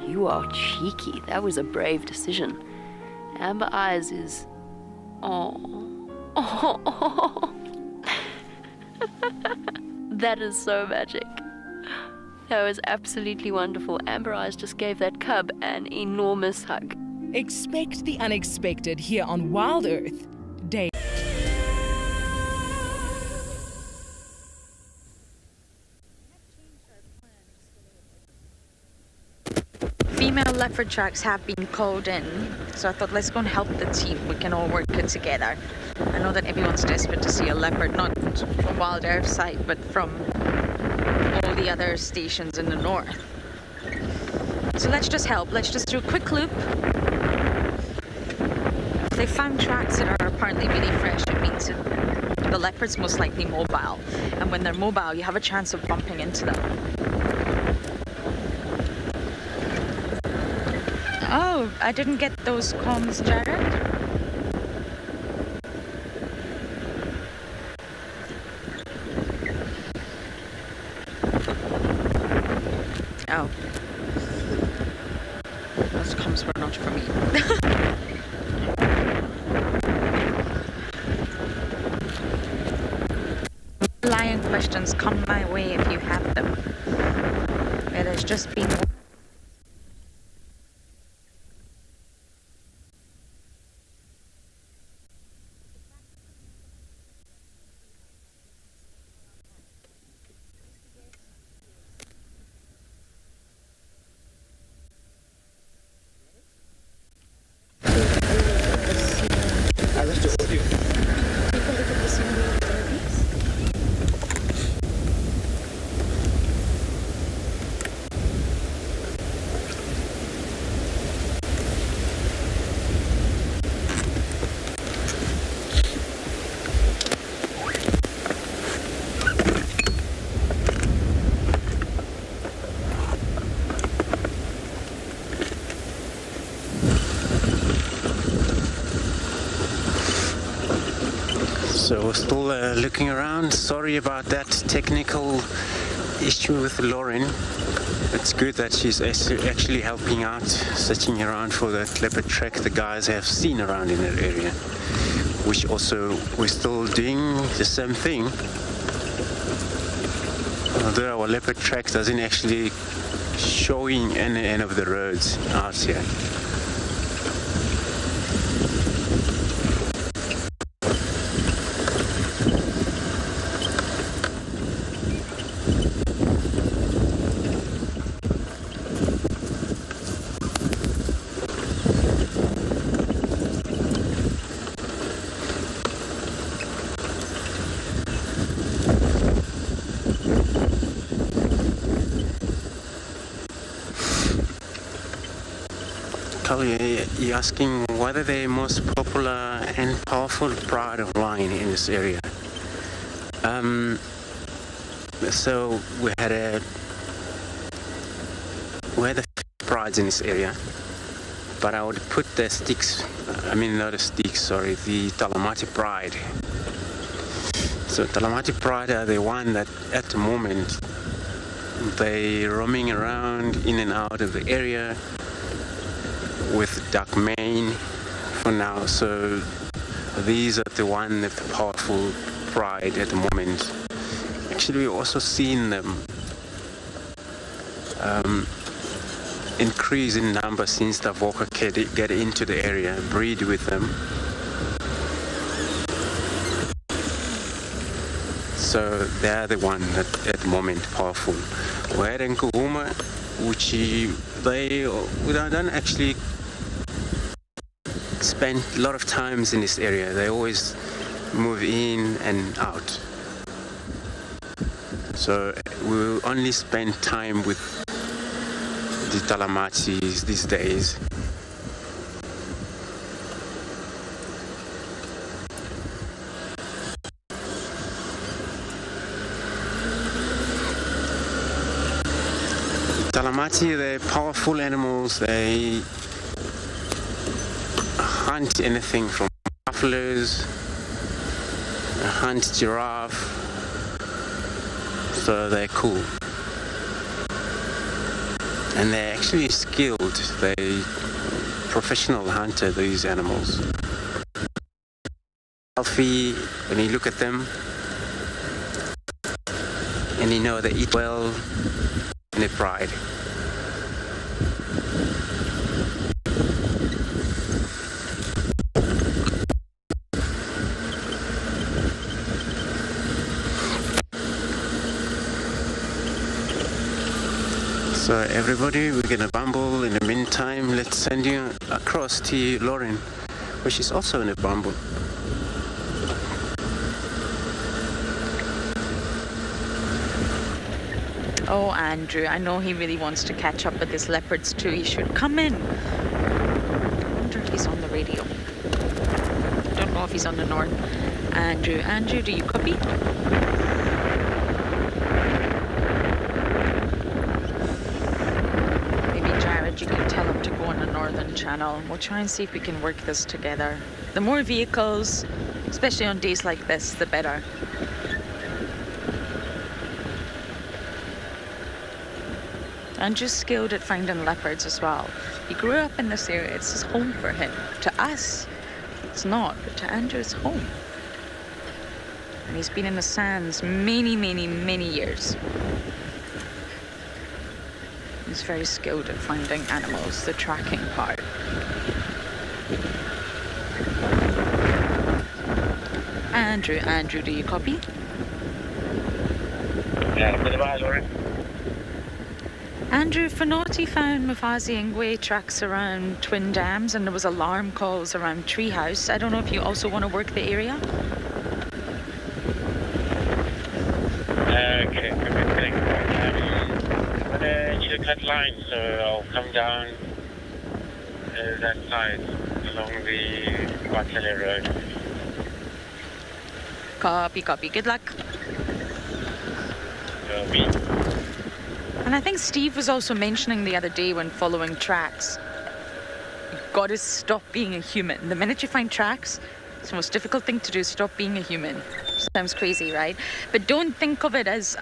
You are cheeky. That was a brave decision. Amber Eyes is... oh. Oh, that is so magic. That was absolutely wonderful. Amber Eyes just gave that cub an enormous hug. Expect the unexpected here on WildEarth. Day. Female leopard tracks have been called in, so I thought let's go and help the team. We can all work good together. I know that everyone's desperate to see a leopard, not from WildEarth side, but from all the other stations in the north. So let's just help. Let's just do a quick loop. If they found tracks that are apparently really fresh, it means that the leopard's most likely mobile. And when they're mobile, you have a chance of bumping into them. Oh, I didn't get those comms, Jared. Oh. Those comms were not for me. Lion questions, come my way if you have them. It has just been... So we're still looking around. Sorry about that technical issue with Lauren. It's good that she's actually helping out, searching around for that leopard track the guys have seen around in that area. Which also we're still doing the same thing. Although our leopard track doesn't actually showing any of the roads out here. You're asking what are the most popular and powerful pride of lion in this area. So we had the prides in this area, but I would put the the Talamati pride. So Talamati pride are the one that at the moment they roaming around in and out of the area with dark mane for now, so these are the one of the powerful pride at the moment. Actually, we've also seen them increase in number since the Voka get into the area, breed with them. So they're the one that at the moment powerful. Where in Kuhuma, which they don't actually spend a lot of times in this area. They always move in and out. So we only spend time with the Talamatis these days. Talamati, they're powerful animals. They hunt anything from buffaloes, hunt giraffe, so they're cool. And they're actually skilled. They professional hunter, these animals. healthy when you look at them, and you know they eat well and they pride. So everybody, we're gonna bumble. In the meantime, let's send you across to Lauren, where she's also in a bumble. Oh, Andrew, I know he really wants to catch up with his leopards too. He should come in. I wonder if he's on the radio. I don't know if he's on the north. Andrew, do you copy? You can tell him to go on the northern channel. We'll try and see if we can work this together. The more vehicles, especially on days like this, the better. Andrew's skilled at finding leopards as well. He grew up in this area. It's his home for him. To us, it's not, but to Andrew, it's home. And he's been in the sands many, many, many years. He's very skilled at finding animals, the tracking part. Andrew, do you copy? Yeah, bit of eyes, Lauren. Andrew, Finoti found Mufasi Ngwe tracks around Twin Dams, and there was alarm calls around Treehouse. I don't know if you also want to work the area? Okay, perfect. I'm gonna need a cut line, so I'll come down that side along the Watele Road. Copy. Good luck. Copy. And I think Steve was also mentioning the other day when following tracks, you've got to stop being a human. The minute you find tracks, it's the most difficult thing to do, stop being a human. Sounds crazy, right? But don't think of it as,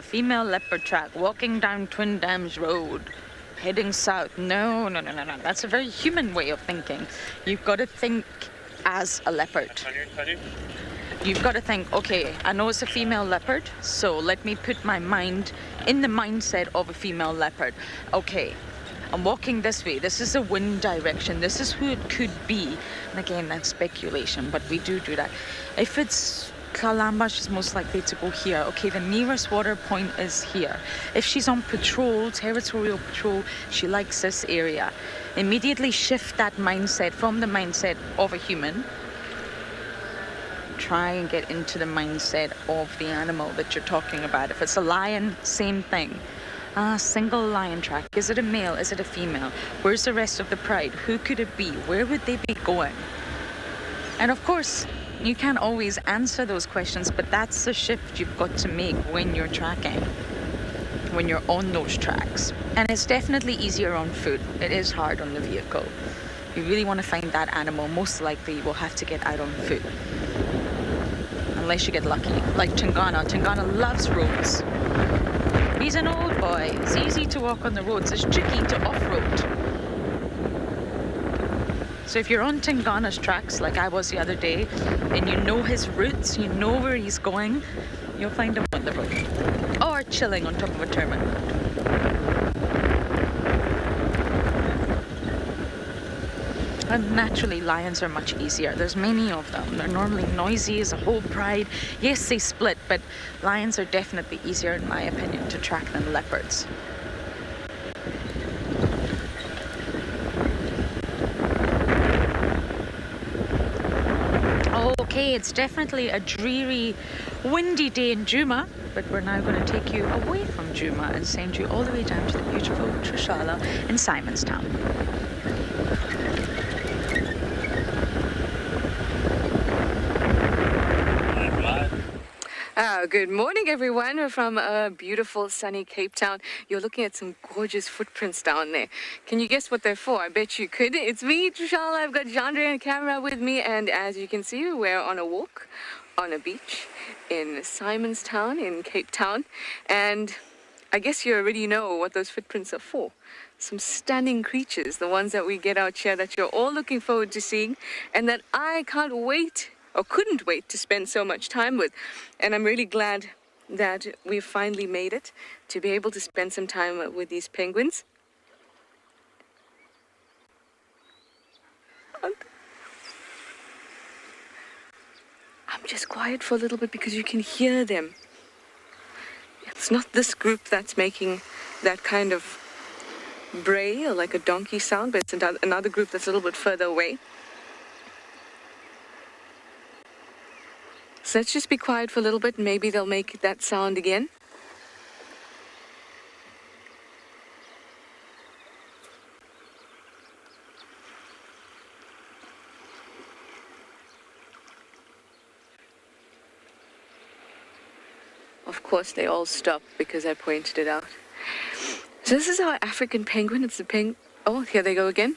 female leopard track, walking down Twin Dams Road, heading south. No. That's a very human way of thinking. You've got to think as a leopard. You've got to think, okay, I know it's a female leopard, so let me put my mind in the mindset of a female leopard. Okay, I'm walking this way. This is a wind direction. This is who it could be. And again, that's speculation, but we do that. If it's Kalamba, she's most likely to go here. Okay, the nearest water point is here. If she's on patrol, territorial patrol, she likes this area. Immediately shift that mindset from the mindset of a human. Try and get into the mindset of the animal that you're talking about. If it's a lion, same thing. Single lion track. Is it a male? Is it a female? Where's the rest of the pride? Who could it be? Where would they be going? And of course, you can't always answer those questions, but that's the shift you've got to make when you're tracking, when you're on those tracks. And it's definitely easier on foot. It is hard on the vehicle. If you really want to find that animal, most likely you will have to get out on foot. Unless you get lucky, like Tingana. Tingana loves roads. He's an old boy. It's easy to walk on the roads. It's tricky to off-road. So if you're on Tingana's tracks, like I was the other day, and you know his routes, you know where he's going, you'll find him on the road. Or chilling on top of a terminal. And naturally, lions are much easier. There's many of them. They're normally noisy as a whole pride. Yes, they split, but lions are definitely easier, in my opinion, to track than leopards. Okay, it's definitely a dreary, windy day in Djuma, but we're now going to take you away from Djuma and send you all the way down to the beautiful Tswalu in Simonstown. Good morning, everyone. We're from beautiful, sunny Cape Town. You're looking at some gorgeous footprints down there. Can you guess what they're for? I bet you could. It's me, Tswalu. I've got Jandre and camera with me, and as you can see, we're on a walk on a beach in Simonstown in Cape Town. And I guess you already know what those footprints are for. Some stunning creatures, the ones that we get out here that you're all looking forward to seeing, and that I can't wait or couldn't wait to spend so much time with. And I'm really glad that we've finally made it to be able to spend some time with these penguins. I'm just quiet for a little bit because you can hear them. It's not this group that's making that kind of bray or like a donkey sound, but it's another group that's a little bit further away. So let's just be quiet for a little bit and maybe they'll make that sound again. Of course, they all stop because I pointed it out. So this is our African penguin. It's the oh, here they go again.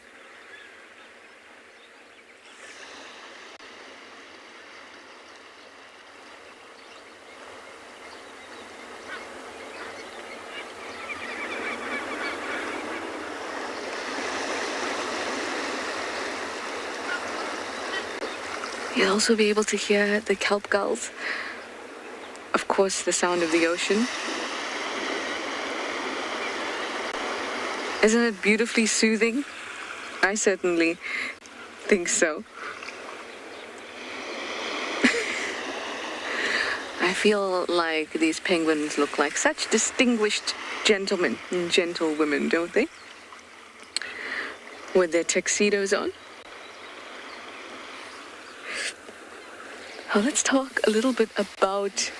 You'll also be able to hear the kelp gulls. Of course, the sound of the ocean. Isn't it beautifully soothing? I certainly think so. I feel like these penguins look like such distinguished gentlemen and gentlewomen, don't they? With their tuxedos on. Well, let's talk a little bit about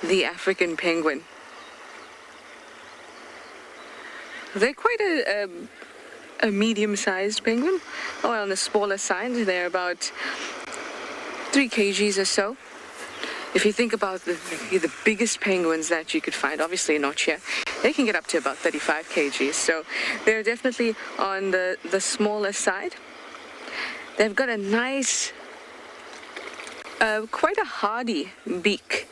the African penguin. They're quite a medium-sized penguin, or on the smaller side. They're about 3 kgs or so. If you think about the biggest penguins that you could find, obviously not here, they can get up to about 35 kgs. So they're definitely on the smaller side. They've got a nice, quite a hardy beak.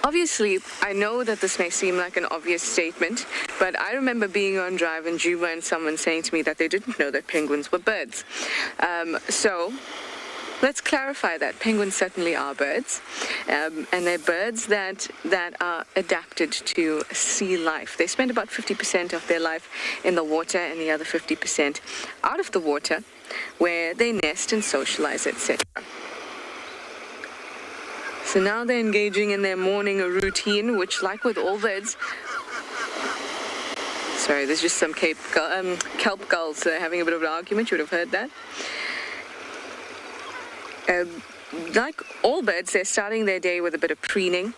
Obviously, I know that this may seem like an obvious statement, but I remember being on drive in Djuma and someone saying to me that they didn't know that penguins were birds. So let's clarify that. Penguins certainly are birds, and they're birds that are adapted to sea life. They spend about 50% of their life in the water and the other 50% out of the water, where they nest and socialize, etc. So now they're engaging in their morning routine, which, like with all birds, sorry, there's just some kelp gulls having a bit of an argument. You would have heard that. Like all birds, they're starting their day with a bit of preening,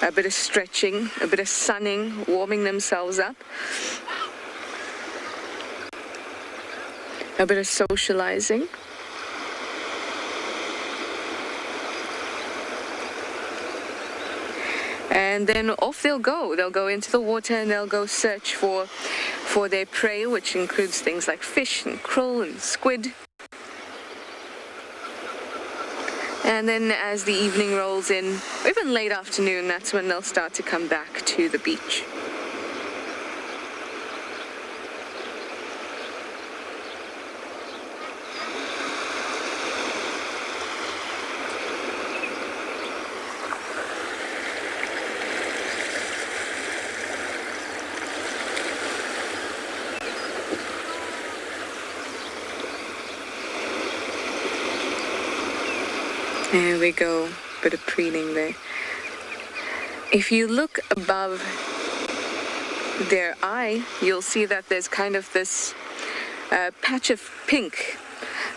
a bit of stretching, a bit of sunning, warming themselves up, a bit of socializing. And then off they'll go. They'll go into the water and they'll go search for their prey, which includes things like fish and krill and squid. And then as the evening rolls in, or even late afternoon, that's when they'll start to come back to the beach. There we go, bit of preening there. If you look above their eye, you'll see that there's kind of this patch of pink.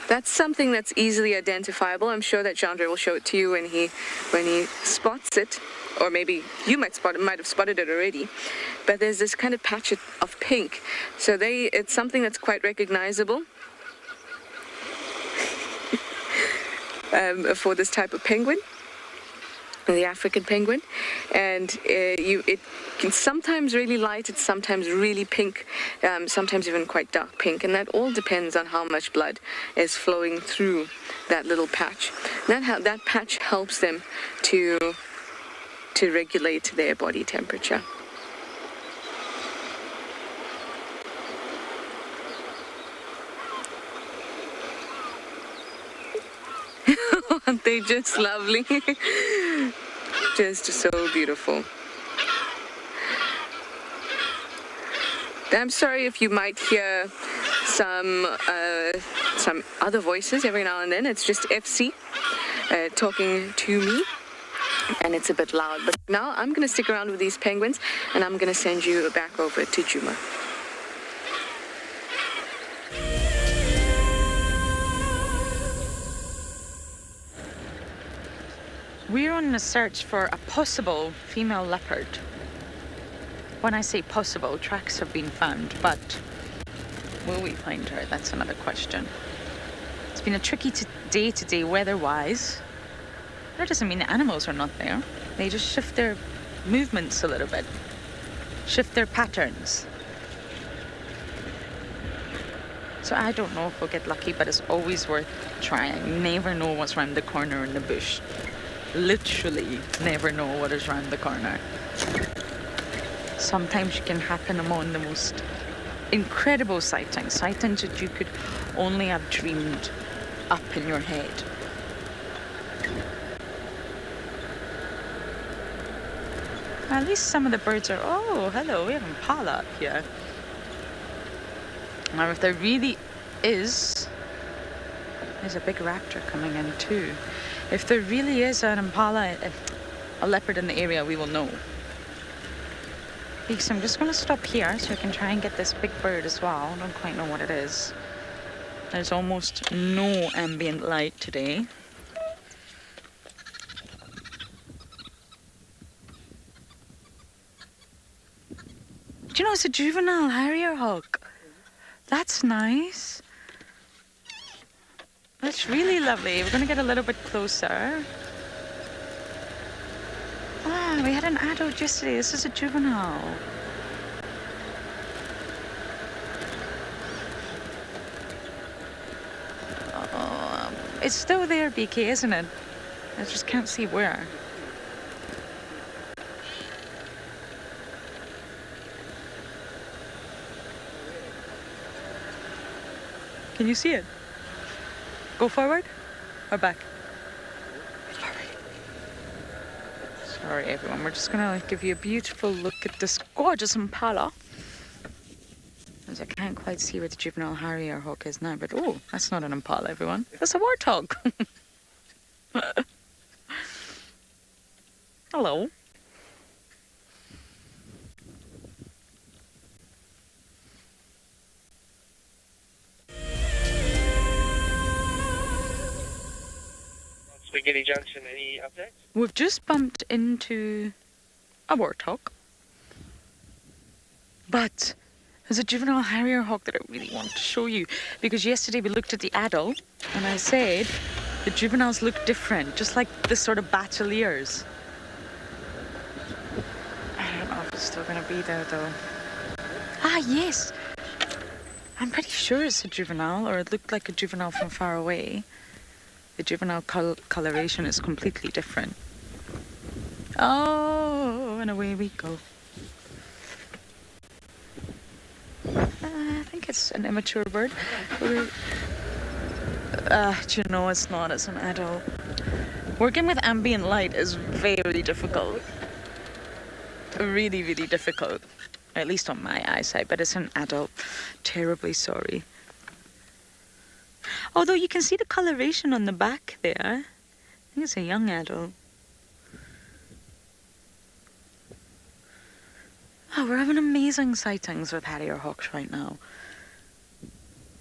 That's something that's easily identifiable. I'm sure that Chandra will show it to you when he spots it, or maybe you might have spotted it already. But there's this kind of patch of pink. So it's something that's quite recognizable. For this type of penguin, the African penguin, and it can sometimes really light, it's sometimes really pink, sometimes even quite dark pink, and that all depends on how much blood is flowing through that little patch. That patch helps them to regulate their body temperature. Aren't they just lovely? Just so beautiful. I'm sorry if you might hear some other voices every now and then. It's just FC talking to me, and it's a bit loud. But now I'm going to stick around with these penguins, and I'm going to send you back over to Djuma. We're on a search for a possible female leopard. When I say possible, tracks have been found, but will we find her? That's another question. It's been a tricky day today weather-wise. That doesn't mean the animals are not there. They just shift their movements a little bit, shift their patterns. So I don't know if we'll get lucky, but it's always worth trying. You never know what's around the corner in the bush. Literally never know what is around the corner. Sometimes you can happen among the most incredible sightings that you could only have dreamed up in your head. At least some of the birds are, oh, hello, we have impala up here. Now if there really is, there's a big raptor coming in too. If there really is an impala, a leopard in the area, we will know. So I'm just going to stop here so I can try and get this big bird as well. I don't quite know what it is. There's almost no ambient light today. Do you know it's a juvenile harrier hawk? That's nice. That's really lovely. We're going to get a little bit closer. Ah, we had an adult yesterday. This is a juvenile. It's still there, BK, isn't it? I just can't see where. Can you see it? Go forward or back? Sorry everyone, we're just gonna give you a beautiful look at this gorgeous impala. As I can't quite see where the juvenile harrier hawk is now, but oh, that's not an impala, everyone. That's a warthog. Hello. Spaghetti Junction, any updates? We've just bumped into a warthog, but there's a juvenile harrier hawk that I really want to show you, because yesterday we looked at the adult and I said the juveniles look different, just like this sort of bacheliers. I don't know if it's still going to be there though. Ah, yes. I'm pretty sure it's a juvenile, or it looked like a juvenile from far away. The juvenile coloration is completely different. Oh, and away we go. I think it's an immature bird. Do you know it's not, it's an adult. Working with ambient light is very difficult. Really, really difficult. At least on my eyesight, but it's an adult. Terribly sorry. Although you can see the coloration on the back there. I think it's a young adult. Oh, we're having amazing sightings with harrier hawks right now.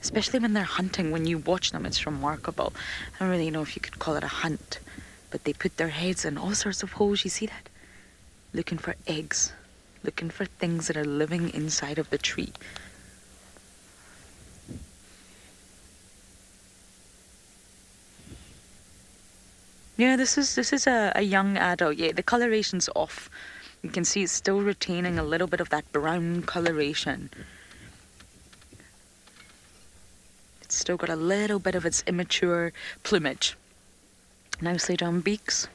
Especially when they're hunting. When you watch them, it's remarkable. I don't really know if you could call it a hunt, but they put their heads in all sorts of holes. You see that? Looking for eggs. Looking for things that are living inside of the tree. Yeah, this is a young adult. Yeah, the coloration's off. You can see it's still retaining a little bit of that brown coloration. It's still got a little bit of its immature plumage. Nicely done beaks.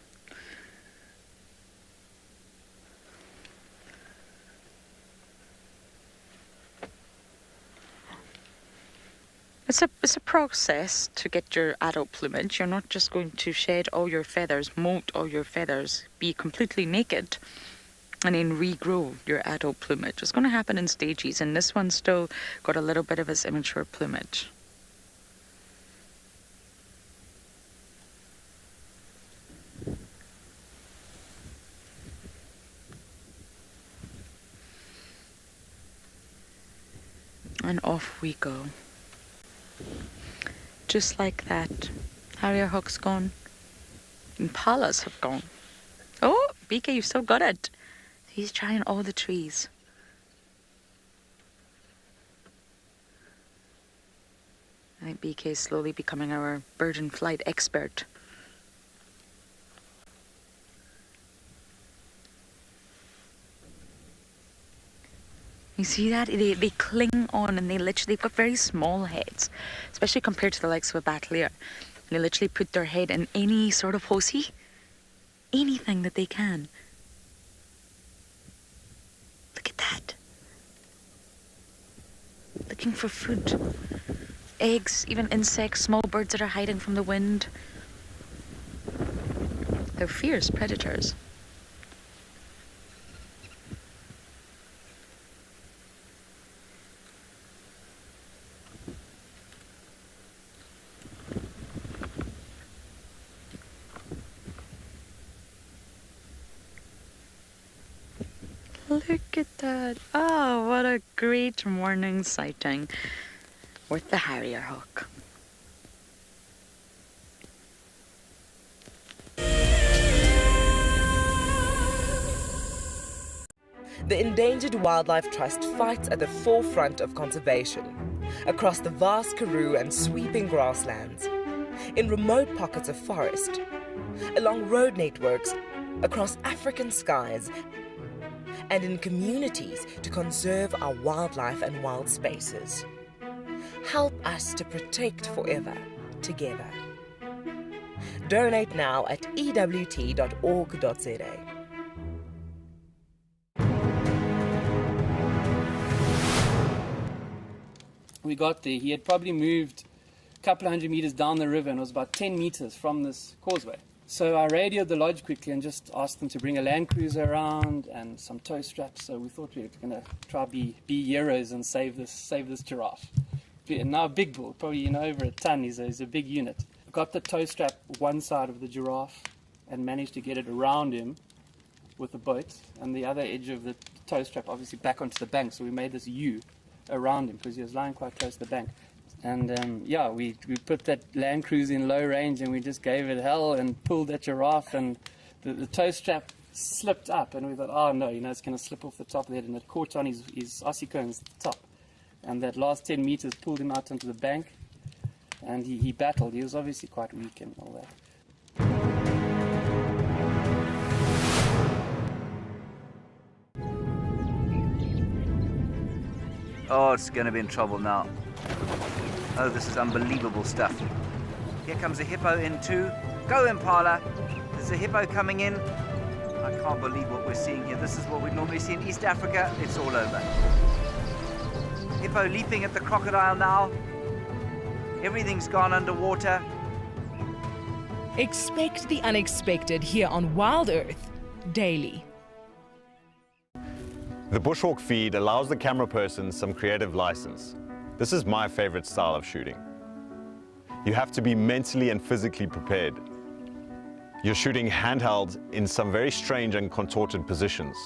It's a process to get your adult plumage. You're not just going to shed all your feathers, molt all your feathers, be completely naked, and then regrow your adult plumage. It's going to happen in stages, and this one's still got a little bit of its immature plumage. And off we go. Just like that. Harrier hawk's gone. Impalas have gone. Oh, BK, you've still got it. He's trying all the trees. I think BK is slowly becoming our bird in flight expert. You see that? They cling on, and they've got very small heads, especially compared to the likes of a battalier. They literally put their head in any sort of hosie, anything that they can. Look at that. Looking for food. Eggs, even insects, small birds that are hiding from the wind. They're fierce predators. Look at that. Oh, what a great morning sighting with the harrier hawk. The Endangered Wildlife Trust fights at the forefront of conservation, across the vast karoo and sweeping grasslands, in remote pockets of forest, along road networks, across African skies, and in communities to conserve our wildlife and wild spaces. Help us to protect forever, together. Donate now at ewt.org.za. We got there. He had probably moved a couple of hundred meters down the river and was about 10 meters from this causeway. So I radioed the lodge quickly and just asked them to bring a land cruiser around and some tow straps. So we thought we were going to try be heroes and save this giraffe. And now a big bull, probably over a ton. He's a big unit. Got the tow strap one side of the giraffe and managed to get it around him with the boat, and the other edge of the tow strap obviously back onto the bank. So we made this U around him because he was lying quite close to the bank. And we put that land cruise in low range and we just gave it hell and pulled that giraffe, and the tow strap slipped up, and we thought, oh no, it's going to slip off the top of the head, and it caught on his Aussie cones at the top. And that last 10 meters pulled him out onto the bank, and he battled. He was obviously quite weak and all that. Oh, it's going to be in trouble now. Oh, this is unbelievable stuff. Here comes a hippo in too. Go, Impala. There's a hippo coming in. I can't believe what we're seeing here. This is what we normally see in East Africa. It's all over. Hippo leaping at the crocodile now. Everything's gone underwater. Expect the unexpected here on WildEarth daily. The bushhawk feed allows the camera person some creative license. This is my favorite style of shooting. You have to be mentally and physically prepared. You're shooting handheld in some very strange and contorted positions,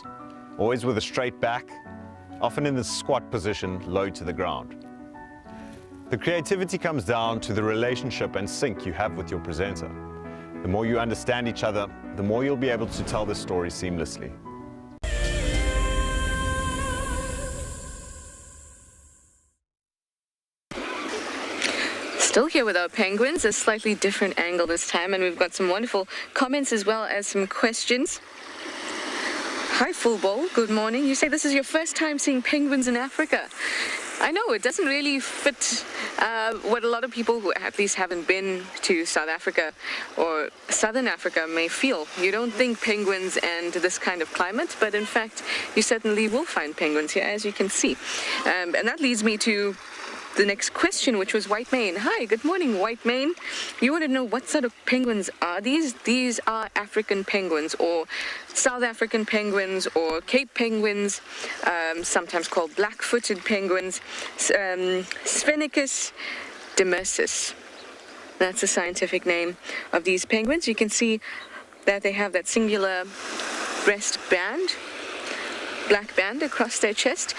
always with a straight back, often in the squat position, low to the ground. The creativity comes down to the relationship and sync you have with your presenter. The more you understand each other, the more you'll be able to tell the story seamlessly. Still here with our penguins, a slightly different angle this time, and we've got some wonderful comments as well as some questions. Hi, Full Bowl. Good morning. You say this is your first time seeing penguins in Africa. I know it doesn't really fit what a lot of people who at least haven't been to South Africa or Southern Africa may feel. You don't think penguins and this kind of climate, but in fact, you certainly will find penguins here, as you can see. And that leads me to the next question, which was white mane. Hi, good morning, white mane. You want to know what sort of penguins are these? These are African penguins, or South African penguins, or Cape penguins, sometimes called black-footed penguins, Sphenicus demersus. That's the scientific name of these penguins. You can see that they have that singular breast band, black band across their chest.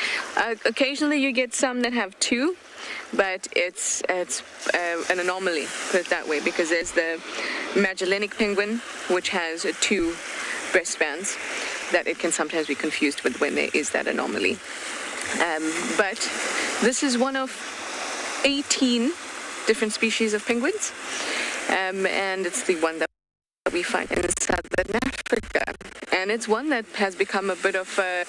Occasionally you get some that have two, but it's an anomaly, put it that way, because there's the Magellanic penguin, which has two breast bands that it can sometimes be confused with when there is that anomaly. But this is one of 18 different species of penguins, and it's the one that we find in southern Africa, and it's one that has become a bit of a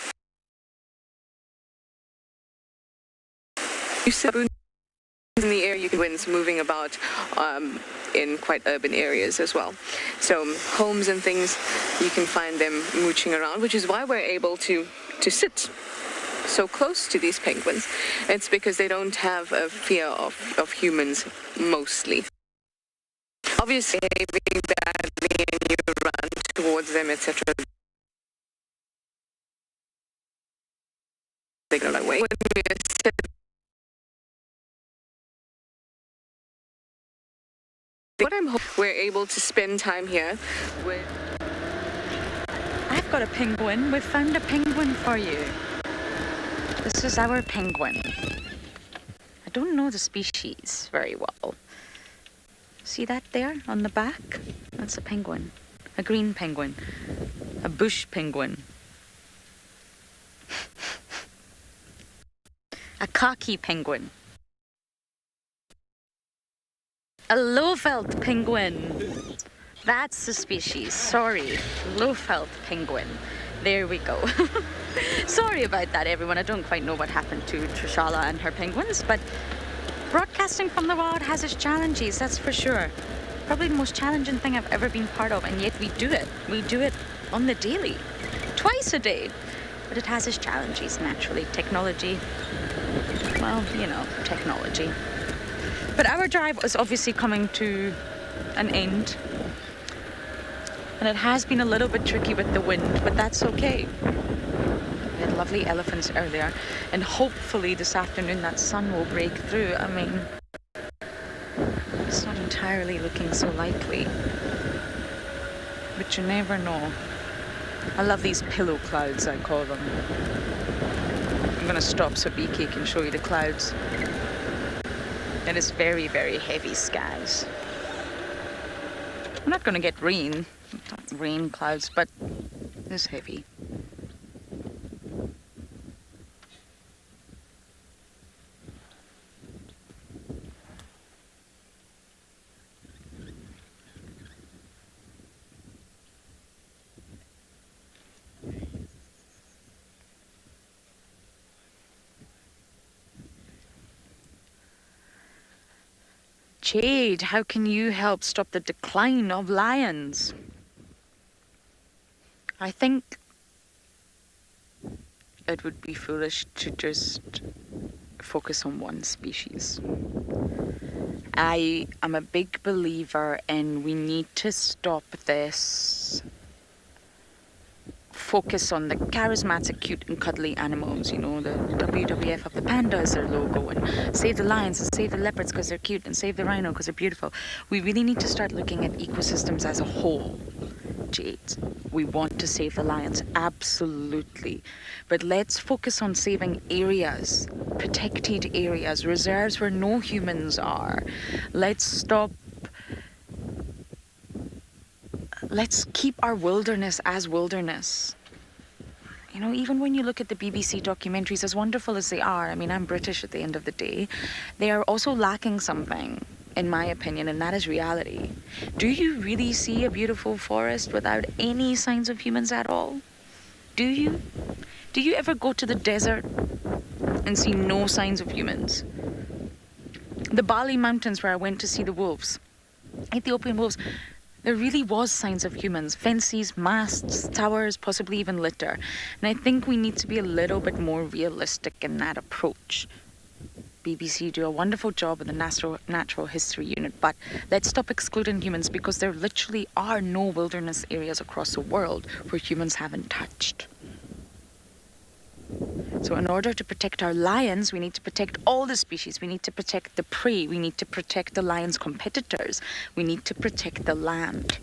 in the air. You can winds moving about in quite urban areas as well. So homes and things, you can find them mooching around, which is why we're able to sit so close to these penguins. It's because they don't have a fear of humans, mostly. Obviously, behaving badly and you run towards them, etc. They go away. What I'm hoping we're able to spend time here with. I've got a penguin. We found a penguin for you. This is our penguin. I don't know the species very well. See that there on the back? That's a penguin. A green penguin. A bush penguin. A khaki penguin. A low-felt penguin. That's the species. Sorry. Low-felt penguin. There we go. Sorry about that, everyone. I don't quite know what happened to Trishala and her penguins, but broadcasting from the wild has its challenges, that's for sure. Probably the most challenging thing I've ever been part of, and yet we do it. We do it on the daily, twice a day. But it has its challenges, naturally. Technology, well, you know, technology. But our drive was obviously coming to an end. And it has been a little bit tricky with the wind, but that's okay. We had lovely elephants earlier, and hopefully this afternoon that sun will break through. I mean, it's not entirely looking so likely, but you never know. I love these pillow clouds, I call them. I'm gonna stop so BK can show you the clouds. It is very, very heavy skies. We're not gonna get rain. Not rain clouds, but it's heavy. Jade, how can you help stop the decline of lions? I think it would be foolish to just focus on one species. I am a big believer in we need to stop this focus on the charismatic, cute and cuddly animals, you know, the WWF of the panda is their logo, and save the lions and save the leopards because they're cute and save the rhino because they're beautiful. We really need to start looking at ecosystems as a whole. Jade, we want to save the lions, absolutely, but let's focus on saving areas, protected areas, reserves where no humans are. Let's keep our wilderness as wilderness. You know, even when you look at the BBC documentaries, as wonderful as they are, I mean, I'm British at the end of the day, they are also lacking something, in my opinion, and that is reality. Do you really see a beautiful forest without any signs of humans at all? Do you? Do you ever go to the desert and see no signs of humans? The Bali Mountains, where I went to see the wolves, Ethiopian wolves, there really was signs of humans, fences, masts, towers, possibly even litter. And I think we need to be a little bit more realistic in that approach. BBC do a wonderful job in the Natural History Unit, but let's stop excluding humans, because there literally are no wilderness areas across the world where humans haven't touched. So in order to protect our lions, we need to protect all the species. We need to protect the prey. We need to protect the lion's competitors. We need to protect the land.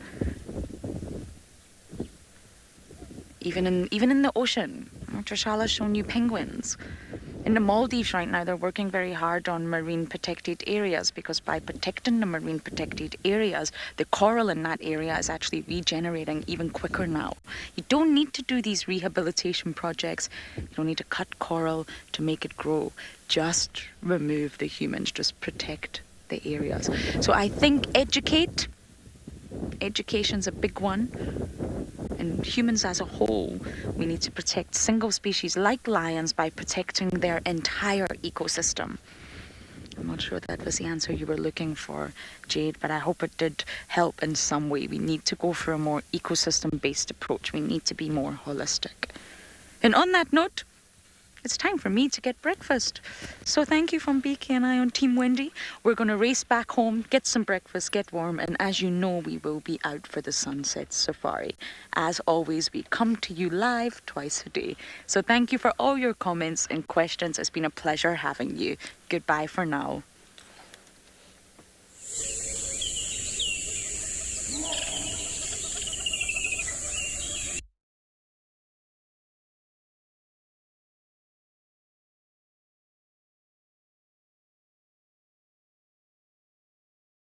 Even in the ocean. Trishala's shown you penguins. In the Maldives right now, they're working very hard on marine protected areas, because by protecting the marine protected areas, the coral in that area is actually regenerating even quicker now. You don't need to do these rehabilitation projects. You don't need to cut coral to make it grow. Just remove the humans, just protect the areas. So I think education's a big one. And humans as a whole, we need to protect single species like lions by protecting their entire ecosystem. I'm not sure that was the answer you were looking for, Jade, but I hope it did help in some way. We need to go for a more ecosystem-based approach. We need to be more holistic. And on that note, it's time for me to get breakfast. So thank you from BK and I on Team Wendy. We're going to race back home, get some breakfast, get warm, and as you know, we will be out for the sunset safari. As always, we come to you live twice a day. So thank you for all your comments and questions. It's been a pleasure having you. Goodbye for now.